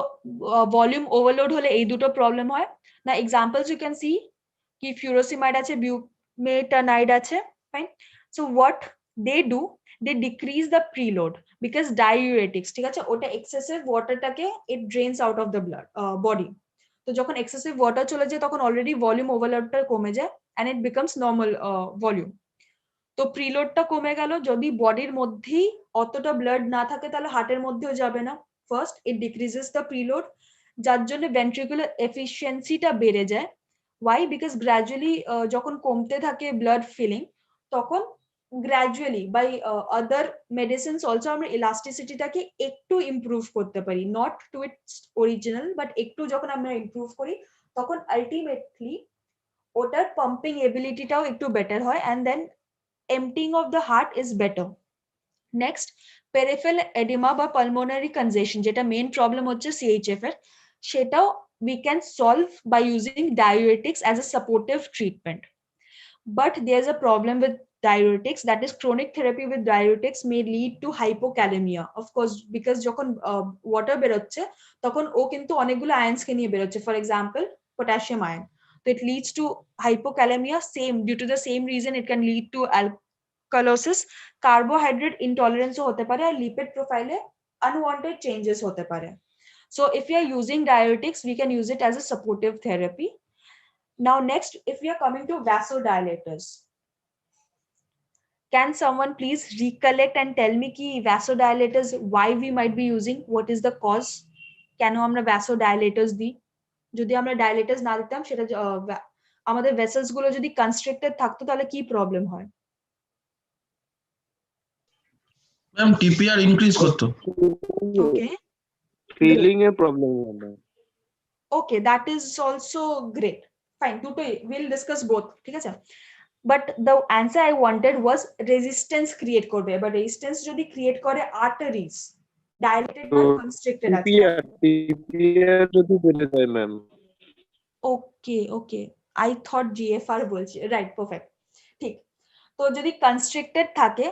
ভলিউম ওভারলোড হলে এই দুটো প্রবলেম হয় না। এক্সাম্পলস ইউ ক্যান সি কি ফিউরোসিমাইড আছে, বিউমেটানাইড আছে, fine. So what they do, they decrease the preload because diuretics, ঠিক আছে, ওটা এক্সেসিভ ওয়াটারটাকে it drains out of the blood body. তো যখন এক্সেসিভ ওয়াটার চলে যায় তখন অলরেডি ভলিউম ওভারলোডটা কমে যায় and it becomes normal volume. তো প্রিলোডটা কমে গেল, যদি বডির মধ্যেই অতটা ব্লাড না থাকে তাহলে হার্টের মধ্যেও যাবে না। First it decreases the preload, যার জন্য ভেন্ট্রিকুলার এফিসিয়েন্সিটা বেড়ে যায়। ওয়াই? বিকজ গ্র্যাজুয়ালি যখন কমতে থাকে ব্লাড ফিলিং, তখন gradually by other medicines also আমরা ইলাস্টিসিটিটাকে একটু ইমপ্রুভ করতে পারি, not to its original, but একটু যখন আমরা ইমপ্রুভ করি তখন আলটিমেটলি ওটার পাম্পিং এবিলিটিটাও একটু বেটার হয়, and then emptying of the heart is better. Next, peripheral edema বা pulmonary congestion, যেটা মেইন প্রবলেম হচ্ছে CHF এর, সেটাও we can solve by using diuretics as a supportive treatment. But there's a problem with diuretics, that is chronic therapy with diuretics may lead to hypokalemia, of course, because যখন water বেরোচ্ছে তখন ও কিন্তু অনেকগুলো আয়ন্সকে নিয়ে বেরোচ্ছে, for example potassium ion. So it leads to hypokalemia, same due to the same reason it can lead to alkalosis, carbohydrate intolerance hote pare, আর lipid profile unwanted changes hote pare. So if we are using diuretics, we can use it as a supportive therapy. Now next, if we are coming to vasodilators, can someone please recollect and tell me ki vasodilators why we might be using, what is the cause, কেন আমরা vasodilators দিই? যদি আমরা ডায়ালেটাস না দিতাম, সেটা আমাদের vessels গুলো যদি কনস্ট্রিক্টেড থাকতো তাহলে কি প্রবলেম হয়?
ম্যাম টিপিআর ইনক্রিজ করতো।
ওকে,
ফিলিং এর প্রবলেম হবে।
Okay, that is also great, fine, দুটোই উইল ডিসকাস বোথ, ঠিক আছে। But the answer I wanted was resistance create করবে। এবার রেজিস্ট্যান্স যদি ক্রিয়েট করে আর্টারিজ, ডাইলেটেড না কনস্ট্রিক্টেড আছে,
টিপিআর যদি বেড়ে যায় ma'am.
Okay okay, I thought GFR বলছি, রাইট, পারফেক্ট, ঠিক। তো যদি কনস্ট্রিক্টেড থাকে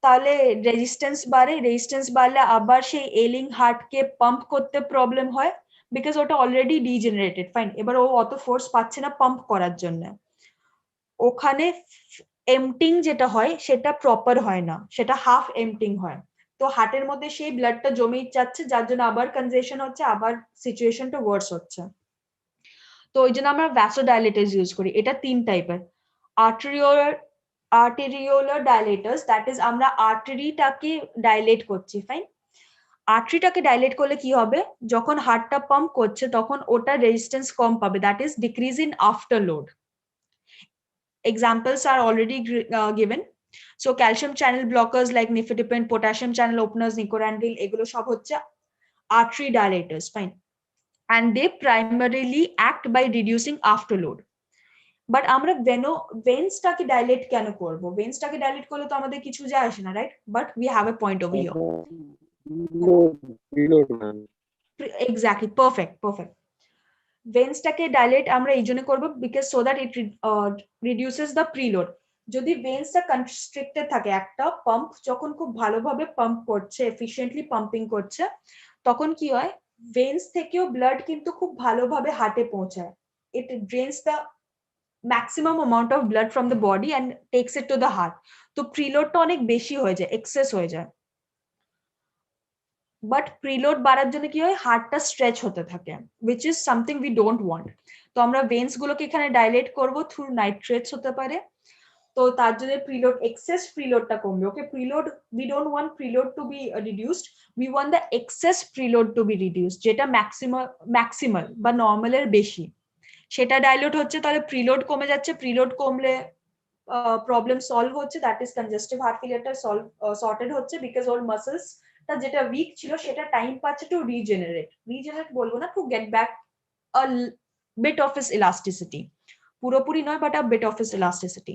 তাহলে রেজিস্ট্যান্স বাড়ে, রেজিস্ট্যান্স বাড়লে আবার সেই এলিং হার্টকে পাম্প করতে প্রবলেম হয়, বিকজ ওটা অলরেডি ডিজেনারেটেড, ফাইন। এবার ও অত ফোর্স পাচ্ছে না পাম্প করার জন্য, ওখানে এমটিং যেটা হয় সেটা প্রপার হয় না, সেটা হাফ এমটিং হয়। তো হার্টের মধ্যে সেই ব্লাডটা জমেই যাচ্ছে, যার জন্য আবার কনজেশন হচ্ছে, আবার সিচুয়েশনটা ওয়ার্স হচ্ছে। তো ওই জন্য আমরা ভ্যাসোডাইলেটার্স ইউজ করি। এটা তিন টাইপের, আর্টেরিওলার ডাইলেটার্স, দ্যাট ইজ আমরা আর্টারিটাকে ডাইলেট করছি, ফাইন। আর্টারিটাকে ডাইলেট করলে কি হবে, যখন হার্টটা পাম্প করছে তখন ওটা রেজিস্ট্যান্স কম পাবে, that is decrease in after load. Examples are already given. So calcium channel blockers like nifedipine, potassium channel openers, nicorandil, এগুলো সব হচ্ছে artery dilators, fine, and they primarily act by reducing afterload. But আমরা ভেন্সটাকে dilate কেন করব? ভেন্সটাকে dilate করলে তো আমাদের কিছু যায় আসে না, right? But we have a point over here. Exactly, perfect perfect. ভেন্সটাকে ডাইলেট আমরা এই জন্য করবো because so that it reduces the preload. যদি ভেন্সটা কনস্ট্রিক্টেড থাকে, একটা পাম্প যখন খুব ভালোভাবে পাম্প করছে, এফিশিয়েন্টলি পাম্পিং করছে, তখন কি হয়, ভেন্স থেকেও ব্লাড কিন্তু খুব ভালোভাবে হার্টে পৌঁছায়। It drains the maximum amount of blood from the body and takes it to the heart. তো প্রিলোডটা অনেক বেশি হয়ে যায়, এক্সেস হয়ে যায়। বাট প্রিলোড বাড়ার জন্য কি হয়, হার্টটা স্ট্রেচ হতে থাকে, which is something we don't want. তো আমরা ভেন্স গুলোকে এখানে ডাইলেট করব থ্রু নাইট্রেটস হতে পারে। তো তো তার জন্য প্রিলোড এক্সেস প্রিলোডটা কমবে okay preload we don't want preload to be reduced we want the excess preload to be reduced যেটা ম্যাক্সিমাল বা নর্মালের বেশি সেটা ডাইলুট হচ্ছে তাহলে প্রিলোড কমে যাচ্ছে প্রিলোড কমলে প্রবলেম সলভ হচ্ছে দ্যাট ইজ কনজেস্টিভ হার্ট ফেলিয়ারটা সর্টেড হচ্ছে বিকজ ওর মাসলসটা যেটা উইক ছিল সেটা টাইম পাচ্ছে টু রিজেনারেট বলবো না to get back a bit of its elasticity পুরোপুরি নয় but a bit of its elasticity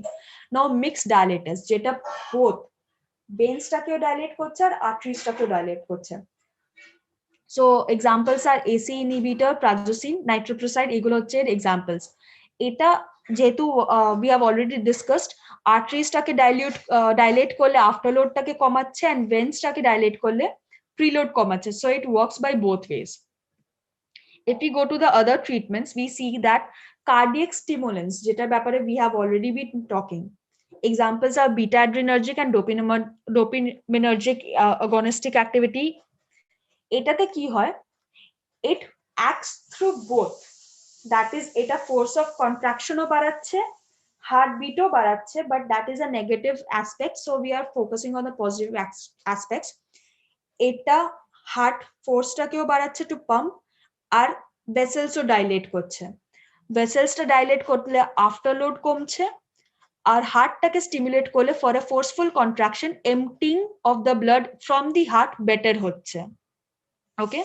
now mixed dilators যেটা বোথ ভেন্সটাকেও ডাইলেট করছে আর আর্টারিজটাকেও ডাইলেট করছে সো এক্সাম্পলস আর এসি ইনহিবিটর প্রাজোসিন নাইট্রোপ্রোসাইড এগুলো হচ্ছে এক্সাম্পলস এটা যেহেতু we have already discussed আর্টারিজটাকে ডাইলেট করলে আফটারলোডটাকে কমাচ্ছে and ভেন্সটাকে ডাইলেট করলে প্রিলোড কমাচ্ছে so it works by both ways. If we go to the other treatments we see that cardiac stimulants যেটার ব্যাপারে we have already been talking examples are beta adrenergic and dopaminergic agonistic activity এটাতে কি হয় it acts through both that is এটা force of contraction ও বাড়াচ্ছে heartbeat ও বাড়াচ্ছে but that is a negative aspect so we are focusing on the positive aspects এটা heart force টাকেও বাড়াচ্ছে to pump আর vessels ও ডাইলেট করছে ভেসেলসটা ডাইলেট করলে আফটারলোড কমছে আর হার্টটাকে স্টিমুলেট করলে for a forceful contraction emptying of the blood from the heart better হচ্ছে okay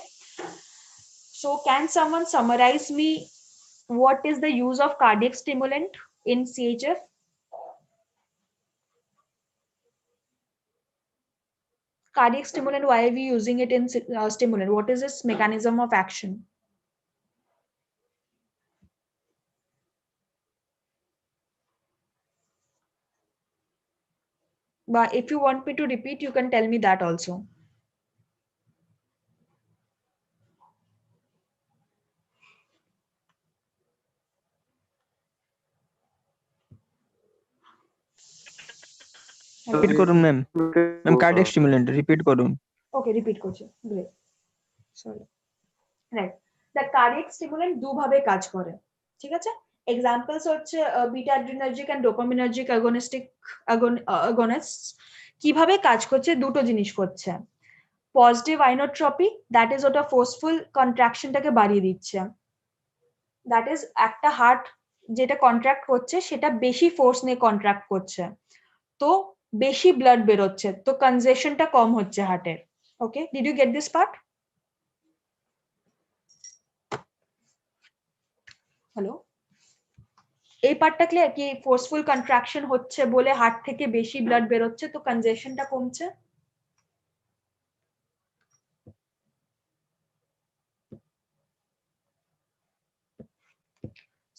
so can someone summarise me what is the use of cardiac stimulant in CHF? Cardiac stimulant, why are we using it in stimulant? What is its mechanism of action? But if you want me to repeat, you can tell me that also.
Repeat করুন ma'am cardiac stimulant repeat করুন
Okay, repeat করছি great sorry right the cardiac stimulant দুভাবে কাজ করে ঠিক আছে examples হচ্ছে beta adrenergic and dopaminergic agonists কিভাবে কাজ করছে দুটো জিনিস করছে পজিটিভ আইনোট্রপি দ্যাট ইজ ওটা ফোর্সফুল কন্ট্রাকশনটাকে বাড়িয়ে দিচ্ছে দ্যাট ইজ একটা হার্ট যেটা কন্ট্রাক্ট করছে সেটা বেশি ফোর্স নিয়ে কন্ট্রাক্ট করছে তো বেশি ব্লাড বেরোচ্ছে তো কনজেশনটা কম হচ্ছে হার্টের okay did you get this part hello এই পার্টটা ক্লিয়ার কি ফোর্সফুল কন্ট্রাকশন হচ্ছে বলে হার্ট থেকে বেশি ব্লাড বেরোচ্ছে তো কনজেশনটা কমছে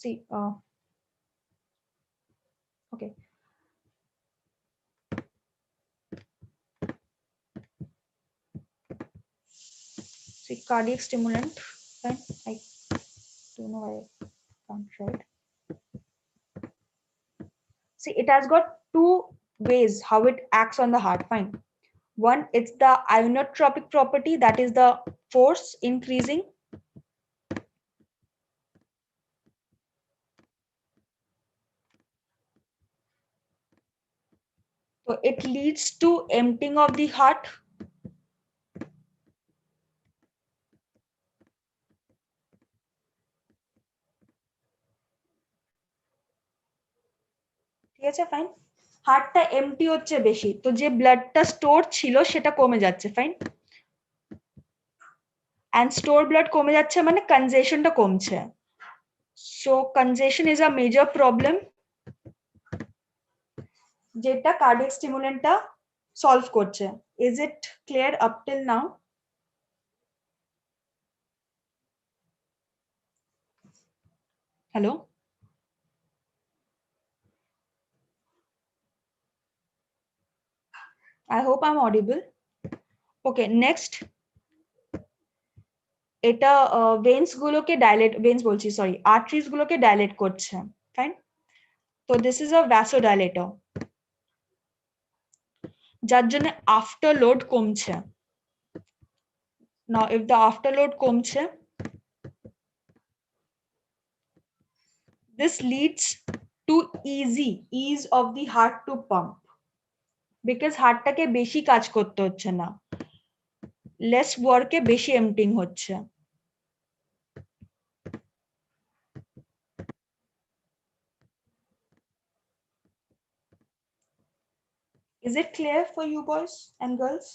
see okay see cardiac stimulant fine I don't know why I can't write see it has got two ways how it acts on the heart fine one it's the ionotropic property that is the force increasing so it leads to emptying of the heart ঠিক আছে fine হার্টটা MT হচ্ছে বেশি তো যে ব্লাডটা store ছিল সেটা কমে যাচ্ছে ফাইন and store blood কমে যাচ্ছে মানে কনজেশনটা কমছে so congestion is a major problem যেটা কার্ডিয়াক স্টিমুলেন্টটা সলভ করছে is it clear up till now hello I hope I'm audible okay next এটা ভেন্স গুলোকে ডাইলেট ভেন্স বলছি সরি আর্টারিজ গুলোকে ডাইলেট করছে ফাইন তো দিস ইজ আ ভ্যাসোডাইলেটর যার জন্য আফটারলোড কমছে নাও ইফ দ্য আফটারলোড কমছে this leads to ease of the heart to pump, because হার্টটাকে বেশি কাজ করতে হচ্ছে না, লেস ওয়ার্কে বেশি এমটিং হচ্ছে। Is it clear for you boys and girls?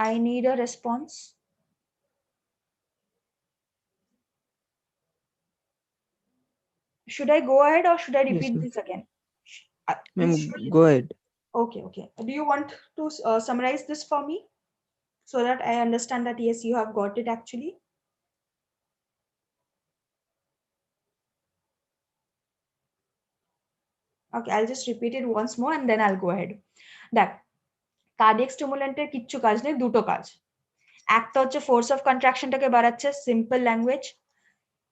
I need a response. Should I go ahead or should I repeat
ma'am.
this again?
Ma'am, go ahead.
Okay, okay. Do you want to summarize this for me so that I understand that yes, you have got it actually? Okay, I'll just repeat it once more and then I'll go ahead. That cardiac স্টিমুলেন্টের কিচ্ছু কাজ নেই, দুটো কাজ। একটা হচ্ছে force of কন্ট্রাকশনটাকে বাড়াচ্ছে, simple language.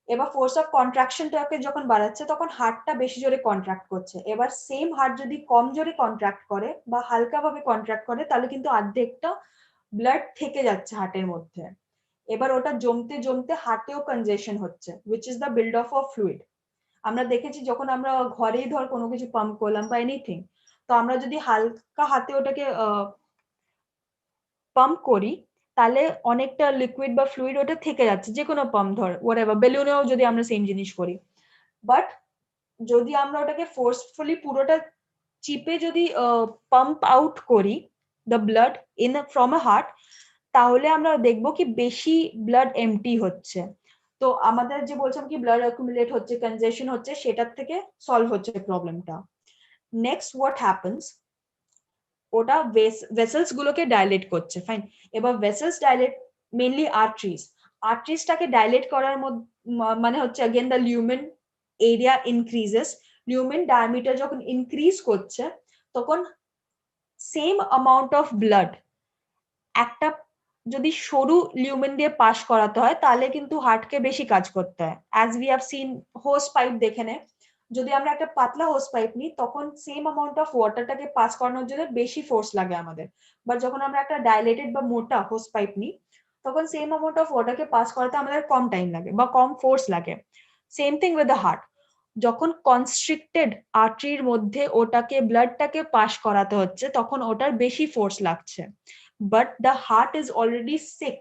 এবার ফোর্স অফ কন্ট্রাকশনটাকে যখন বাড়াচ্ছে তখন হার্টটা বেশি জোরে কন্ট্রাক্ট করছে। এবার সেম হার্ট যদি কম জোরে কন্ট্রাক্ট করে বা হালকা ভাবে কন্ট্রাক্ট করে তাহলে কিন্তু অর্ধেকটা ব্লাড থেকে যাচ্ছে হার্টের মধ্যে। এবার ওটা জমতে জমতে হার্টেও কনজেশন হচ্ছে, which is the build of fluid. আমরা দেখেছি যখন আমরা ঘরেই ধর কোনো কিছু পাম্প করলাম বা এনিথিং, তো আমরা যদি হালকা হাতে ওটাকে পাম্প করি তাহলে অনেকটা লিকুইড বা ফ্লুইড ওটা থেকে যাচ্ছে, যে কোনো পাম্প ধর হোয়াটএভার, বেলুনেও যদি আমরা সেম জিনিস করি। বাট যদি আমরা ওটাকে ফোর্সফুলি পুরোটা চিপে যদি পাম্প আউট করি the blood in from a heart, তাহলে আমরা দেখবো কি বেশি ব্লাড এমটি হচ্ছে। তো আমাদের যে বলছিলাম কি ব্লাড অ্যাকুমুলেট হচ্ছে, কনজেশন হচ্ছে, সেটার থেকে সলভ হচ্ছে প্রবলেমটা। নেক্সট হোয়াট হ্যাপেন্স, ওটা ভেসেলস গুলোকে ডাইলেট করছে, ফাইন। এবার ভেসেলস ডাইলেট মেইনলি আর্টারিজটাকে ডাইলেট করার মানে হচ্ছে again the lumen area increases. Lumen diameter যখন ইনক্রিজ করছে তখন সেম অ্যামাউন্ট অফ ব্লাড একটা যদি সরু লিউমেন দিয়ে পাস করাতে হয় তাহলে কিন্তু হার্টকে বেশি কাজ করতে হয়। As we have seen hose pipe দেখে নে, যদি আমরা একটা পাতলা হোস পাইপ নিই তখন সেম অ্যামাউন্ট অফ ওয়াটারটাকে পাস করানোর জন্য বেশি ফোর্স লাগে আমাদের, বাট যখন আমরা একটা ডাইলেটেড বা মোটা হোস পাইপ নিই তখন সেম অ্যামাউন্ট অফ ওয়াটারকে পাস করাতে আমাদের কম টাইম লাগে বা কম ফোর্স লাগে। Same thing with the heart, যখন কনস্ট্রিক্টেড আর্টারির মধ্যে ওটাকে ব্লাডটাকে পাস করাতে হচ্ছে তখন ওটার বেশি ফোর্স লাগছে। But the heart is already sick,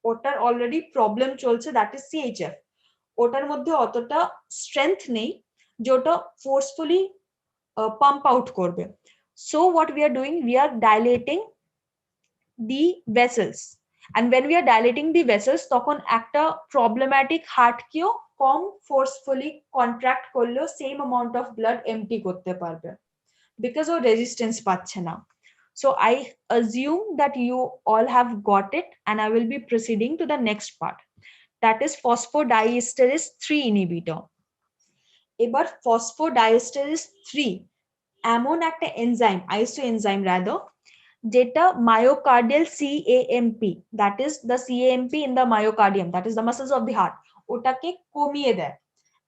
ওটার অলরেডি প্রবলেম চলছে, দ্যাট ইজ সিএইচএফ। ওটার মধ্যে অতটা স্ট্রেংথ নেই যে ওটা ফোর্সফুলি পাম্প আউট করবে। So what we are doing, we are dilating the vessels, and when we are dilating the vessels তখন একটা প্রবলেম্যাটিক হার্টকেও কম ফোর্সফুলি কন্ট্রাক্ট করলেও same amount of blood empty করতে পারবে, বিকজ ও রেজিস্ট্যান্স পাচ্ছে না। So I assume that you all have got it and I will be proceeding to the next part, that is phosphodiesterase 3 inhibitor. এবার phosphodiesterase 3 এমন একটা enzyme, আইসো enzyme rather, যেটা myocardial CAMP, that is the CAMP in the myocardium, that is the muscles of the heart, ওটাকে কমিয়ে দেয়।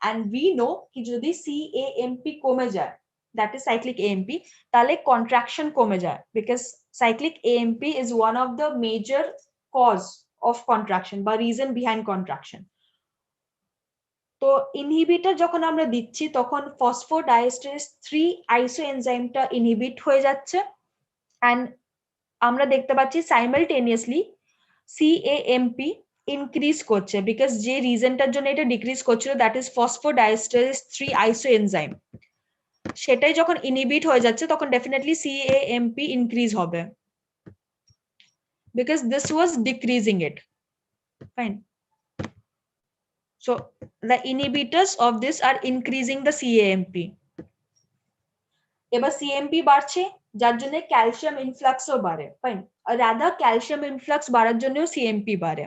and we know কি যদি CAMP কমে যায়, that is cyclic AMP, তাহলে contraction কমে যায়, because cyclic AMP is one of the major cause of contraction বা reason behind contraction. তো ইনহিবিটর যখন আমরা দিচ্ছি তখন ফসফোডাইএস্টারেজ 3 আইসো এনজাইমটা ইনহিবিট হয়ে যাচ্ছে, and আমরা দেখতে পাচ্ছি সাইমালটেনিয়াসলি CAMP ইনক্রিজ করছে, বিকজ যে রিজনটার জন্য এটা ডিক্রিজ করছিল দ্যাট ইজ ফসফোডাইএস্টারেজ 3 আইসো এনজাইম, সেটাই যখন ইনহিবিট হয়ে যাচ্ছে তখন ডেফিনেটলি CAMP ইনক্রিজ হবে, because this was decreasing it, fine. So the inhibitors of this are increasing the CAMP. এবার CAMP বাড়ছে যার জন্য ক্যালসিয়াম ইনফ্লাক্সও বাড়ে, ফাইন। রাদার ক্যালসিয়াম ইনফ্লাক্স বাড়ার জন্যও CAMP বাড়ে।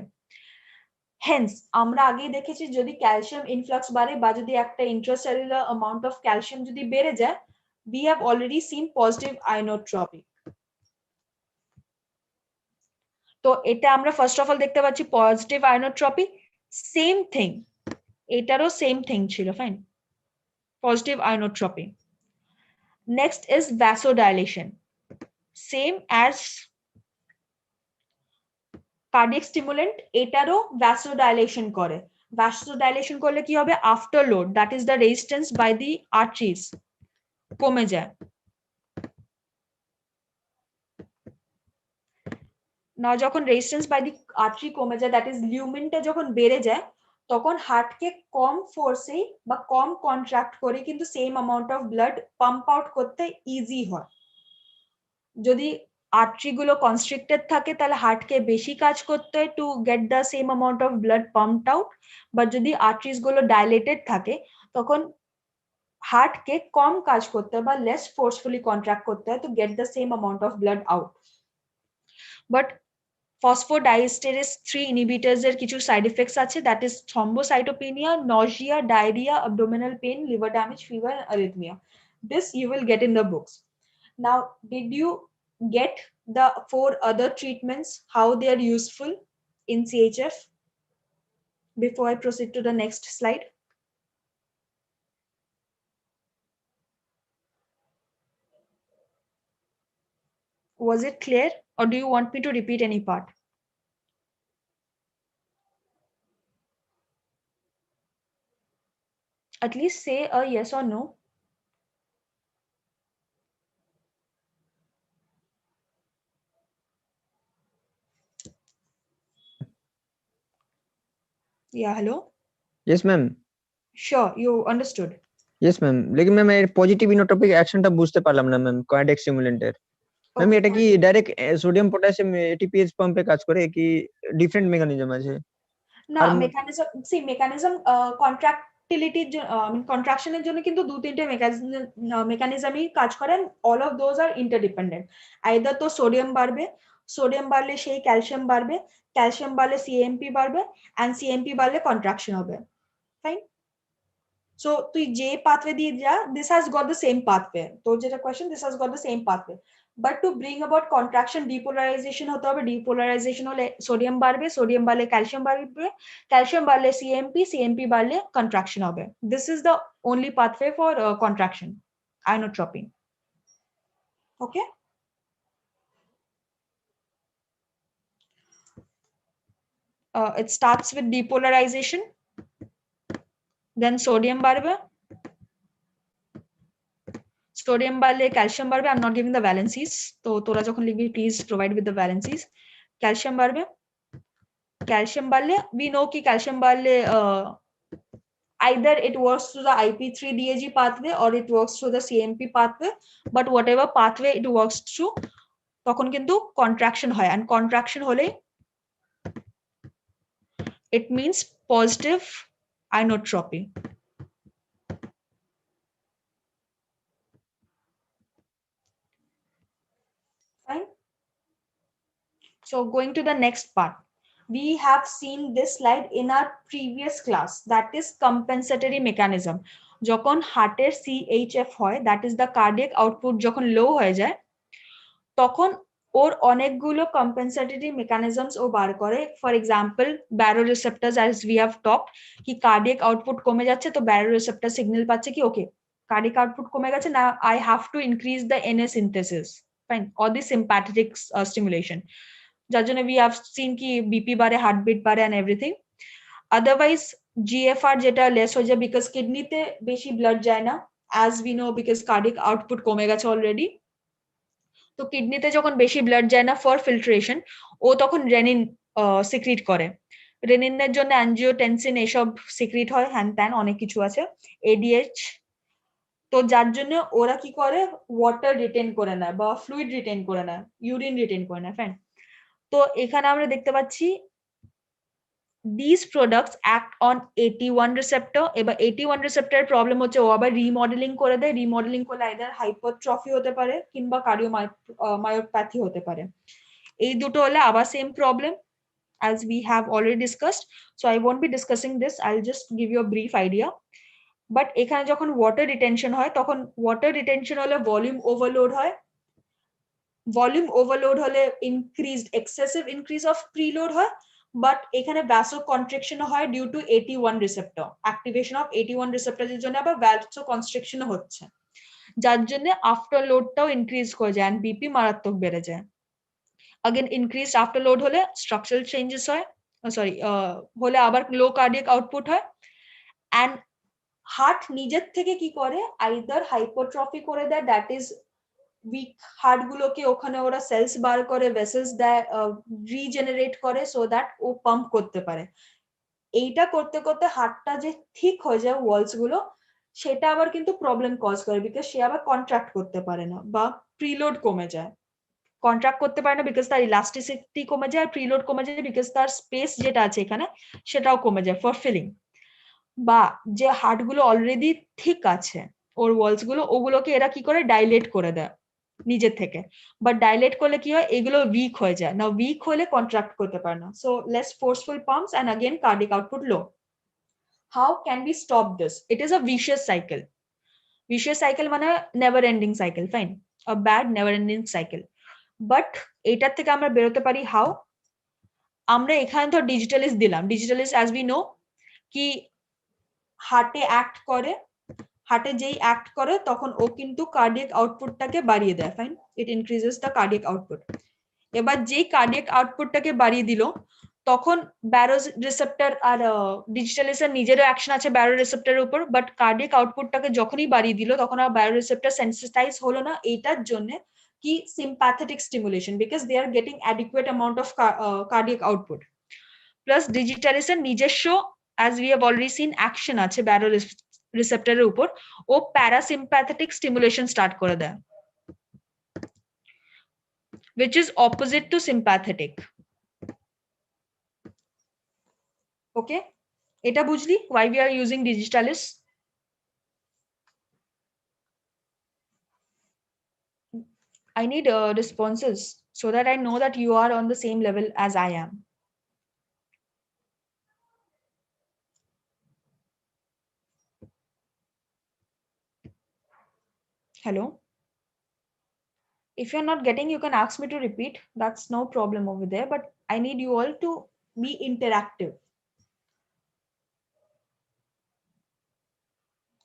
হেন্স আমরা আগেই দেখেছি যদি ক্যালসিয়াম ইনফ্লাক্স বাড়ে বা যদি একটা ইন্ট্রাসেলুলার অ্যামাউন্ট অফ ক্যালসিয়াম যদি বেড়ে যায়, we have already seen positive ionotropy. তো এটা আমরা ফার্স্ট অফ অল দেখতে পাচ্ছি পজিটিভ আয়োনোট্রপি, সেম থিং এটারও সেম থিং ছিল, fine, positive inotropy. Next is vasodilation, same as cardiac stimulant এটারও ভ্যাসোডাইলেশন করে। ভ্যাসোডাইলেশন করলে কি হবে, afterload that is the resistance by the arteries কমে যায়। না যখন রেজিস্ট্যান্স বাই দি আর্টারি কমে যায়, দ্যাট ইজ লিউমেনটা যখন বেড়ে যায়, তখন হার্টকে কম ফোর্সেই বা কম কন্ট্রাক্ট করে কিন্তু same amount of blood pump out করতে ইজি হয়। যদি আর্টারি গুলো কনস্ট্রিক্টেড থাকে তাহলে হার্টকে বেশি কাজ করতে হয় two get the same amount of blood pumped out, but যদি আর্টারিজ গুলো ডাইলেটেড থাকে তখন হার্টকে কম কাজ করতে হয় বা লেস ফোর্সফুলি কন্ট্রাক্ট করতে হয় two get the same amount of blood out. But phosphodiesterase 3 inhibitors এর কিছু সাইড এফেক্টস আছে, that is thrombocytopenia, Nazia, diarrhoea, abdominal pain, liver damage, fever and arrhythmia. This you will get in the books. Now did you get the 4 other treatments, how they are useful in CHF before I proceed to the next slide? Was it clear or do you want me to repeat any part? At least say a yes or no. Yeah, hello.
Yes ma'am.
Sure, you understood.
Yes ma'am, लेकिन ma'am এর positive inotropic অ্যাকশনটা বুঝতে পারলাম না ma'am cardiac স্টিমুলেন্টের। Ma'am এটা কি direct sodium potassium ATPase পাম্পে কাজ করে কি ডিফারেন্ট মেকানিজম আছে?
না মেকানিজম কন্ট্রাক্টিলিটি কন্ট্রাকশনের জন্য কিন্তু 2-3টে মেকানিজমই কাজ করেন, all of those are interdependent. Either তো সোডিয়াম বাড়লে সেই ক্যালসিয়াম বাড়বে, ক্যালসিয়াম বাড়লে সিএমপি বাড়বে, এন্ড সিএমপি বাড়লে কন্ট্রাকশন হবে। ফাইন, সো তুই যে পাথওয়ে দিয়ে যা, this has got the same pathway. তো যেটা question, this has got the same pathway, but to bring about contraction depolarisation হতে হবে। ডিপোলারাইজেশন হলে সোডিয়াম বাড়বে, সোডিয়াম বাড়লে ক্যালসিয়াম বাড়বে, ক্যালসিয়াম বাড়লে সিএমপি, সিএমপি বাড়লে কন্ট্রাকশন হবে। This is the only pathway for contraction, inotropy. Okay, it starts with depolarization, then sodium বাড়বে, সোডিয়াম বাড়লে ক্যালসিয়াম বাড়বে। I'm not giving the valencies, তো তোরা যখন লিখবি please provide with the valencies. Calcium বাড়বে, ক্যালসিয়াম বাড়লে we know কি ক্যালসিয়াম বাড়লে either it works through the IP3-DAG pathway or it works through the CMP pathway, but whatever pathway it works through তখন কিন্তু contraction হয়, and contraction হলে it means positive inotropy. Fine. So going to the next part, we have seen this slide in our previous class, that is compensatory mechanism. যখন হার্টের CHF হয়, that is the cardiac output যখন low হয়ে যায়, তখন ওর অনেকগুলো compensatory mechanisms ও বার করে। For example baroreceptors, as we have talked, কি cardiac output কমে যাচ্ছে তো baroreceptor signal পাচ্ছে কি ওকে cardiac output কমে গেছে, না I have to increase the Na synthesis, fine, or the sympathetic stimulation, যার জন্য we have seen কি BP বাড়ে, হার্টবিট বাড়ে and everything. Otherwise GFR যেটা লেস হয়ে যায় because কিডনিতে বেশি ব্লাড যায় না, as we know, because cardiac output কমে গেছে অলরেডি। তো কিডনিতে যখন বেশি ব্লাড যায় না ফর ফিল্ট্রেশন, ও তখন রেনিন সিক্রিট করে। রেনিনের জন্য অ্যাঞ্জিওটেনসিন এসব সিক্রিট হয়, হ্যান ত্যান অনেক কিছু আছে, এডিএইচ। তো যার জন্য ওরা কি করে, ওয়াটার রিটেন করে নেয় বা ফ্লুইড রিটেন করে নেয়, ইউরিন রিটেন করে নেয়। ফাইন, তো এখানে আমরা দেখতে পাচ্ছি these products act on AT1 receptor. এবার AT1 receptor এর প্রবলেম হচ্ছে ও আবার রিমডেলিং করে দেয়, রিমডেলিং করলে আইদার হাইপারট্রফি হতে পারে কিংবা কার্ডিওমায়োপ্যাথি হতে পারে। এই দুটো হলে আবার same problem as we have already discussed, so I won't be discussing this, I'll just give you a brief idea. But এখানে যখন ওয়াটার রিটেনশন হয়, তখন ওয়াটার রিটেনশন হলে ভলিউম ওভারলোড হয়, ভলিউম ওভারলোড হলে increased excessive increase of preload হয়, but এখানে vasoconstriction হয় due to AT1 receptor activation of AT1 রিসেপ্টরের জন্য আবার vasoconstriction হচ্ছে, যার জন্য আফটার লোডটাও ইনক্রিজ করে যায়, বিপি মারাত্মক বেড়ে যায়। again increased after load hole structural changes hoy, sorry hole abar low cardiac output hoy, and heart নিজের থেকে কি করে আইদার হাইপোট্রফি করে দেয়, দ্যাট ইজ উইক হার্ট গুলোকে ওখানে ওরা সেলস বার করে ভেসেলস দেয়, রিজেনারেট করে সো দ্যাট ও পাম্প করতে পারে। এইটা করতে করতে হার্টটা যে ঠিক হয়ে যায় ওয়ালস গুলো, সেটা আবার কিন্তু প্রবলেম কজ করে, বিকজ সে আবার কন্ট্রাক্ট করতে পারে না বা প্রিলোড কমে যায়। কন্ট্রাক্ট করতে পারে না বিকজ তার ইলাস্টিসিটি কমে যায়, আর প্রিলোড কমে যায় বিকজ তার স্পেস যেটা আছে এখানে সেটাও কমে যায় ফর ফিলিং। বা যে হার্ট গুলো অলরেডি ঠিক আছে ওর ওয়ালস গুলো, ওগুলোকে এরা কি করে ডাইলেট করে দেয় নিজের থেকে, বাট ডাইলেট করলে কি হয় এগুলো উইক হয়ে যায় না, উইক হলে কন্ট্রাক্ট করতে পারে না, so less forceful pumps and again cardiac output low. How can be stop this? It is a vicious cycle. Vicious cycle মানে never ending cycle, fine, a bad never ending cycle. But এটার থেকে আমরা বেরোতে পারি how? আমরা এখানে তো digitalis দিলাম, ডিজিটালিস অ্যাজ উই নো কি হার্টে অ্যাক্ট করে, হার্টে যেই অ্যাক্ট করে তখন ও কিন্তু কার্ডিয়াক আউটপুটটাকে বাড়িয়ে দেয়, fine, it increases the cardiac output. এবার যেই কার্ডিয়াক আউটপুটটাকে বাড়িয়ে দিল তখন ব্যারো রিসেপ্টর আর ডিজিটালিসের নিজেরও অ্যাকশন আছে ব্যারো রিসেপ্টরের উপর, বাট কার্ডিয়াক আউটপুটটাকে যখনই বাড়িয়ে দিল তখন আর ব্যারো রিসেপ্টর সেন্সিটাইজ হলো না, এইটার জন্য কি sympathetic stimulation, because they are getting adequate amount of cardiac output. Plus ডিজিটালিসের নিজস্ব as we have already seen action আছে ব্যারো রিসেপ্টরের উপর, ও প্যারাসিম্প্যাথেটিক স্টিমুলেশন স্টার্ট করে দেয় which is opposite to sympathetic. Okay, এটা বুঝলি why we are using digitalis? I need responses so that I know that you are on the same level as I am. Hello? If you're not getting, you can ask me to repeat. That's no problem over there, but I need you all to be interactive.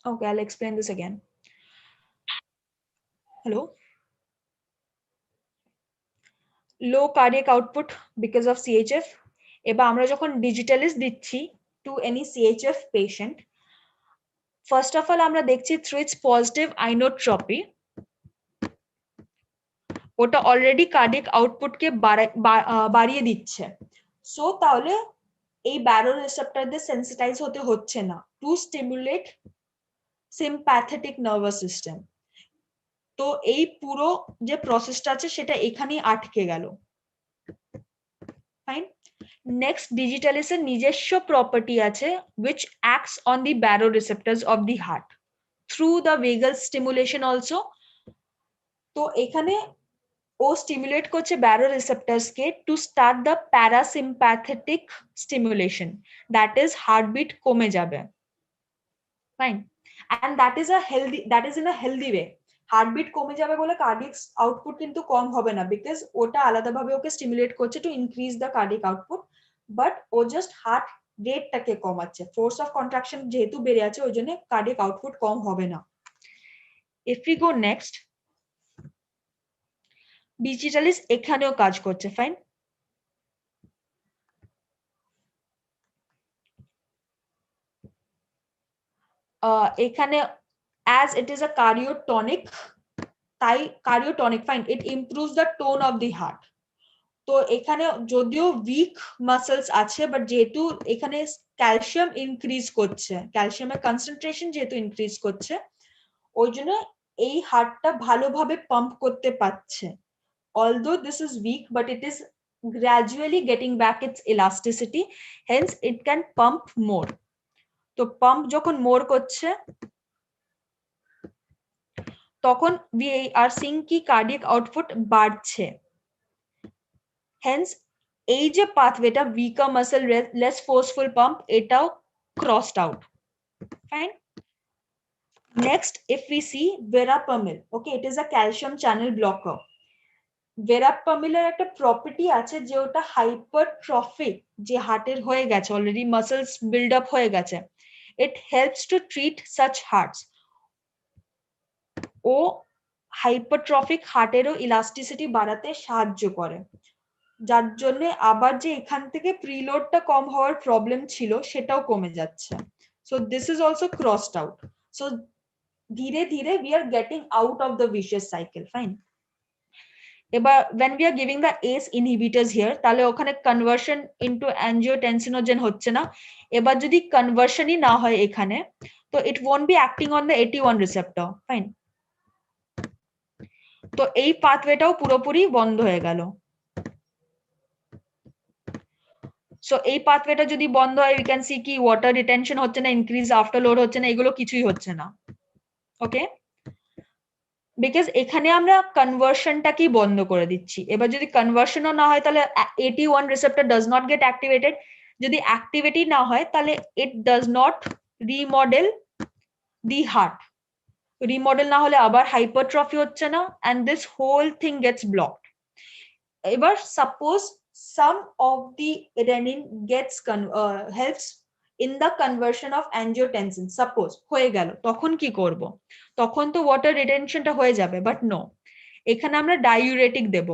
Okay, I'll explain this again. Hello? Low cardiac output because of CHF. এবার আমরা যখন digitalis দিচ্ছি to any CHF patient, first of all আমরা দেখছি through its positive inotropy ওটা already cardiac আউটপুটকে বাড়িয়ে দিচ্ছে, so তাহলে এই ব্যারো রিসেপ্টরদের সেন্সিটাইজ হতে হচ্ছে না two stimulate sympathetic nervous system. তো এই পুরো যে প্রসেসটা আছে সেটা এখানেই আটকে গেল, ফাইন। নেক্সট ডিজিটালিসের নিজস্ব প্রপার্টি আছে which acts on the baroreceptors of the heart through the vagal stimulation also. তো এখানে ও স্টিমুলেট করছে baroreceptors K to start the parasympathetic stimulation, that is heartbeat কমে যাবে, fine, and that is in a healthy way. Heartbeat কমে যাবে বলে cardiac output কিন্তু কম হবে না, বিকজ ওটা আলাদাভাবে ওকে স্টিমুলেট করছে to increase the cardiac output, but ও জাস্ট হার্ট রেটটাকে কমাচ্ছে, ফোর্স অফ কন্ট্রাকশন যেহেতু বেড়ে আছে ওই জন্য কার্ডিয়াক আউটপুট কম হবে না। If we go next, digitalis এখানেও কাজ করছে, ফাইন। এখানে as it is a cardiotonic, তাই cardiotonic, fine, it improves the tone of the heart. তো এখানে যদিও উইক মাসলস আছে, বাট যেহেতু এখানে ক্যালসিয়াম ইনক্রিজ করছে, ক্যালসিয়ামের কনসেন্ট্রেশন যেহেতু ইনক্রিজ করছে ওই জন্য এই হার্টটা ভালোভাবে পাম্প করতে পারছে। although this is weak, but it is gradually getting back its elasticity, hence it can pump more. তো পাম্প যখন মোর করছে তখন we are seeing কি কার্ডিয়াক আউটপুট বাড়ছে, হেন্স এই যে পাথওয়েটা weaker muscle less forceful pump এটাও crossed out, fine. Next, if we see verapamil, okay, it is a calcium channel blocker. verapamil এর একটা প্রপার্টি আছে যে ওটা হাইপারট্রফিক, যে হার্টের হয়ে গেছে অলরেডি মাসলস বিল্ড আপ হয়ে গেছে, it helps to treat such hearts. ও হাইপারট্রফিক হার্টেরও ইলাস্টিসিটি বাড়াতে সাহায্য করে। যার জন্য আবার যে এখান থেকে প্রিলোডটা কম হওয়ার প্রবলেম ছিল সেটাও কমে যাচ্ছে। So this is also crossed out. So ধীরে ধীরে we are getting out of the vicious cycle. Fine. এবার when we are giving the ACE inhibitors here, তাহলে ওখানে conversion into angiotensinogen হচ্ছে না। এবার যদি কনভার্সনই না হয় এখানে, তো it won't be acting on the AT1 receptor. Fine. তো এই পাথওয়েটাও পুরোপুরি বন্ধ হয়ে গেল। সো এই পাথওয়েটা যদি বন্ধ হয়, we can see কি ওয়াটার রিটেনশন হচ্ছে না, ইনক্রিজ আফটার লোড হচ্ছে না, এগুলো কিছুই হচ্ছে না। ওকে, বিকজ এখানে আমরা কনভার্সনটাকেই বন্ধ করে দিচ্ছি। এবার যদি কনভার্সনও না হয় তাহলে AT1 receptor does not get activated. যদি অ্যাক্টিভিটি না হয় তাহলে it does not remodel the heart. Remodel না হলে আবার হাইপারট্রফি হচ্ছে না, and this whole thing gets blocked. এবার suppose some of the renin gets helps in the conversion of angiotensin, suppose হয়ে গেল, তখন কি করব? তখন তো ওয়াটার রিটেনশনটা হয়ে যাবে, বাট নো, এখানে আমরা ডাইউরেটিক দেব।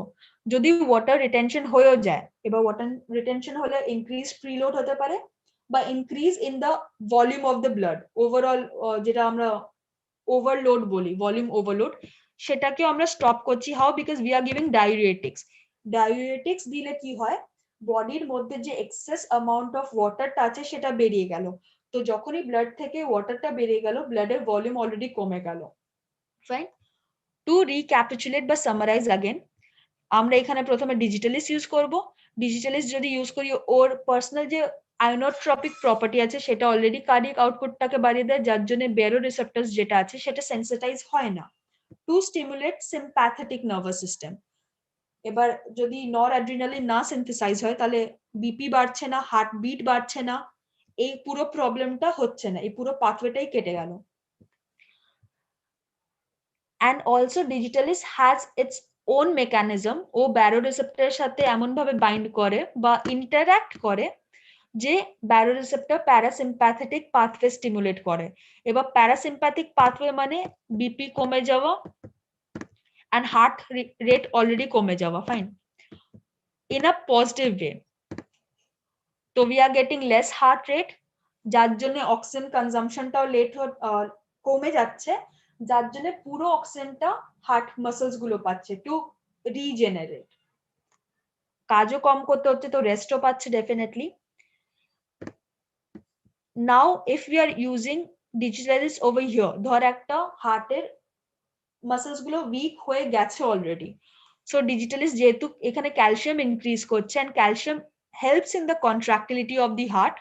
যদি ওয়াটার রিটেনশন হয়েও যায়, এবার ওয়াটার রিটেনশন হলে ইনক্রিজ প্রিলোড হতে পারে বা increase in the volume of the blood, overall যেটা আমরা ওভারলোড বলি, ভলিউম ওভারলোড, সেটাকে আমরা স্টপ করছি। How? Because we are giving diuretics. Diuretics দিলে কি হয়, বডির মধ্যে যে এক্সেস অ্যামাউন্ট অফ ওয়াটারটা আছে সেটা বেরিয়ে গেল। তো যখনই ব্লাড থেকে ওয়াটারটা বেরিয়ে গেল, ব্লাডের ভলিউম অলরেডি কমে গেল। ফাইন। টু রিক্যাপিচুলেট বা সামারাইজ अगेन, আমরা এখানে প্রথমে ডিজিটালিস ইউজ করব। ডিজিটালিস যদি ইউজ করি, ওর পার্সোনাল যে আয়োনোট্রপিক প্রপার্টি আছে সেটা অলরেডি কার্ডিয়াক আউটপুটটাকে বাড়িয়ে দেয়, যার জন্য বেরো রিসেপ্টরস যেটা আছে সেটা সেন্সিটাইজ হয় না। Two stimulate sympathetic nervous system. এবার যদি নর অ্যাড্রিনালিন না সিনথেসাইজ হয় তাহলে বিপি বাড়ছে না, হার্টবিট বাড়ছে না, এই পুরো প্রবলেমটা হচ্ছে না, এই পুরো পাথওয়েটাই কেটে গেল। and also digitalis has its own mechanism, O baroreceptor সাথে এমন ভাবে বাইন্ড করে বা ইন্টারঅ্যাক্ট করে যে baroreceptor প্যারাসিম্প্যাথেটিক পাথওয়ে স্টিমুলেট করে। এবার প্যারাসিম্প্যাথিক পাথওয়ে মানে বিপি কমে যাওয়া and heart rate already কমে যাওয়া। Fine, in a positive way. তো we are getting less heart rate, যার জন্য অক্সিজেন কনজাম্পশনটাও কমে যাচ্ছে, যার জন্য পুরো অক্সিজেনটা হার্ট মাসলস গুলো পাচ্ছে টু রিজেনারেট। কাজও কম করতে হচ্ছে, তো রেস্টও পাচ্ছে definitely. Now if we are using digitalis over here, ধর একটা হার্টের মাসলস গুলো উইক হয়ে গেছে অলরেডি, সো ডিজিটালিস যেহেতু এখানে ক্যালসিয়াম ইনক্রিজ করছে, and calcium helps in the contractility of the heart,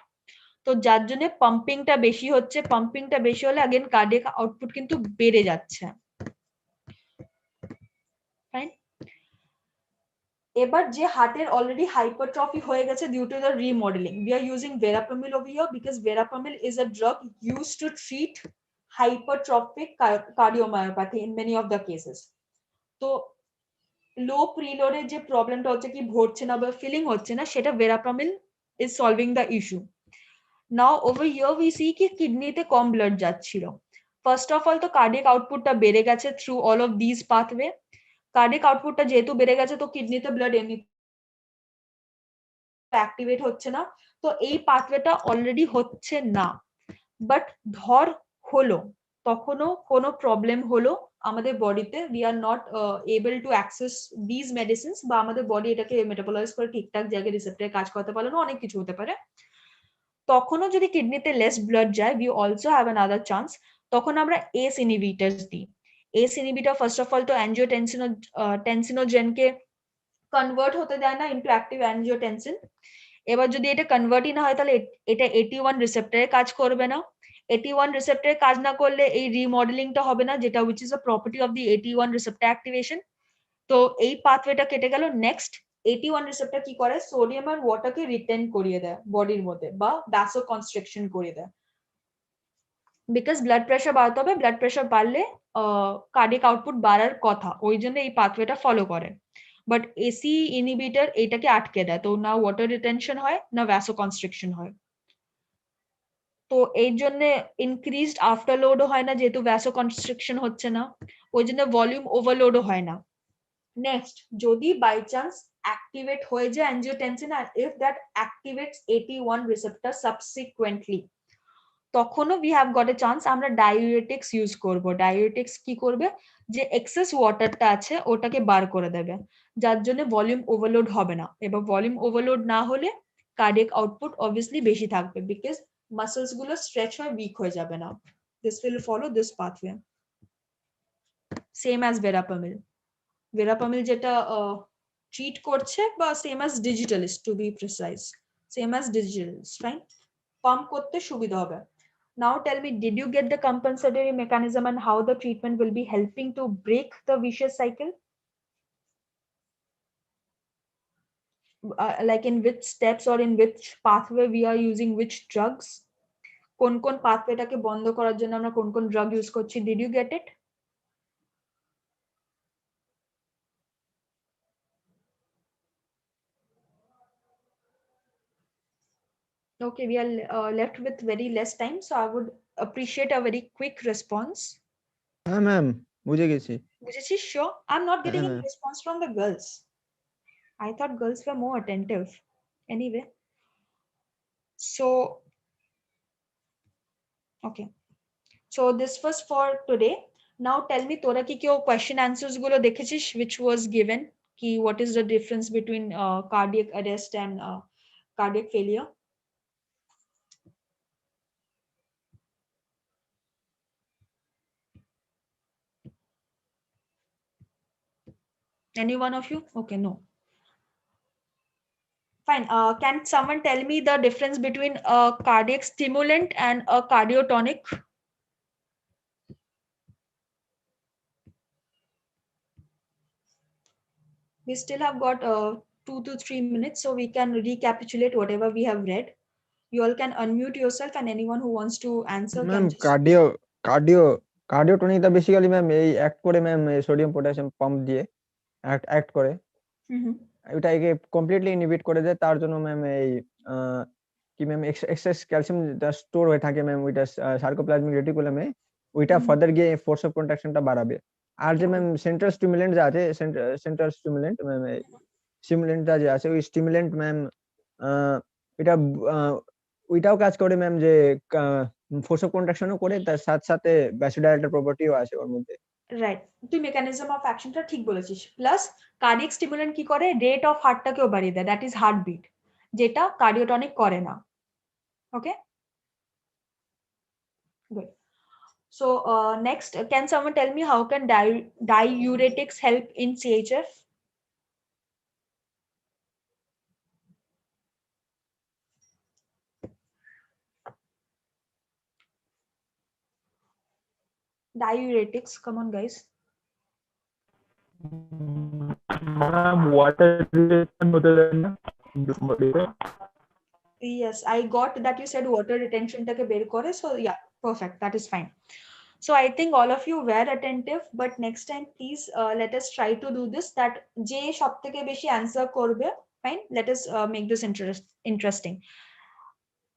তো যার জন্য পাম্পিংটা বেশি হচ্ছে। পাম্পিংটা বেশি হলে अगेन কার্ডিয়াক আউটপুট কিন্তু বেড়ে যাচ্ছে। ফাইন, এবার যে হার্টের অলরেডি হাইপারট্রফি হয়ে গেছে due to the remodelling, we are using verapamil over here because verapamil is a drug used to treat hypertrophic cardiomyopathy in many of the cases. তো লো প্রিলোডের যে প্রবলেমটা হচ্ছে কি ভরছে না বা ফিলিং হচ্ছে না, সেটা verapamil is solving the issue. Now over here we see কি কিডনিতে কম ব্লাড যাচ্ছিল। ফার্স্ট অফ অল তো কার্ডিয়াক আউটপুটটা বেড়ে গেছে through all of this pathway. Cardiac আউটপুটটা যেহেতু বেড়ে গেছে, তো কিডনিতে ব্লাড এমনি অ্যাক্টিভেট হচ্ছে না, তো এই পাথওয়েটা অলরেডি হচ্ছে না। বাট ধর হলো, তখনও কোনো প্রবলেম হলো আমাদের বডিতে, we are not able to access this medicines, বা আমাদের বডি এটাকে মেটাবলাইজ করে ঠিকঠাক জায়গায় রিসেপ্টরে কাজ করতে পারলো না, অনেক কিছু হতে পারে। তখনও যদি কিডনিতে লেস ব্লাড যায়, we also have another chance. তখন আমরা এস ইনহিবিটরস দিই। S inhibitor first of all তো টেনসিনোজেনকে কনভার্ট হতে দেয় না ইনটু অ্যাক্টিভ অ্যাঞ্জিওটেনসিন। এবার যদি এটা কনভার্টই না হয় তাহলে এটা AT1 রিসেপ্টরে কাজ করবে না। AT1 রিসেপ্টরে কাজ না করলে এই রিমডেলিংটা হবে না, যেটা which is a property of the AT1 receptor activation. তো এই পাথওয়েটা কেটে গেল। নেক্সট AT1 রিসেপ্টর কি করে, সোডিয়াম আর ওয়াটারকে রিটেন করিয়ে দেয় বডির মধ্যে বা ভ্যাসো কনস্ট্রিকশন করিয়ে দেয়। বিকজ ব্লাড প্রেশার বাড়াতে হবে, ব্লাড প্রেশার বাড়লে কার্ডিয়াক আউটপুট বাড়ার কথা, ওই জন্য এই পাথওয়েটা ফলো করে। বাট এসি ইনহিবিটর এটাকে আটকে দেয়, তো না ওয়াটার রিটেনশন হয় না ভ্যাসো কনস্ট্রিকশন হয়। তো এই জন্য ইনক্রিজড আফটারলোডও হয় না, যেহেতু ভ্যাসো কনস্ট্রিকশন হচ্ছে না, ওই জন্য ভলিউম ওভারলোডও হয় না। নেক্সট, যদি বাই চান্স activate হয়ে যায় angiotensin, and if that activates AT1 receptor subsequently, তখনও we have got a chance আমরা diuretics use করব। diuretics কি করবে, যে excess ওয়াটারটা আছে ওটাকে বার করে দেবে, যার জন্য ভলিউম ওভারলোড হবে না। এবার ভলিউম ওভারলোড না হলে কার্ডিয়াক আউটপুট অবভিয়াসলি বেশি থাকবে, বিকজ মাসলস গুলো স্ট্রেচ হয়ে উইক হয়ে যাবে না। this will follow this pathway, same as verapamil। verapamil যেটা ট্রিট করছে, বা same as digitalis to be precise, same as digitalis, right? Pump করতে সুবিধা হবে। Now tell me, did you get the compensatory mechanism and how the treatment will be helping to break the vicious cycle? Like in which steps or in which pathway we are using which drugs? কোন কোন পাথওয়েটাকে বন্ধ করার জন্য আমরা কোন কোন drug use করছি? Did you get it? Okay, we are left with very less time, so I would appreciate a very quick response.
হ্যাঁ ম্যাম, বুঝে গেছি।
বুঝেছিস? Sure. I'm not getting any
ma'am.
response from the girls. I thought girls were more attentive. Anyway, so okay. So this was for today. Now tell me, তোরা কি কেউ question answers গুলো দেখেছিস which was given? কি what is the difference between cardiac arrest and cardiac failure? Any one of you? Okay, no. Fine. Can someone tell me the difference between a cardiac stimulant and a cardiotonic? We still have got 2 to 3 minutes, so we can recapitulate whatever we have read. You all can unmute yourself, and anyone who wants to answer
ma'am
can just...
কার্ডিওটনিকটা basically ma'am এই act করে ma'am sodium potassium pump দিয়ে act করে, এটাকে completely inhibit করে দেয়। তার জন্য ম্যাম এই কি ম্যাম এক্সেস ক্যালসিয়াম স্টোর হয়ে থাকে ম্যাম ওইটা সার্কোপ্লাজমিক রেটিকুলামে, ওইটা ফার্দার গিয়ে ফোর্স অফ কন্ট্রাকশনটা বাড়াবে। আর যে ম্যাম সেন্ট্রাল স্টিমুলেন্ট যে আছে, সেন্ট্রাল স্টিমুলেন্ট ম্যাম স্টিমুলেন্টটা যে আছে ওই স্টিমুলেন্ট ম্যাম এটা ওইটাও কাজ করে ম্যাম, যে ফোর্স অফ কন্ট্রাকশনও করে, তার সাথে সাথে ভ্যাসোডাইলেটর প্রপার্টিও আছে ওর মধ্যে।
রাইট, তুই মেকানিজম অফ অ্যাকশনটা ঠিক বলেছিস। প্লাস কার্ডিয়াক স্টিমুলেন্ট কি করে, রেট অফ হার্টটাকেও বাড়িয়ে দেয়, দ্যাট ইজ হার্টবিট, যেটা কার্ডিওটনিক করে না। ওকে, good. So next, can someone tell me how can diuretics help in CHF? Diuretics, come on guys.
water retention होते हैं ना body पे।
Yes, I got that you said water retention take ber kore, so yeah, perfect, that is fine. So I think all of you were attentive, but next time please let us try to do this, that je সবথেকে বেশি answer করবে, fine, let us make this interesting.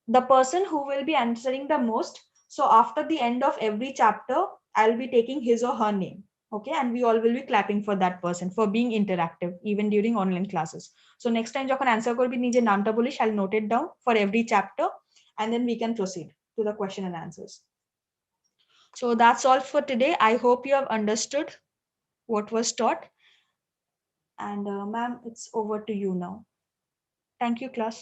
The person who will be answering the most, so after the end of every chapter I'll be taking his or her name, okay, and we all will be clapping for that person for being interactive even during online classes. So next time যখন answer করবি নিজের নামটা বলিস, I'll note it down for every chapter, and then we can proceed to the question and answers. So that's all for today. I hope you have understood what was taught, and ma'am, it's over to you now. Thank you, class.